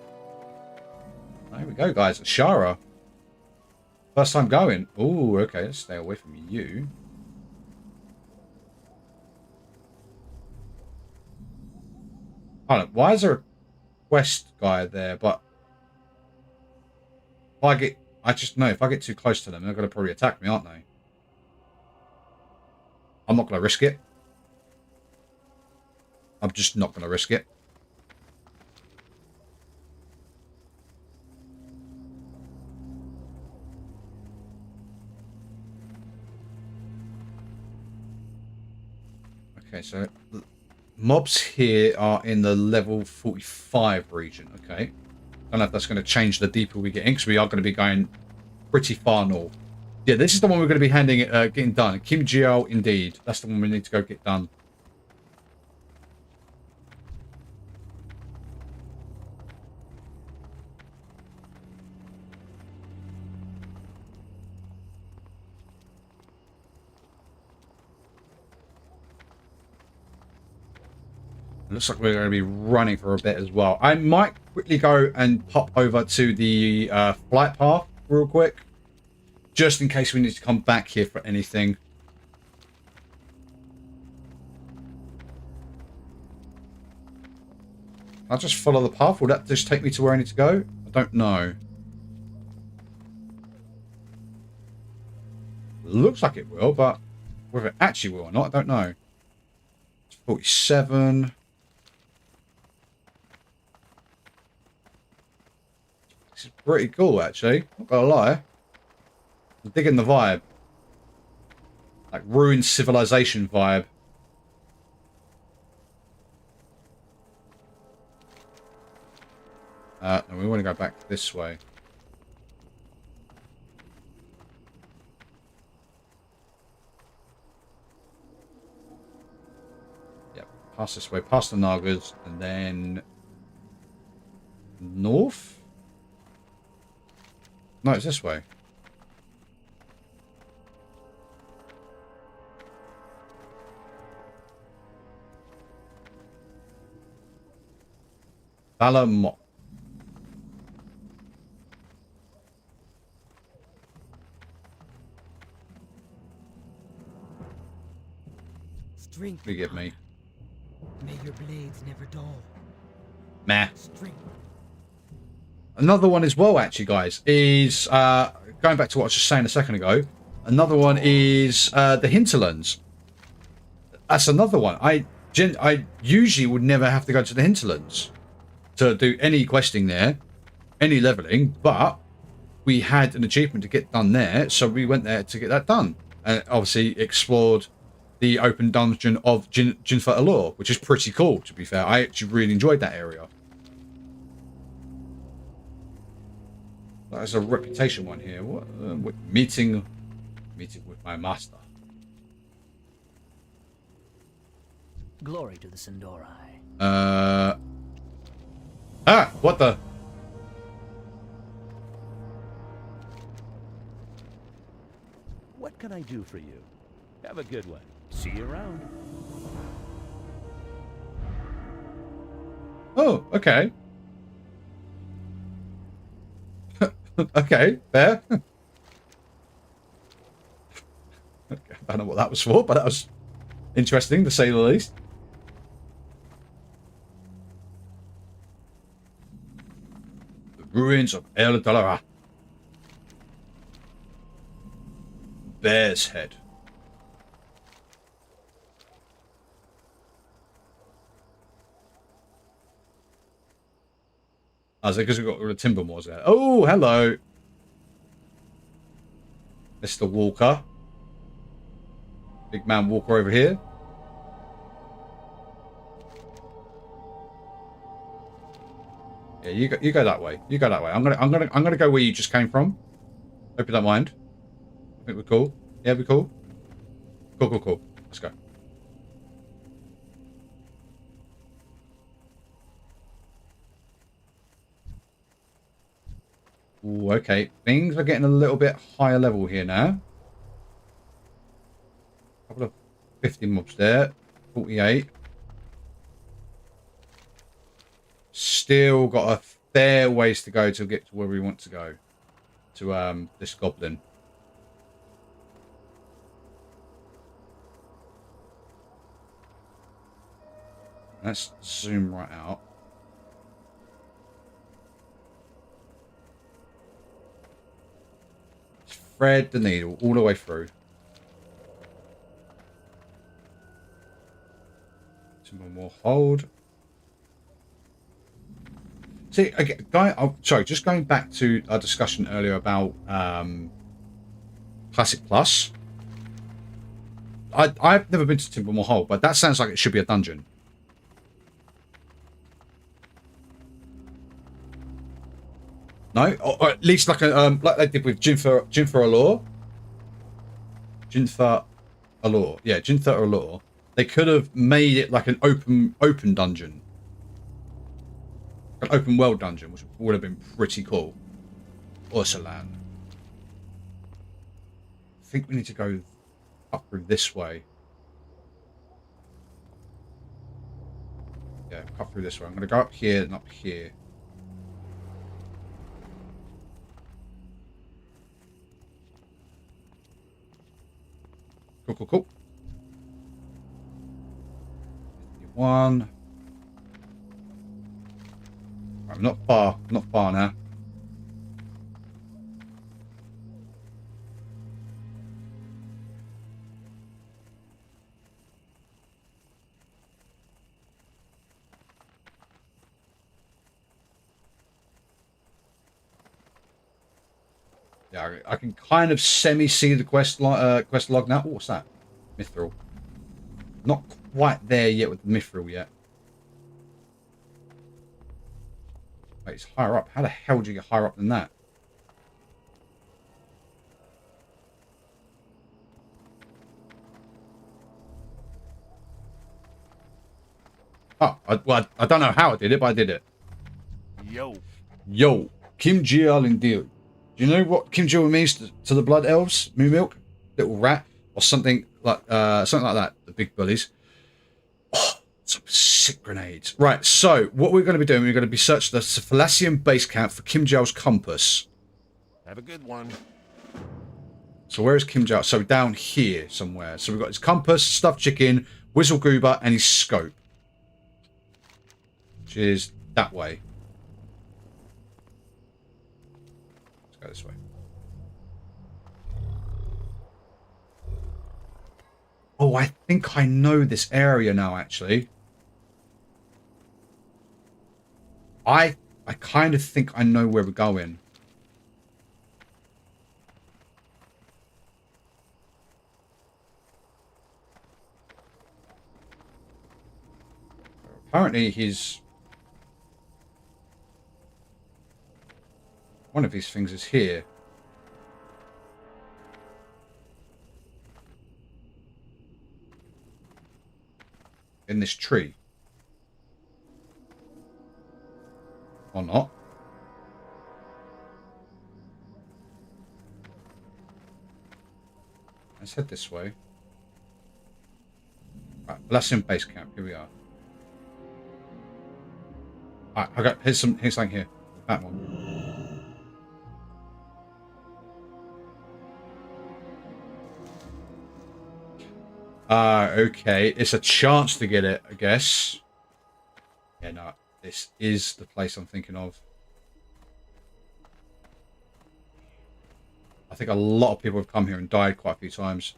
There we go, guys. Shara. First time going. Oh, okay. Let's stay away from you. Hold on. Why is there a quest guy there? But if I just know if I get too close to them, they're going to probably attack me, aren't they? I'm not going to risk it. I'm just not going to risk it. Okay, so mobs here are in the level 45 region. Okay. I don't know if that's going to change the deeper we get in, because we are going to be going pretty far north. Yeah, this is the one we're going to be getting done. Kim Jiao, indeed. That's the one we need to go get done. It looks like we're going to be running for a bit as well. I might quickly go and pop over to the flight path real quick, just in case we need to come back here for anything. I'll just follow the path. Will that just take me to where I need to go? I don't know. Looks like it will, but whether it actually will or not, I don't know. It's 47. This is pretty cool, actually. Not gonna lie. I'm digging the vibe. Like ruined civilization vibe. And we want to go back this way. Yep, past this way, past the Nagas, and then north? No, it's this way. Balamok. Strength. Forgive me. May your blades never dull. Meh. Strength. Another one as well, actually, guys, is going back to what I was just saying a second ago. Another one is the hinterlands. That's another one. I usually would never have to go to the hinterlands to do any questing there, any leveling, but we had an achievement to get done there, so we went there to get that done. And obviously explored the open dungeon of Jinfa Allure, which is pretty cool, to be fair. I actually really enjoyed that area. There's a reputation one here. What? Meeting with my master. Glory to the Sindori. What the? What can I do for you? Have a good one. See you around. Oh, okay. Okay, fair. Okay, I don't know what that was for, but that was interesting to say the least. The ruins of El Dalara. Bear's Head. Oh, is it because we've got the timber moors there? Oh, hello. Mr. Walker. Big man Walker over here. Yeah, you go that way. You go that way. I'm gonna go where you just came from. Hope you don't mind. I think we're cool. Yeah, we're cool. Cool. Let's go. Ooh, okay. Things are getting a little bit higher level here now. Couple of 50 mobs there. 48. Still got a fair ways to go to get to where we want to go. To this goblin. Let's zoom right out. Thread the needle all the way through. Some more hold. See, again, sorry, just going back to our discussion earlier about Classic Plus. I've never been to Timbermore Hole, but that sounds like it should be a dungeon. No, or at least like a like they did with Jinfa Allure. Jinfa Allure, yeah, Jinfa Allure. They could have made it like an open dungeon, an open world dungeon, which would have been pretty cool. Ursulan. I think we need to go up through this way. Yeah, up through this way. I'm going to go up here and up here. Cool. 51. I'm not far now. Yeah, I can kind of semi-see the quest log now. Oh, what's that? Mithril. Not quite there yet with the Mithril yet. Wait, it's higher up. How the hell do you get higher up than that? Oh, I don't know how I did it, but I did it. Yo, Kim Jialindil. Do you know what Kim Jial means to the Blood Elves? Moo Milk? Little rat? Or something like that. The big bullies. Oh, some sick grenades. Right, so what we're going to be doing, we're going to be searching the Cephalacian base camp for Kim Jial's compass. Have a good one. So where is Kim Jial? So down here somewhere. So we've got his compass, stuffed chicken, whistle goober, and his scope. Which is that way. Let's go this way. Oh, I think I know this area now, actually. I kind of think I know where we're going. Apparently he's... One of these things is here. In this tree. Or not. Let's head this way. Right, Blessing base camp. Here we are. Alright, I got here's something here. That one. Okay. It's a chance to get it, I guess. Yeah, no. This is the place I'm thinking of. I think a lot of people have come here and died quite a few times.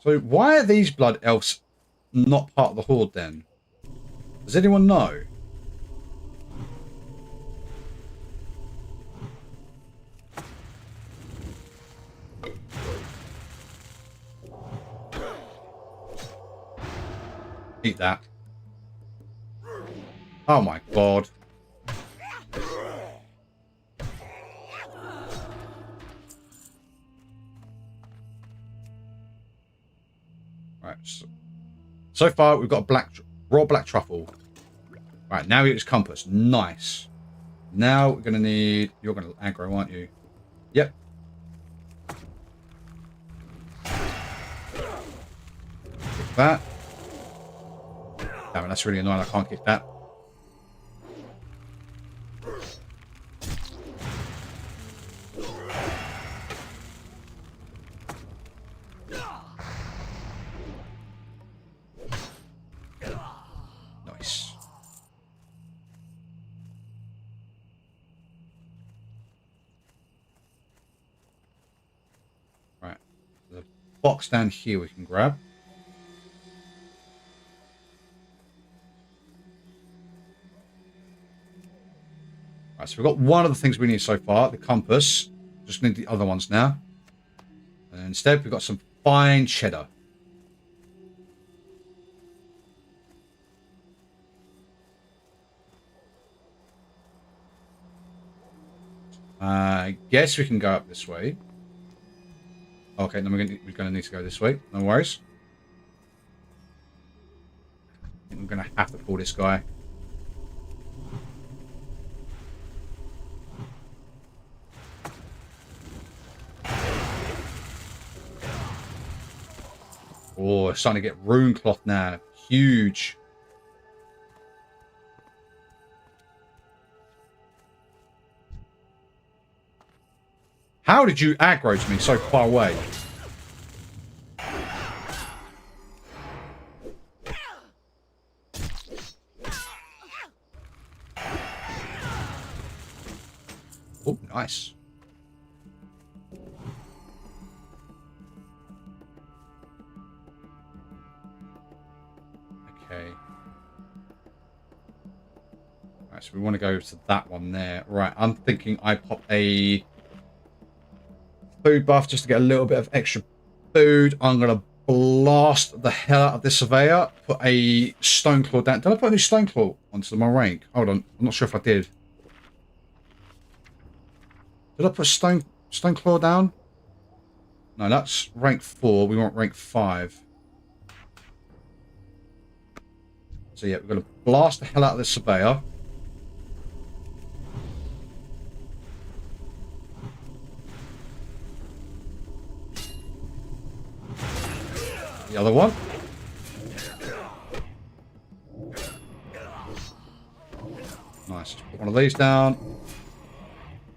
So why are these blood elves not part of the horde then? Does anyone know? Eat that. Oh my god. Right. So far we've got a raw black truffle. Right, now we get his compass. Nice. Now we're gonna need... You're gonna aggro, aren't you? Yep. Take that. Damn it, that's really annoying. I can't kick that. Nice. Right. There's a box down here we can grab. Right, so we've got one of the things we need so far, the compass. Just need the other ones now. And instead, we've got some fine cheddar. I guess we can go up this way. Okay, then we're going to need to go this way. No worries. I think we're going to have to pull this guy. Oh, it's starting to get rune cloth now. Huge. How did you aggro to me so far away? Oh, nice. Okay. Right, so we want to go to that one there. Right, I'm thinking I pop a food buff just to get a little bit of extra food. I'm going to blast the hell out of this surveyor. Put a stone claw down. Did I put any stone claw onto my rank? Hold on. I'm not sure if I did. Did I put stone claw down? No, that's rank 4. We want rank 5. So yeah, we're going to blast the hell out of this surveyor. The other one. Nice. Put one of these down.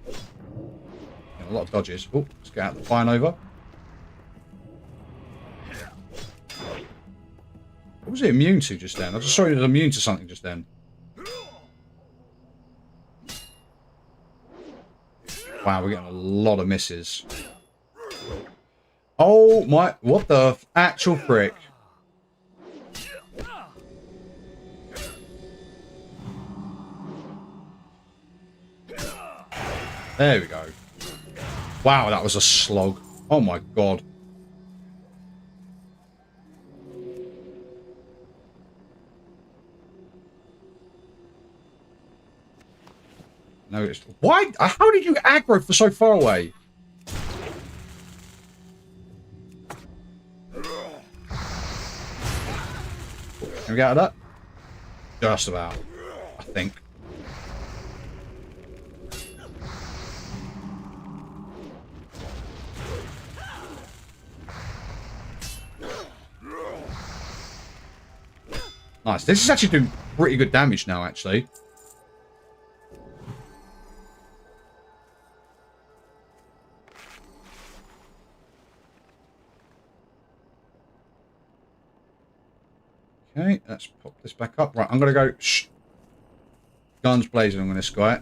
Yeah, a lot of dodges. Oh, let's get out the fire nova. What was it immune to just then? I just saw it was immune to something just then. Wow, we're getting a lot of misses. Oh my, what the actual frick? There we go. Wow, that was a slog. Oh my god. No, it's... Why? How did you aggro for so far away? Can we get out of that? Just about, I think. Nice. This is actually doing pretty good damage now, actually. Okay, let's pop this back up. Right, I'm going to go... Shh. Guns blazing on this guy.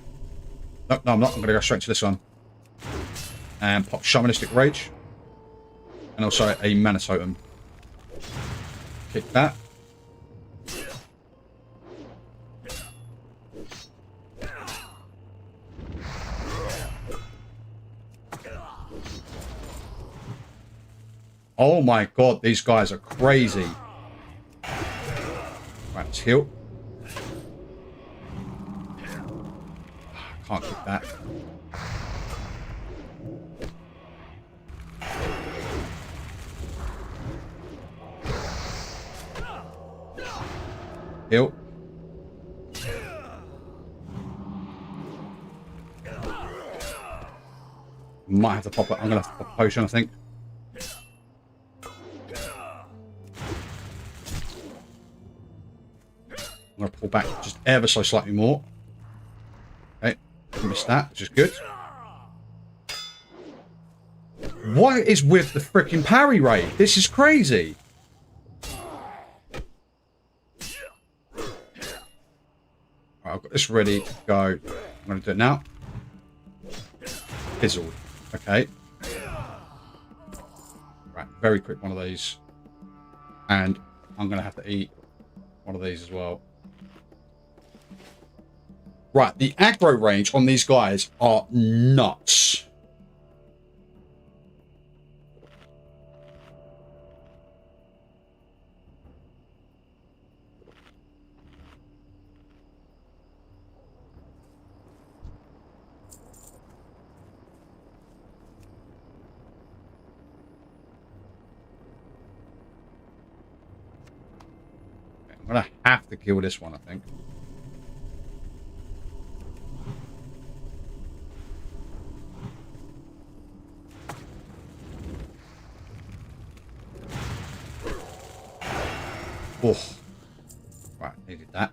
No, I'm not. I'm going to go straight to this one. And pop Shamanistic Rage. And also a Mana Totem. Kick that. Oh my god, these guys are crazy. Right, let's heal. Can't kick that. Heal. Might have to pop it. I'm going to have to pop a potion, I think. I'm going to pull back just ever so slightly more. Okay, missed that, which is good. What is with the freaking parry rate? This is crazy. Right, I've got this ready to go. I'm going to do it now. Fizzled. Okay. Right, very quick one of these. And I'm going to have to eat one of these as well. Right, the aggro range on these guys are nuts. I'm going to have to kill this one, I think. Oh, right, needed that.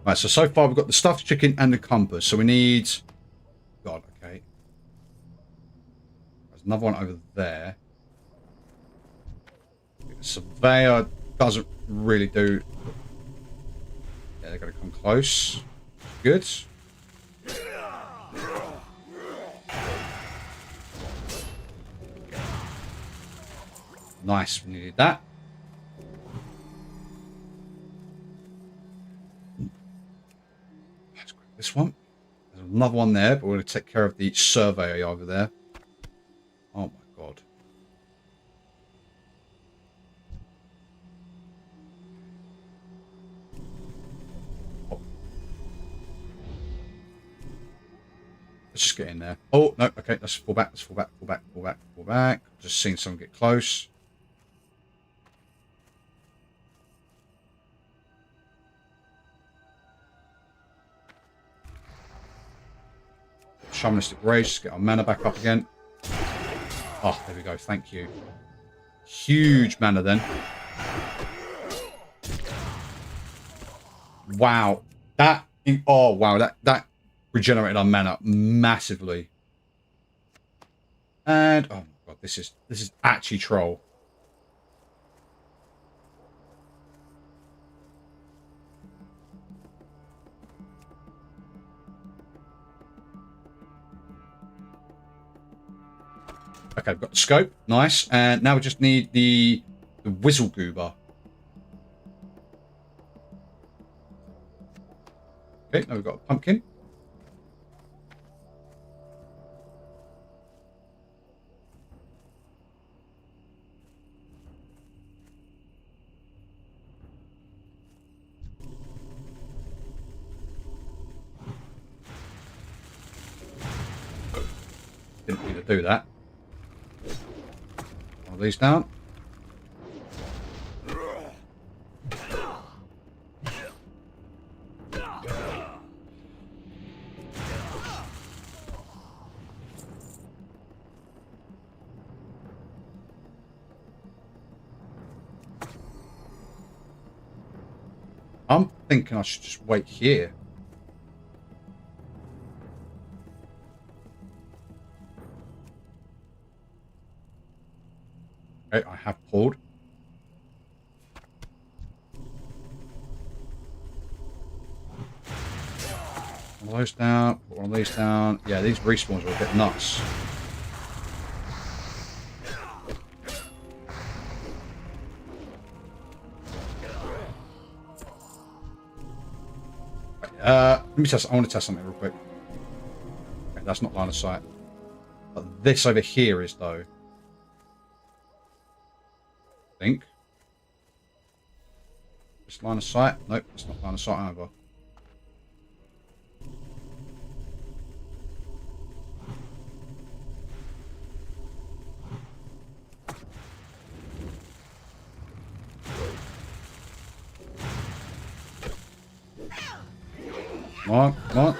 Right, so far we've got the stuffed chicken and the compass. So we need... God, okay. There's another one over there. The surveyor doesn't really do... Yeah, they're going to come close. Good. Nice, we needed that. Let's grab this one. another one there, but we're going to take care of the surveyor over there. Oh my god. Oh. Let's just get in there. Oh, no, okay, let's fall back, let's fall back, fall back, fall back, fall back. Just seen someone get close. Shamanistic Rage, just get our mana back up again. Oh, there we go, thank you. Huge mana then. Wow. Oh wow, that regenerated our mana massively. And oh my god, this is actually troll. Okay, we've got the scope. Nice. And now we just need the Whizzle Goober. Okay, now we've got a pumpkin. Didn't need to do that. These down. I'm thinking I should just wait here. Okay, I have pulled. One of those down, put one of these down. Yeah, these respawns are a bit nuts. Let me test. I want to test something real quick. Okay, that's not line of sight. But this over here is though. I think. This line of sight? Nope, it's not line of sight either. Come on, come on.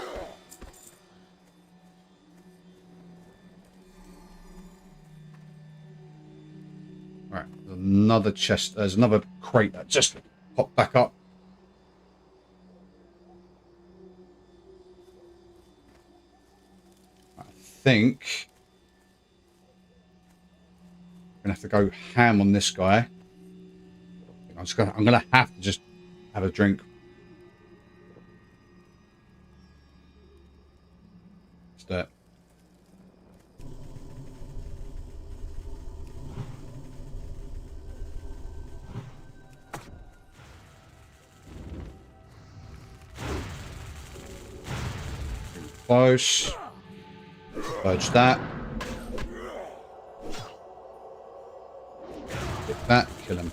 Alright, another chest. There's another crate that just popped back up. I think I'm gonna have to go ham on this guy. I'm gonna have to just have a drink. That. Close. Purge that. Get that. Kill him.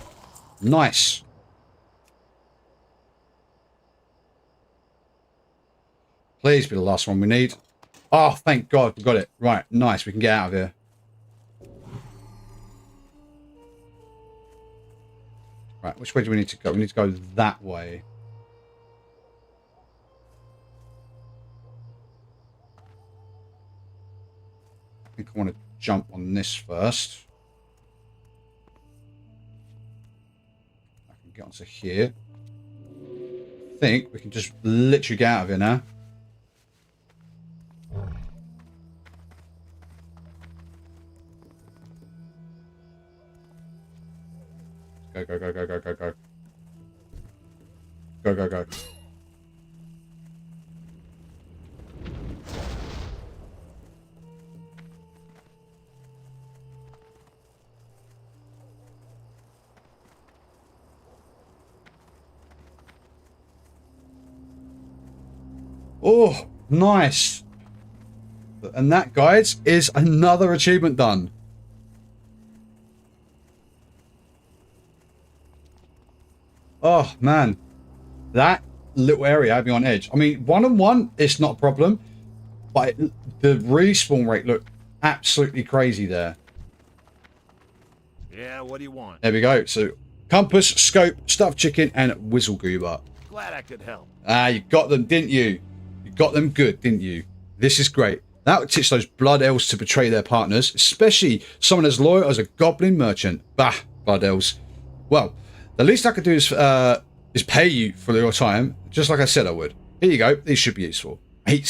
Nice. Please be the last one we need. Oh, thank God, we got it. Right, nice. We can get out of here. Right, which way do we need to go? We need to go that way. I think I want to jump on this first. I can get onto here. I think we can just literally get out of here now. Go, go, go, go, go, go, go. Go, go, go. Oh, nice. And that, guys, is another achievement done. Oh, man. That little area had me on edge. I mean, 1-on-1, it's not a problem. But the respawn rate looked absolutely crazy there. Yeah, what do you want? There we go. So, compass, scope, stuffed chicken, and whistle goober. Glad I could help. Ah, you got them, didn't you? You got them good, didn't you? This is great. That would teach those blood elves to betray their partners, especially someone as loyal as a goblin merchant. Bah, blood elves. Well, the least I could do is pay you for your time, just like I said I would. Here you go. These should be useful. 8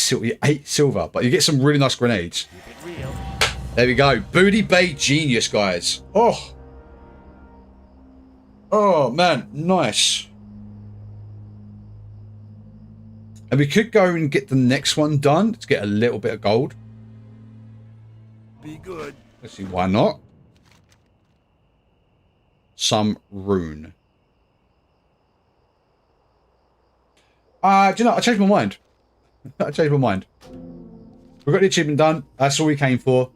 silver, but you get some really nice grenades. Keep it real. There we go. Booty Bay Genius, guys. Oh. Oh, man. Nice. And we could go and get the next one done to get a little bit of gold. Be good. Let's see, why not? Some rune. Do you know, I changed my mind. I changed my mind. We've got the achievement done. That's all we came for.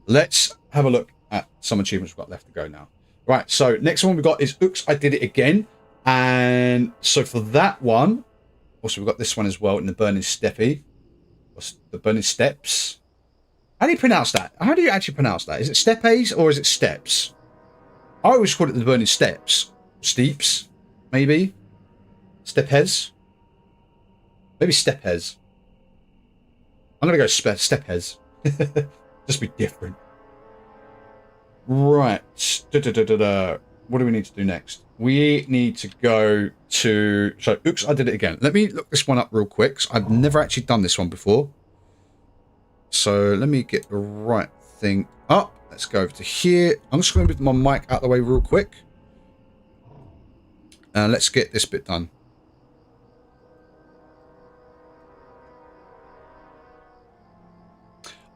Let's have a look at some achievements we've got left to go now. Right, so next one we've got is Oops, I Did It Again. And so for that one, also we've got this one as well in the Burning Steppy. The Burning Steps. How do you pronounce that? How do you actually pronounce that? Is it Steppes or is it Steps? I always call it the Burning Steps. Steeps, maybe? Stepes? Maybe Stepes. I'm going to go Stepes. Just be different. Right. What do we need to do next? We need to go to... So, oops, I did it again. Let me look this one up real quick. I've never actually done this one before. So, let me get the right thing up. Let's go over to here. I'm just going to move my mic out of the way real quick. And let's get this bit done.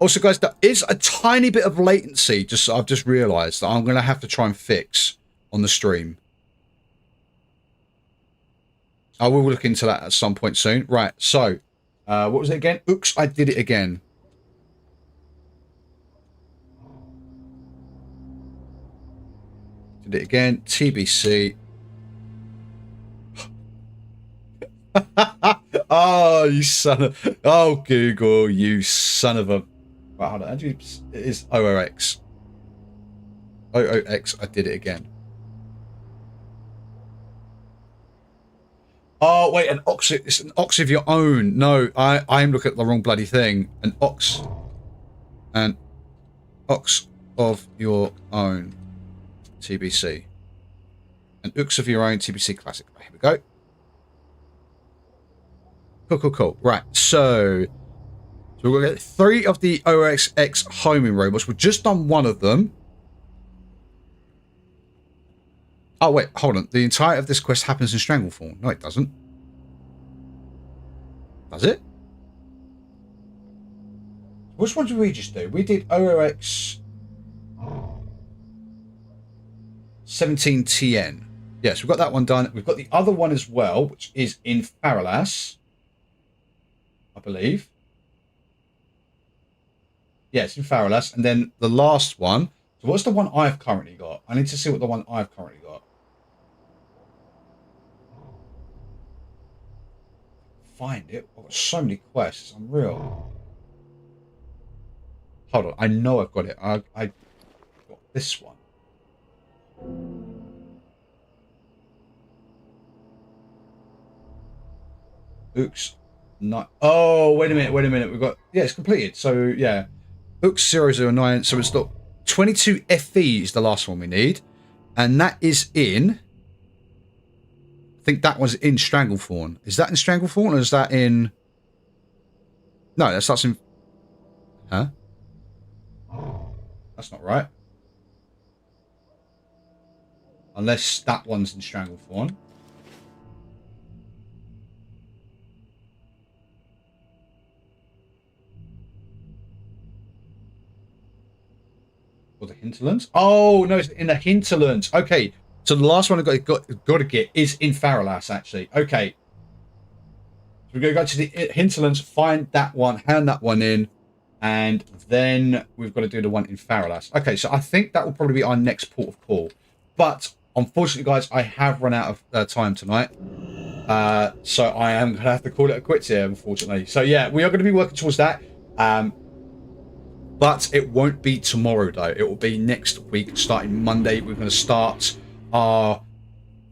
Also, guys, there is a tiny bit of latency. I've just realised that I'm going to have to try and fix on the stream. I will look into that at some point soon. Right, so, what was it again? Oops, I did it again. Did it again. TBC. Oh, you son of... Oh, Google, you son of a... Right, hold on. Actually, it is OOX. OOX, I did it again. Oh, wait, an ox. It's an ox of your own. No, I'm looking at the wrong bloody thing. An ox. An ox of your own. TBC. An ox of your own TBC Classic. Here we go. Cool, cool, cool. Right, so we're going to get 3 of the OXX homing robots. We've just done one of them. Oh, wait, hold on. The entirety of this quest happens in Stranglethorn. No, it doesn't. Does it? Which one did we just do? We did OOX 17TN. Yes, we've got that one done. We've got the other one as well, which is in Faralas, I believe. Yes, in Faralas. And then the last one. So what's the one I've currently got? I need to see what the one I've currently got. Find it. I've got so many quests. It's unreal. Hold on. I know I've got it. I got this one. Oops. No. Oh, wait a minute. Wait a minute. We've got... Yeah, it's completed. So, yeah. Oops 009. So it's got 22 FE is the last one we need. And that is in... I think that was in Stranglethorn. Is that in Stranglethorn or is that in... No, that's in... Huh? That's not right. Unless that one's in Stranglethorn. Or the hinterlands? Oh, no, it's in the hinterlands. Okay. So the last one I've got to get is in Faralas, actually. Okay. So we're going to go to the hinterlands, find that one, hand that one in, and then we've got to do the one in Faralas. Okay, so I think that will probably be our next port of call. But unfortunately, guys, I have run out of time tonight. So I am going to have to call it a quits here, unfortunately. So yeah, we are going to be working towards that. But it won't be tomorrow, though. It will be next week, starting Monday. We're going to start our...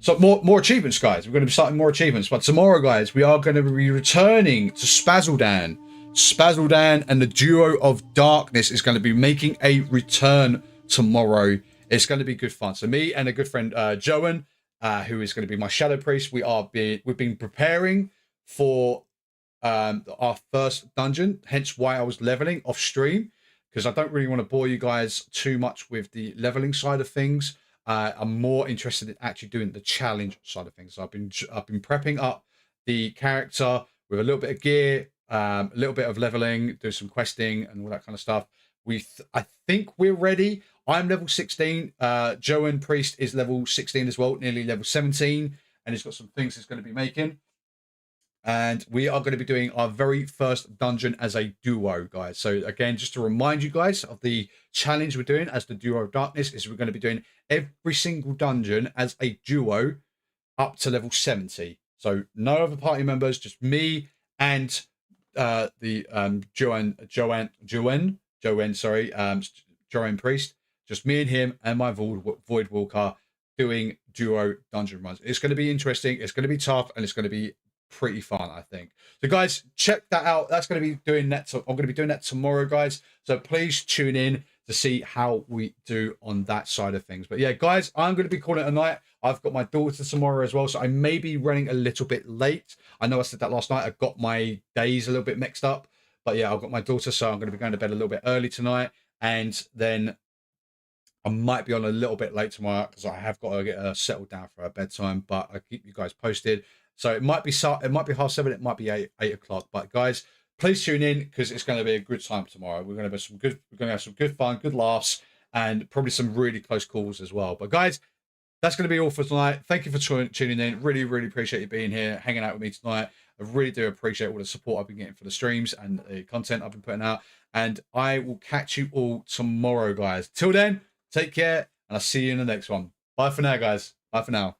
So more achievements, guys. We're going to be starting more achievements. But tomorrow, guys, we are going to be returning to Spazuldan. Spazuldan and the Duo of Darkness is going to be making a return tomorrow. It's going to be good fun. So me and a good friend, Joan, who is going to be my Shadow Priest, we've been preparing for our first dungeon. Hence why I was leveling off stream, because I don't really want to bore you guys too much with the leveling side of things. I'm more interested in actually doing the challenge side of things. So I've been prepping up the character with a little bit of gear, a little bit of leveling, do some questing and all that kind of stuff. I think we're ready. I'm level 16. Joan Priest is level 16 as well, nearly level 17, and he's got some things he's going to be making. And we are going to be doing our very first dungeon as a duo, guys. So again, just to remind you guys of the challenge we're doing as the Duo of Darkness, is we're going to be doing every single dungeon as a duo up to level 70. So no other party members, just me and the Joan Priest. Just me and him and my Void Walker doing duo dungeon runs. It's going to be interesting. It's going to be tough, and it's going to be pretty fun, I think. So guys, check that out. That's going to be doing that. So I'm going to be doing that tomorrow, guys. So please tune in to see how we do on that side of things. But yeah, guys, I'm going to be calling it a night. I've got my daughter tomorrow as well, so I may be running a little bit late. I know I said that last night. I got my days a little bit mixed up, but yeah, I've got my daughter, so I'm going to be going to bed a little bit early tonight, and then I might be on a little bit late tomorrow because I have got to get her settled down for her bedtime. But I'll keep you guys posted. So it might be 7:30, it might be 8 o'clock. But guys, please tune in, because it's going to be a good time tomorrow. We're going to have some good fun, good laughs, and probably some really close calls as well. But guys, that's going to be all for tonight. Thank you for tuning in. Really, really appreciate you being here, hanging out with me tonight. I really do appreciate all the support I've been getting for the streams and the content I've been putting out. And I will catch you all tomorrow, guys. Till then, take care, and I'll see you in the next one. Bye for now, guys. Bye for now.